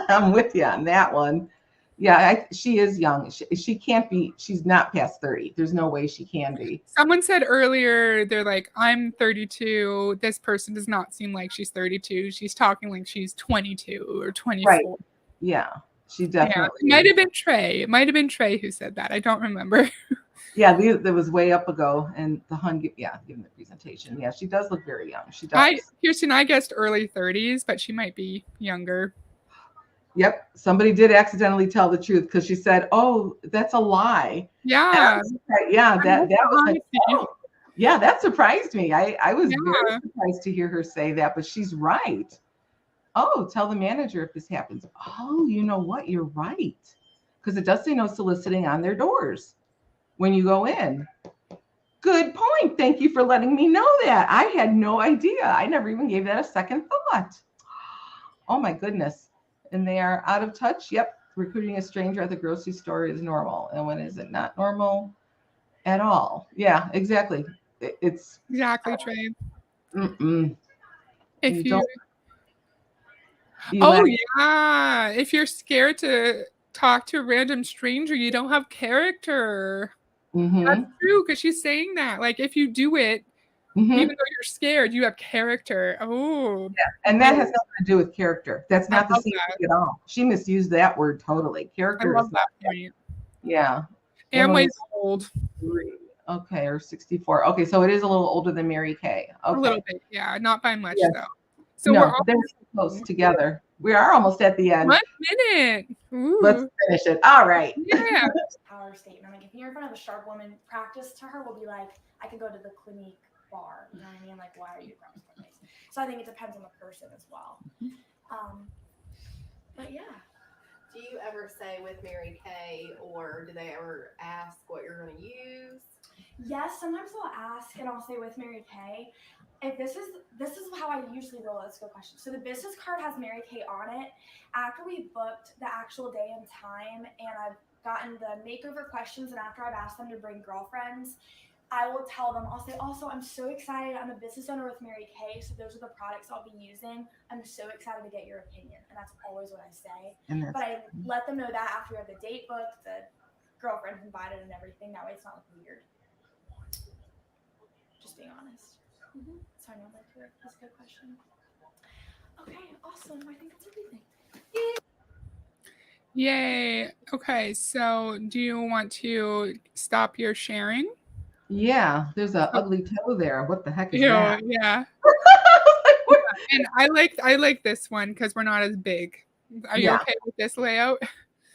I'm with you on that one. Yeah, she is young. She can't be. She's not past 30. There's no way she can be. Someone said earlier, they're like, I'm 32. This person does not seem like she's 32. She's talking like she's 22 or 24. Right. Yeah, she definitely. Yeah. It might have been Trey. It might have been Trey who said that. I don't remember. Yeah, that was way up ago, and the Hun, giving the presentation. Yeah, she does look very young. She does. Kirsten, I guessed early 30s, but she might be younger. Yep, somebody did accidentally tell the truth because she said, "Oh, that's a lie." Yeah. Yeah, that was like, honesty. oh. Yeah, that surprised me. I was Yeah. very surprised to hear her say that, but she's right. Oh, tell the manager if this happens. Oh, you know what? You're right. Because it does say no soliciting on their doors when you go in. Good point. Thank you for letting me know that. I had no idea. I never even gave that a second thought. Oh my goodness. And they are out of touch. Yep. Recruiting a stranger at the grocery store is normal. And when is it not normal at all? Yeah, exactly. It's Exactly, Trey. mm-mm. If You you, if you're scared to talk to a random stranger, you don't have character. Mhm. That's true, because she's saying that. Like, if you do it, Mhm. even though you're scared, you have character. Oh, And that has nothing to do with character. That's I not the love same that. thing at all. She misused that word totally. I Character love is that point. yeah. Amway's old. Okay, or 64. Okay, so it is a little older than Mary Kay. Okay. A little bit, yeah. Not by much, Yes. though. So No, we're all they're so close together. We are almost at the end. 1 minute. Ooh. Let's finish it. All right. Yeah. Power statement. Like if you're in front of a sharp woman, practice to her will be like, I could go to the Clinique bar. You know what I mean? Like, why are you across the place? So I think it depends on the person as well. But yeah. Do you ever say with Mary Kay, or do they ever ask what you're going to use? Yes, sometimes they'll ask, and I'll say with Mary Kay. If this is how I usually roll. Let's go question. So the business card has Mary Kay on it. After we booked the actual day and time, and I've gotten the makeover questions, and after I've asked them to bring girlfriends, I will tell them. I'll say, also, I'm so excited. I'm a business owner with Mary Kay, so those are the products I'll be using. I'm so excited to get your opinion, and that's always what I say. But I let them know that after we have the date booked, the girlfriend's invited, and everything. That way, it's not weird. Just being honest. So I know that that's a good question. Okay, awesome. I think that's everything. Yay. Okay, so do you want to stop your sharing? Yeah, there's an ugly toe there. What the heck is Ew, that? yeah. And I like this one because we're not as big. Are you okay with this layout?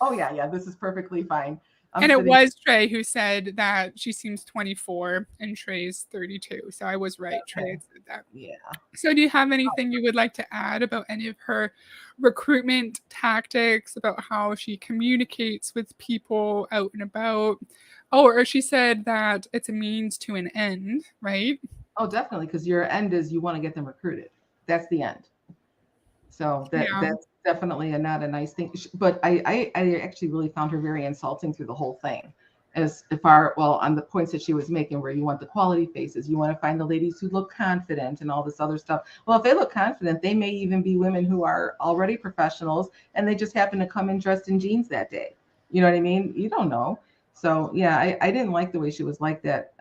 Oh yeah. This is perfectly fine. And it was Trey who said that she seems 24 and Trey's 32. So I was right. Trey had said that. Yeah. So do you have anything you would like to add about any of her recruitment tactics, about how she communicates with people out and about? Oh, or she said that it's a means to an end, right? Oh, definitely, because your end is you want to get them recruited. That's the end. So that's definitely not a nice thing. But I actually really found her very insulting through the whole thing. On the points that she was making, where you want the quality faces, you want to find the ladies who look confident and all this other stuff. Well, if they look confident, they may even be women who are already professionals and they just happen to come in dressed in jeans that day. You know what I mean? You don't know. So yeah, I didn't like the way she was like that.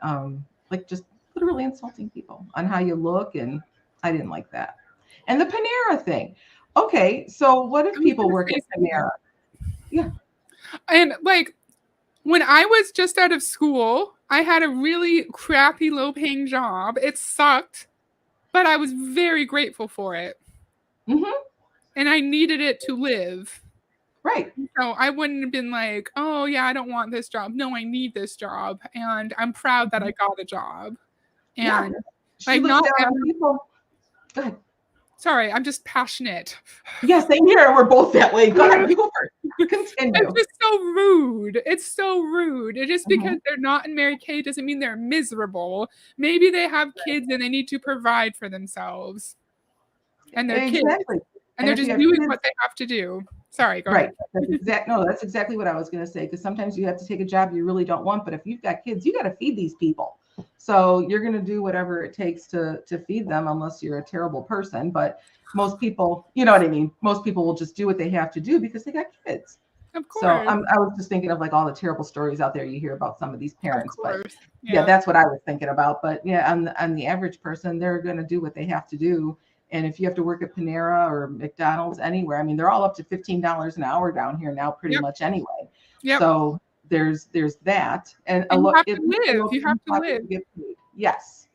Like just literally insulting people on how you look, and I didn't like that. And the Panera thing. Okay, so what if people work at Panera? Yeah. And like when I was just out of school, I had a really crappy low-paying job. It sucked, but I was very grateful for it. Mm-hmm. and I needed it to live. Right. So I wouldn't have been like, oh yeah, I don't want this job. No, I need this job, and I'm proud that I got a job. Yeah. And She like looks not down on every, people. Go ahead. sorry, I'm just passionate. Yes, same here. We're both that way. Go ahead. You go first. Continue. It's just so rude. It's so rude. Just because Mhm. they're not in Mary Kay doesn't mean they're miserable. Maybe they have kids and they need to provide for themselves and their kids, Exactly. and they're if you just have doing kids, what they have to do. Sorry, go right. ahead. That's exactly what I was going to say. Because sometimes you have to take a job you really don't want, but if you've got kids, you got to feed these people. So you're going to do whatever it takes to feed them, unless you're a terrible person. But most people, you know what I mean. Most people will just do what they have to do because they got kids. Of So course. I was just thinking of like all the terrible stories out there you hear about some of these Of parents. But course. yeah, that's what I was thinking about. But yeah, on the average person, they're going to do what they have to do. And if you have to work at Panera or McDonald's, anywhere, I mean, they're all up to $15 an hour down here now, pretty much anyway. Yep. So there's that, and a And you lot. have to live. You have to live. Get paid. Yes.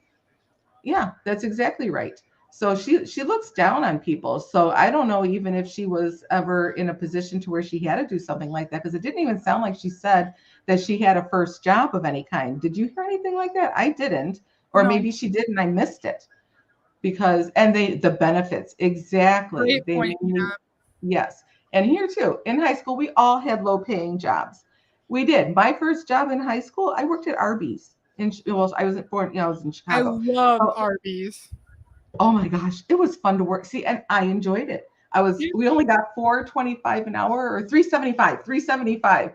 Yeah, that's exactly right. So she looks down on people. So I don't know even if she was ever in a position to where she had to do something like that, because it didn't even sound like she said that she had a first job of any kind. Did you hear anything like that? I didn't, or No. maybe she did and I missed it. Because the benefits, exactly. Great point, yeah. Yes. And here too, in high school, we all had low paying jobs. We did. My first job in high school, I worked at Arby's. I was I was in I Chicago. love Arby's. Oh my gosh, it was fun to work. See, and I enjoyed it. We only got $4.25 an hour, or $3.75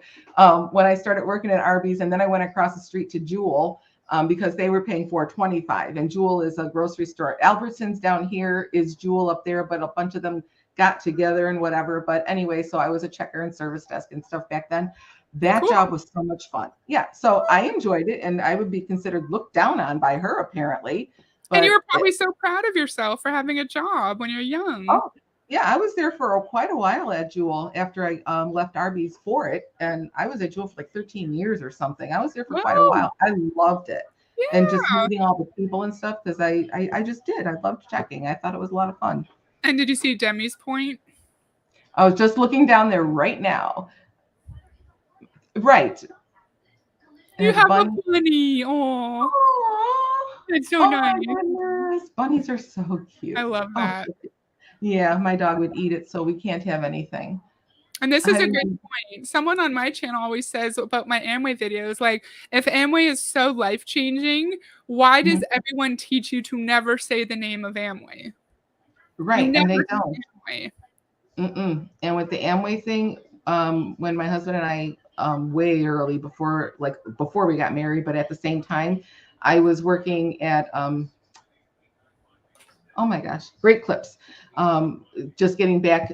when I started working at Arby's, and then I went across the street to Jewel. Because they were paying $4.25, and Jewel is a grocery store. Albertsons down here is Jewel up there, but a bunch of them got together and whatever. But anyway, so I was a checker and service desk and stuff back then. That job was so much fun. Yeah, so I enjoyed it, and I would be considered looked down on by her apparently. But and you were probably so proud of yourself for having a job when you're young. Oh, yeah, I was there for quite a while at Jewel after I left Arby's for it. And I was at Jewel for like 13 years or something. I was there for quite a while. I loved it. Yeah. And just meeting all the people and stuff, because I just did. I loved checking. I thought it was a lot of fun. And did you see Demi's point? I was just looking down there right now. Right. You have a bunny. Oh, it's so nice. My goodness. Bunnies are so cute. I love that. Yeah, my dog would eat it, so we can't have anything. And this is a great point. Someone on my channel always says about my Amway videos, like, if Amway is so life-changing, why does everyone teach you to never say the name of Amway? Right, and they don't. And with the Amway thing, when my husband and I, way early before we got married, but at the same time, I was working at oh my gosh, Great Clips. Just getting back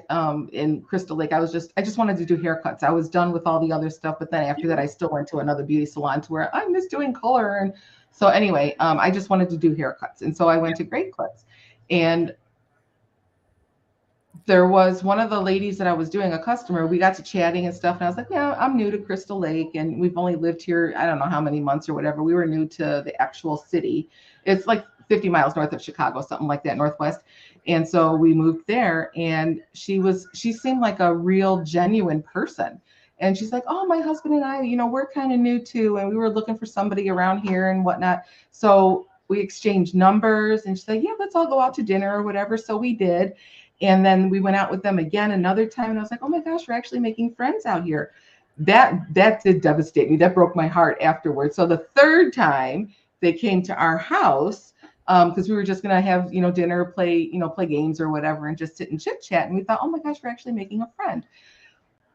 in Crystal Lake. I just wanted to do haircuts. I was done with all the other stuff, but then after that, I still went to another beauty salon to where I miss doing color. And so anyway, I just wanted to do haircuts. And so I went to Great Clips. And there was one of the ladies that I was doing, a customer, we got to chatting and stuff. And I was like, yeah, I'm new to Crystal Lake, and we've only lived here, I don't know how many months or whatever. We were new to the actual city. It's like 50 miles north of Chicago, something like that, Northwest. And so we moved there, and she seemed like a real genuine person. And she's like, oh, my husband and I, we're kind of new too. And we were looking for somebody around here and whatnot. So we exchanged numbers, and she's like, yeah, let's all go out to dinner or whatever. So we did. And then we went out with them again another time. And I was like, oh my gosh, we're actually making friends out here. That did devastate me. That broke my heart afterwards. So the third time they came to our house, because we were just gonna have dinner, play games or whatever, and just sit and chit chat. And we thought, oh my gosh, we're actually making a friend.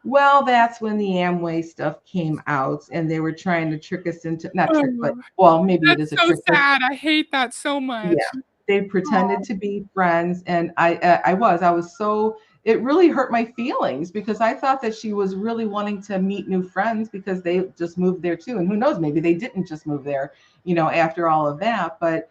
Well, that's when the Amway stuff came out, and they were trying to trick us into maybe it is a trick. That's so sad. I hate that so much. Yeah, they pretended to be friends, and I was so, it really hurt my feelings, because I thought that she was really wanting to meet new friends because they just moved there too. And who knows, maybe they didn't just move there, after all of that. But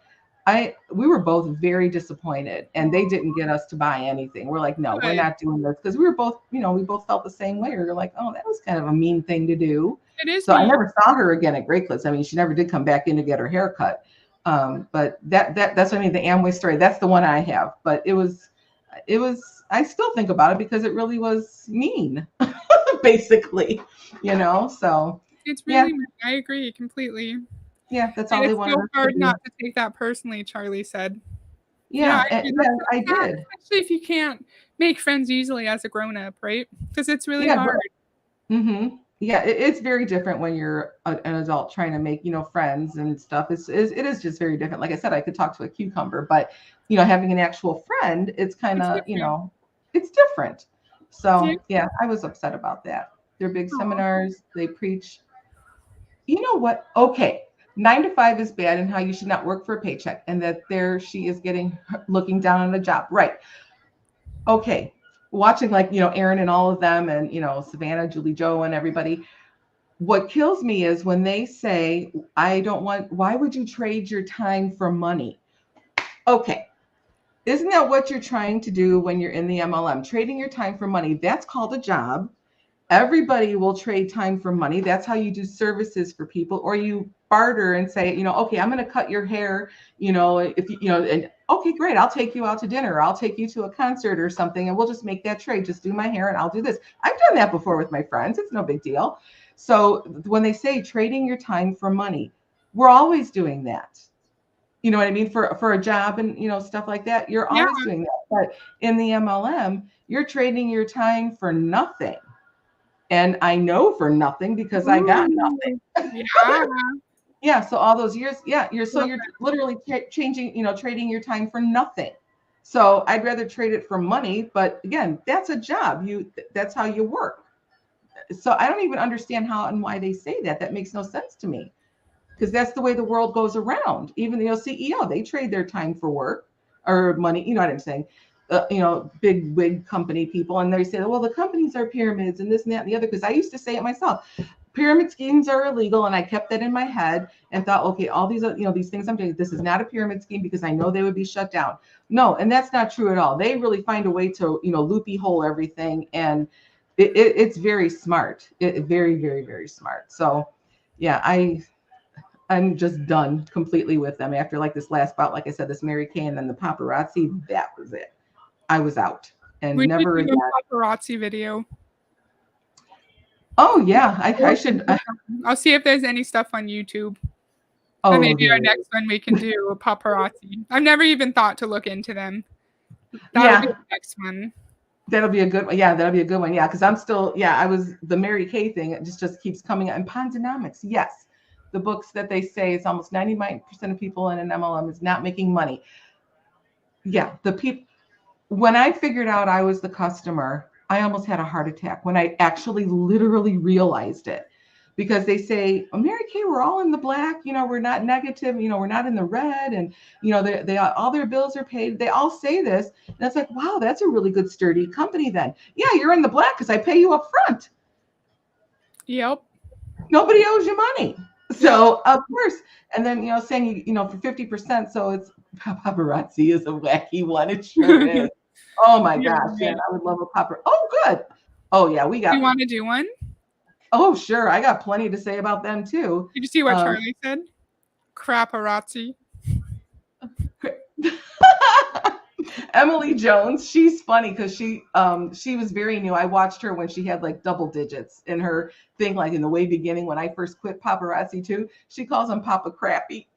we were both very disappointed, and they didn't get us to buy anything. We're like, no, we're not doing this, because we were both, we both felt the same way. We were like, oh, that was kind of a mean thing to do. It is. So I never saw her again at Great Clips. I mean, she never did come back in to get her hair cut. But that's what I mean, the Amway story, that's the one I have. But it was I still think about it because it really was mean, basically, so It's yeah, really, I agree completely. yeah, that's all And they it's wanted so us to hard do. not to take that personally, Charlie said. Yeah, I agree. yeah, That's I so sad, did. especially if you can't make friends easily as a grown up, right? Because it's really Yeah, hard. yeah, it's very different when you're an adult trying to make, friends and stuff. It is just very different. Like I said, I could talk to a cucumber, but having an actual friend, it's kind It's of, different. it's different. Yeah. So yeah, I was upset about that. They're big Aw. seminars. They preach. You know what? Okay. 9 to 5 is bad and how you should not work for a paycheck, and that there she is looking down on a job. Right. Okay. Watching like, Aaron and all of them and, Savannah, Julie Joe and everybody. What kills me is when they say, why would you trade your time for money? Okay. Isn't that what you're trying to do when you're in the MLM? Trading your time for money. That's called a job. Everybody will trade time for money. That's how you do services for people, or you barter and say, okay, I'm going to cut your hair, if and okay, great. I'll take you out to dinner. Or I'll take you to a concert or something. And we'll just make that trade. Just do my hair and I'll do this. I've done that before with my friends. It's no big deal. So when they say trading your time for money, we're always doing that. You know what I mean? For a job and, stuff like that, you're Yeah. always doing that. But in the MLM, you're trading your time for nothing. And I know for nothing because I got nothing. Yeah. Yeah. So all those years, yeah, you're Love literally changing, trading your time for nothing. So I'd rather trade it for money. But again, that's a job. That's how you work. So I don't even understand how and why they say that. That makes no sense to me. Because that's the way the world goes around. Even the CEO, they trade their time for work or money. You know what I'm saying? Big wig company people, and they say, well, the companies are pyramids and this and that and the other. Because I used to say it myself. Pyramid schemes are illegal, and I kept that in my head and thought, okay, all these, these things I'm doing, this is not a pyramid scheme because I know they would be shut down. No, and that's not true at all. They really find a way to, loopy hole everything, and it's very smart. Very, very, very smart. So, yeah, I'm just done completely with them after like this last bout. Like I said, this Mary Kay and then the paparazzi, that was it. I was out and We never should do again. a paparazzi video. Oh yeah, I should. I'll see if there's any stuff on YouTube. Oh, And maybe our there next one we can do a paparazzi. I've never even thought to look into them. Yeah. That'll be the next one. That'll be a good one. Yeah, that'll be a good one. Yeah, because I'm still, I was the Mary Kay thing. It just keeps coming up. And Ponzonomics, yes, the books that they say it's almost 99% of people in an MLM is not making money. Yeah, the people. When I figured out I was the customer, I almost had a heart attack when I actually literally realized it. Because they say, oh, Mary Kay, we're all in the black, we're not negative, we're not in the red, and they all their bills are paid. They all say this, and it's like, wow, that's a really good sturdy company. Then, yeah, you're in the black because I pay you up front. Yep. Nobody owes you money, so of course. And then saying for 50%, so it's paparazzi is a wacky one. It sure is. Oh my gosh, yeah, I would love a paparazzi. Oh, good. Oh yeah, we got. You want to do one? Oh, sure. I got plenty to say about them too. Did you see what Charlie said? Craparazzi. Emily Jones, she's funny because she was very new. I watched her when she had like double digits in her thing, like in the way beginning when I first quit paparazzi too. She calls them Papa Crappy.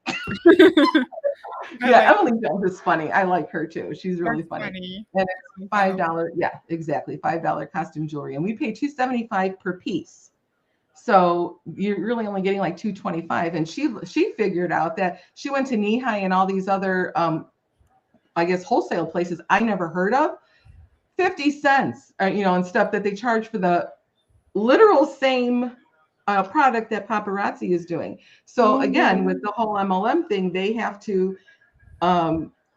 Yeah, Emily Jones is funny. I like her too. She's really funny. And it's $5. Yeah, exactly. $5 costume jewelry, and we pay $275 per piece. So you're really only getting like $225. And she figured out that she went to Knee High and all these other I guess wholesale places I never heard of. 50 cents, and stuff that they charge for the literal same product that paparazzi is doing. So again, with the whole MLM thing, they have to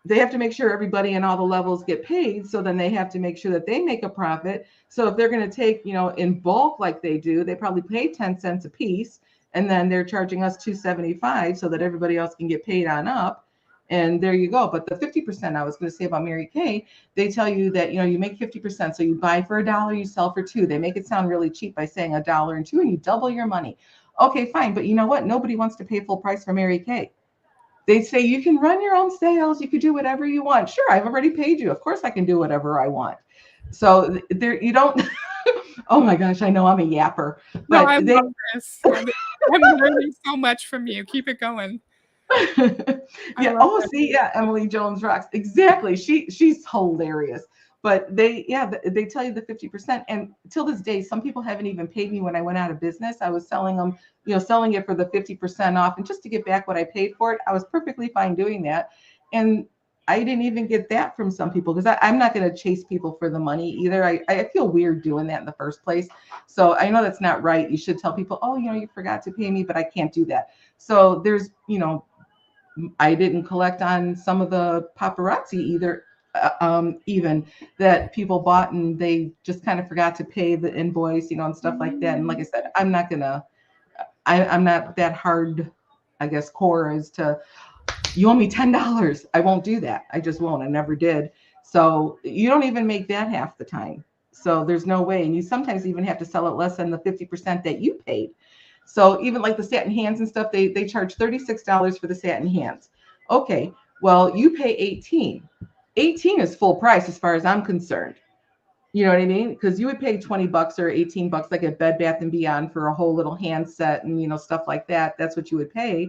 make sure everybody in all the levels get paid. So then they have to make sure that they make a profit. So if they're going to take, in bulk like they do, they probably pay 10 cents a piece, and then they're charging us $275 so that everybody else can get paid on up. And there you go. But the 50% I was going to say about Mary Kay, they tell you that, you make 50%. So you buy for $1, you sell for $2. They make it sound really cheap by saying $1 and $2, and you double your money. Okay, fine. But you know what? Nobody wants to pay full price for Mary Kay. they say you can run your own sales, you could do whatever you want. Sure, I've already paid you. Of course I can do whatever I want. So there you don't oh my gosh, I know I'm a yapper. No, But I they love this. I'm learning so much from you. Keep it going. I yeah. love Oh, it. see, yeah, Emily Jones rocks. Exactly. She's hilarious. But they tell you the 50%. And till this day, some people haven't even paid me when I went out of business. I was selling them, selling it for the 50% off. And just to get back what I paid for it, I was perfectly fine doing that. And I didn't even get that from some people because I'm not going to chase people for the money either. I feel weird doing that in the first place. So I know that's not right. You should tell people, oh, you forgot to pay me, but I can't do that. So there's, I didn't collect on some of the paparazzi either, even that people bought and they just kind of forgot to pay the invoice, and stuff like that. And like I said, I'm not that hard, I guess, core as to, you owe me $10. I won't do that. I just won't. I never did. So you don't even make that half the time. So there's no way. And you sometimes even have to sell it less than the 50% that you paid. So even like the satin hands and stuff, they charge $36 for the satin hands. Okay, well, you pay 18. 18 is full price as far as I'm concerned. You know what I mean? Because you would pay $20 or $18 like at Bed Bath and Beyond for a whole little handset and stuff like that. That's what you would pay.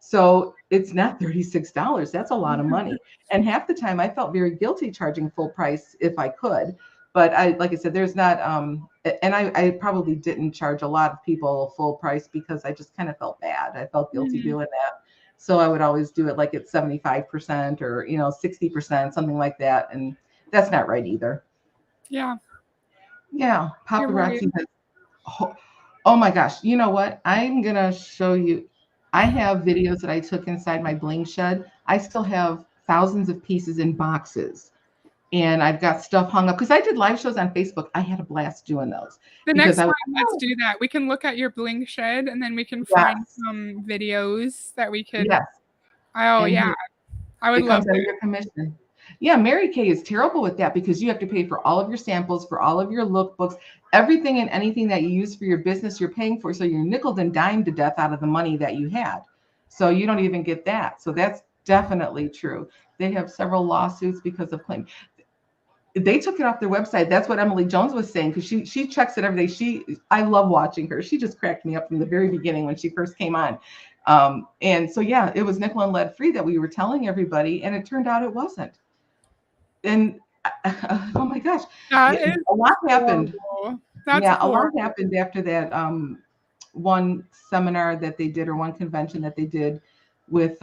So it's not $36. That's a lot of money. And half the time I felt very guilty charging full price if I could. But like I said, there's not, and I probably didn't charge a lot of people full price because I just kind of felt bad. I felt guilty doing that. So I would always do it like at 75% or, 60%, something like that. And that's not right either. Yeah. Yeah. You're right. Paparazzi has, oh my gosh. You know what? I'm going to show you. I have videos that I took inside my bling shed. I still have thousands of pieces in boxes. And I've got stuff hung up because I did live shows on Facebook. I had a blast doing those. The because next time, let's do that. We can look at your bling shed and then we can find some videos that we could. Yes. Oh, And yeah. I would it love comes out of that. your commission. Yeah, Mary Kay is terrible with that because you have to pay for all of your samples, for all of your lookbooks, everything and anything that you use for your business, you're paying for. So you're nickel and dimed to death out of the money that you had. So you don't even get that. So that's definitely true. They have several lawsuits because of claim. They took it off their website. That's what Emily Jones was saying because she checks it every day. I love watching her. She just cracked me up from the very beginning when she first came on. And so yeah, it was nickel and lead free that we were telling everybody, and it turned out it wasn't. And oh my gosh, a lot happened. That's a lot happened after that one seminar that they did or one convention that they did with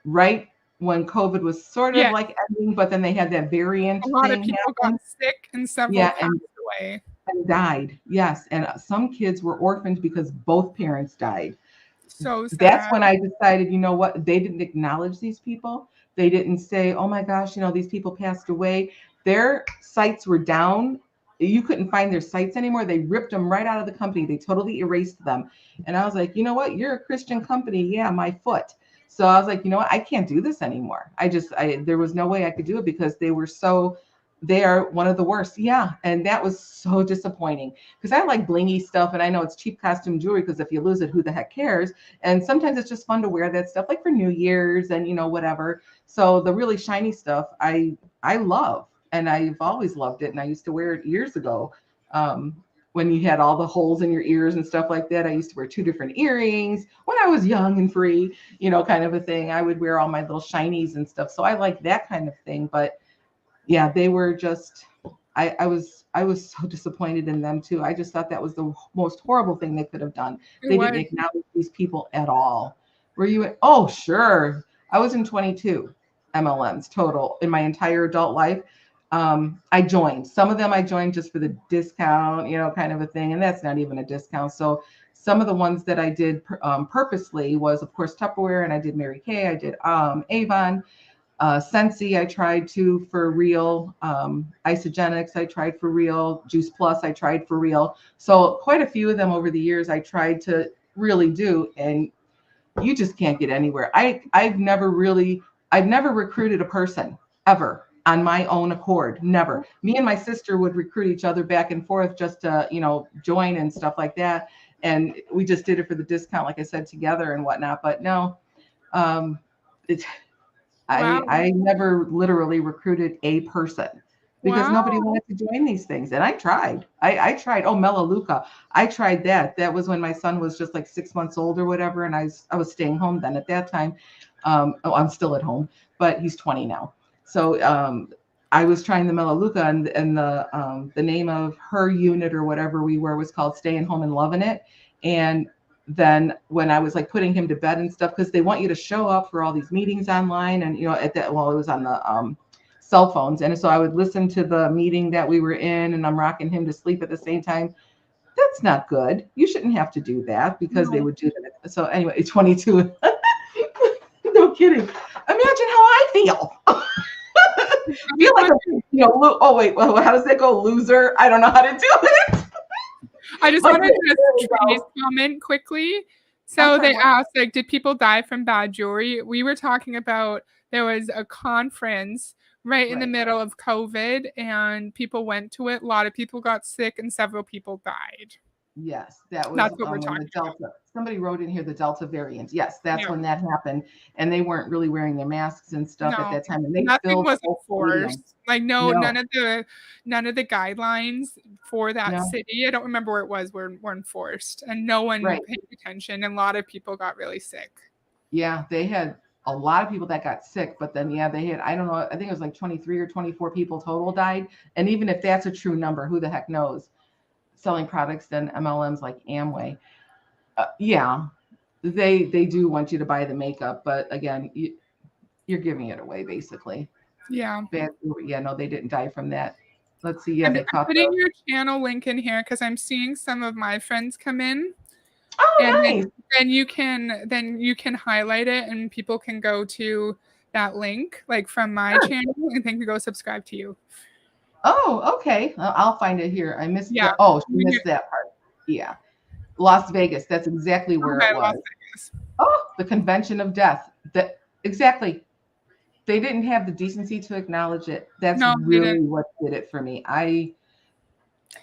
right when COVID was sort of like ending, but then they had that variant a lot thing of people happen. got sick and several passed away. And died. Yes. And some kids were orphaned because both parents died. So sad. That's when I decided, you know what? They didn't acknowledge these people. They didn't say, oh my gosh, these people passed away. Their sites were down. You couldn't find their sites anymore. They ripped them right out of the company. They totally erased them. And I was like, you know what? You're a Christian company. Yeah, my foot. So I was like, you know what? I can't do this anymore. There was no way I could do it because they are one of the worst. Yeah. And that was so disappointing because I like blingy stuff. And I know it's cheap costume jewelry because if you lose it, who the heck cares? And sometimes it's just fun to wear that stuff like for New Year's and, whatever. So the really shiny stuff I love, and I've always loved it. And I used to wear it years ago. When you had all the holes in your ears and stuff like that. I used to wear 2 different earrings when I was young and free, kind of a thing. I would wear all my little shinies and stuff. So I like that kind of thing. But yeah, they were just, I was so disappointed in them too. I just thought that was the most horrible thing they could have done. They didn't acknowledge these people at all. Were you? Oh, sure. I was in 22 MLMs total in my entire adult life. I joined. Some of them I joined just for the discount, kind of a thing. And that's not even a discount. So some of the ones that I did purposely was, of course, Tupperware, and I did Mary Kay. I did Avon. Sensi, I tried to for real. Isogenics, I tried for real. Juice Plus, I tried for real. So quite a few of them over the years I tried to really do, and you just can't get anywhere. I've never recruited a person ever on my own accord. Never. Me and my sister would recruit each other back and forth just to, join and stuff like that. And we just did it for the discount, like I said, together and whatnot. But no, Um, it, Wow. I never literally recruited a person because nobody Wow. wanted to join these things. And I tried. I tried. Oh, Melaleuca. I tried that. That was when my son was just like 6 months old or whatever. And I was staying home then at that time. Oh, I'm still at home, but he's 20 now. So I was trying the Melaleuca, and the name of her unit or whatever we were was called Staying Home and Loving It. And then when I was like putting him to bed and stuff, because they want you to show up for all these meetings online, and at that, well, it was on the cell phones, and so I would listen to the meeting that we were in, and I'm rocking him to sleep at the same time. That's not good. You shouldn't have to do that because they No. would do that. So anyway, 22. No kidding. Imagine how I feel. Feel like oh wait, well, how does that go? Loser. I don't know how to do it. I just wanted to Trini's comment quickly. So sorry, they what? asked, like, did people die from bad jewelry? We were talking about there was a conference right in the Right. middle of COVID, and people went to it. A lot of people got sick, and several people died. Yes, that was That's what we're when talking the Delta. Somebody wrote in here the Delta variant. Yes, that's Yeah. when that happened, and they weren't really wearing their masks and stuff at No, that time, and they nothing filled the wasn't whole stadium. forced. Like, no, No, none of the guidelines for that no, city, I don't remember where it was, were enforced, and no one right. paid attention, and a lot of people got really sick. Yeah, they had a lot of people that got sick, but then yeah, they had, I don't know, I think it was like 23 or 24 people total died, and even if that's a true number, who the heck knows? Selling products than MLMs like Amway. Yeah, they do want you to buy the makeup, but again, you're giving it away basically. Yeah. Yeah, no, they didn't die from that. Let's see. Yeah, I'm they caught putting the. your channel link in here because I'm seeing some of my friends come in, Oh, and nice. then you can highlight it, and people can go to that link, like from my Sure. channel, and they can go subscribe to you. Oh, okay. I'll find it here. I missed Yeah. oh, she missed that part. Yeah. Las Vegas. That's exactly where Okay, it Las was. Vegas. Oh, the Convention of Death. That exactly. They didn't have the decency to acknowledge it. That's No, they really didn't. what did it for me.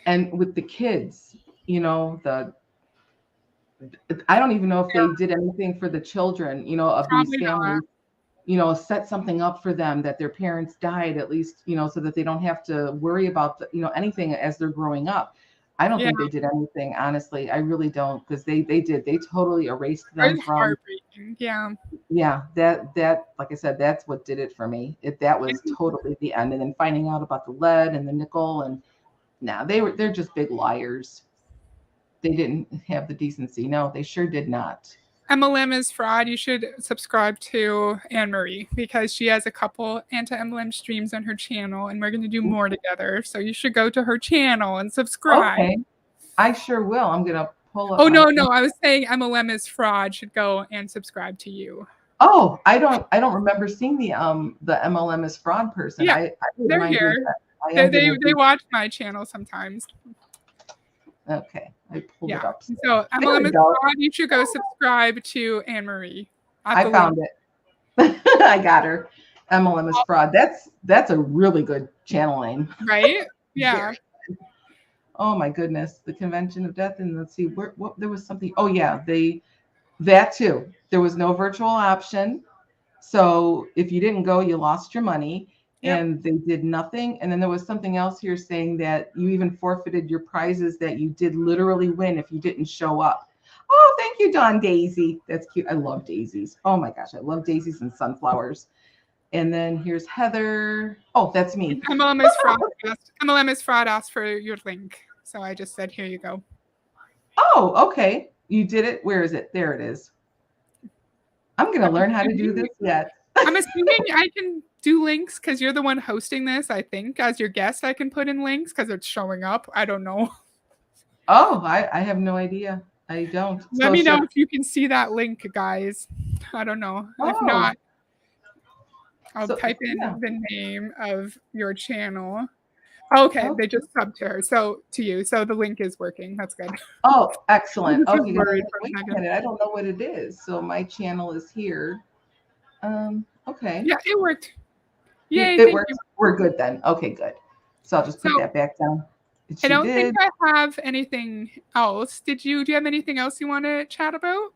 And with the kids, I don't even know if they did anything for the children, of these Probably families, not. set something up for them that their parents died at least, so that they don't have to worry about anything as they're growing up. I don't Yeah, think they did anything, honestly. I really don't, because they totally erased them it's from, heartbreaking. Yeah. yeah, that like I said, that's what did it for me. That was totally the end. And then finding out about the lead and the nickel, and now they're just big liars. They didn't have the decency. No, they sure did not. MLM is fraud. You should subscribe to Anne Marie because she has a couple anti-MLM streams on her channel, and we're going to do more together. So you should go to her channel and subscribe. Okay, I sure will. I'm gonna pull up. Oh no, I was saying MLM is fraud. Should go and subscribe to you. Oh, I don't remember seeing the MLM is fraud person. Yeah, I wouldn't they're mind doing here. that. They watch my channel sometimes. Okay, I pulled it Yeah. up. So There MLM we is go. fraud. You should go subscribe to Anne Marie. I found it. I got her. MLM is fraud. That's a really good channel name. Right? Yeah. Very good. Oh my goodness, the Convention of Death, and let's see what there was something. Oh yeah, that too. There was no virtual option, so if you didn't go, you lost your money. Yep. And they did nothing. And then there was something else here saying that you even forfeited your prizes that you did literally win if you didn't show up. Oh, thank you, Dawn Daisy. That's cute. I love daisies. Oh my gosh, I love daisies and sunflowers. And then here's Heather. Oh, that's me. MLM is fraud. MLM is fraud. Asked for your link, so I just said, here you go. Oh, okay. You did it. Where is it? There it is. I'm gonna learn how to do this yet. I'm assuming I can do links because you're the one hosting this. I think as your guest, I can put in links because it's showing up. I don't know. Oh, I have no idea. I don't. Let me know if you can see that link, guys. I don't know. If not, I'll type in the name of your channel. Okay, they just subbed to her. So to you. So the link is working. That's good. Oh, excellent. Just Okay, worried wait for a a second. minute. I don't know what it is. So my channel is here. Okay. Yeah, it worked. Yay, it worked. you. We're good then. Okay, good. So I'll just put that back down. I don't think I have anything else. Do you have anything else you want to chat about?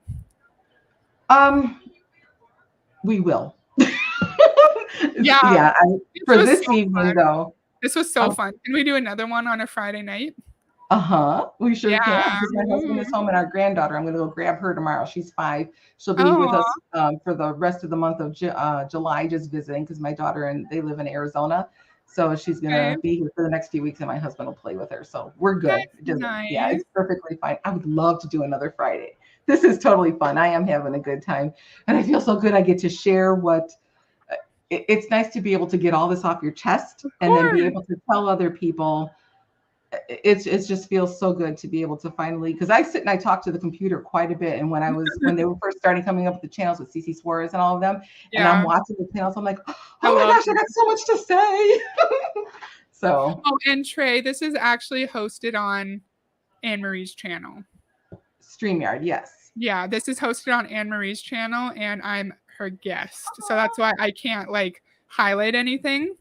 We will. Yeah. For was this so evening, fun. though. This was so fun. Can we do another one on a Friday night? We sure Yeah. can, because my husband is home and our granddaughter, I'm going to go grab her tomorrow. She's 5. She'll be with Aw. us for the rest of the month of July, just visiting, because my daughter and they live in Arizona. So she's going Okay. to be here for the next few weeks, and my husband will play with her. So we're good. That's Yeah, nice. it's perfectly fine. I would love to do another Friday. This is totally fun. I am having a good time. And I feel so good. I get to share what it's nice to be able to get all this off your chest and then be able to tell other people. It just feels so good to be able to finally, because I sit and I talk to the computer quite a bit. And when they were first starting coming up with the channels with CC Suarez and all of them, and I'm watching the channels, I'm like, oh my gosh, I got so much to say. So. Oh, and Trey, this is actually hosted on Anne Marie's channel. StreamYard, yes. Yeah, this is hosted on Anne Marie's channel, and I'm her guest, so that's why I can't like highlight anything.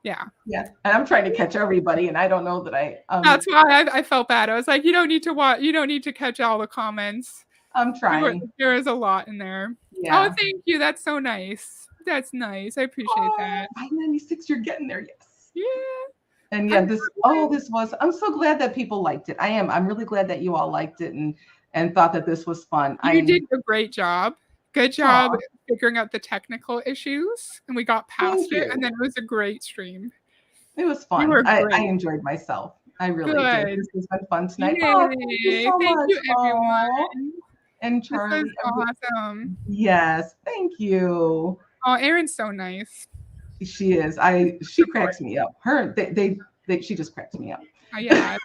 Yeah. Yeah, and I'm trying to catch everybody, and I don't know that I. That's why I felt bad. I was like, you don't need to watch. You don't need to catch all the comments. I'm trying. There is a lot in there. Yeah. Oh, thank you. That's so nice. That's nice. I appreciate that. 596, you're getting there. Yes. Yeah. And yeah, I'm so glad that people liked it. I'm really glad that you all liked it and thought that this was fun. You did a great job. Good job figuring out the technical issues, and we got past it, and then it was a great stream. It was fun. I enjoyed myself. I really did. This has been fun tonight. Oh, thank you so much. Everyone. And Charlie. This was awesome. Yes, thank you. Oh, Erin's so nice. She is. She cracks me up. She just cracks me up. Yeah.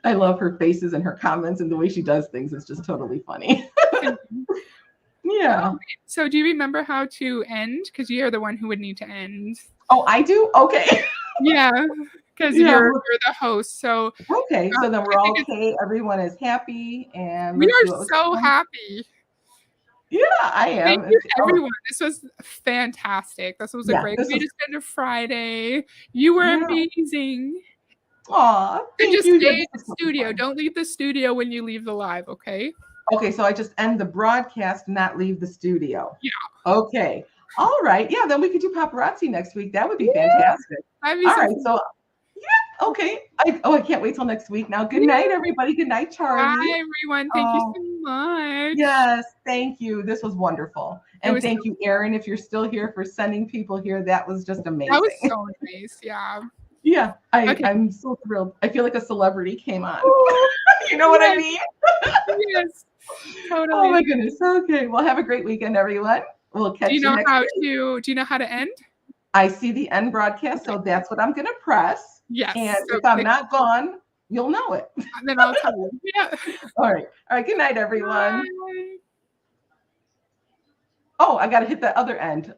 I love her faces and her comments and the way she does things. It's just totally funny. Yeah. So do you remember how to end? Because you're the one who would need to end. Oh, I do? Okay. Yeah. Because you're the host. So okay. So then we're all okay. Everyone is happy. And we are so happy. Yeah, I am. Thank you, everyone. This was fantastic. This was a great way to spend a Friday. You were amazing. Aw, and just stay in the studio. Don't leave the studio when you leave the live, okay? Okay, so I just end the broadcast, not leave the studio. Yeah. Okay. All right. Yeah, then we could do paparazzi next week. That would be fantastic. All right. So, yeah. Okay. I can't wait till next week. Now, good night, everybody. Good night, Charlie. Bye, everyone. Thank you so much. Yes. Thank you. This was wonderful. And thank you, Erin, if you're still here, for sending people here. That was just amazing. That was so nice. Yeah. Yeah, I'm so thrilled. I feel like a celebrity came on. You know what I mean? Yes, totally. Oh my goodness. Okay, well, have a great weekend, everyone. We'll catch you next week. Do you know how to end? I see the end broadcast, so that's what I'm going to press. Yes. And if I'm not gone, you'll know it. Then I'll tell you. Yeah. All right. Good night, everyone. Bye. Oh, I got to hit the other end.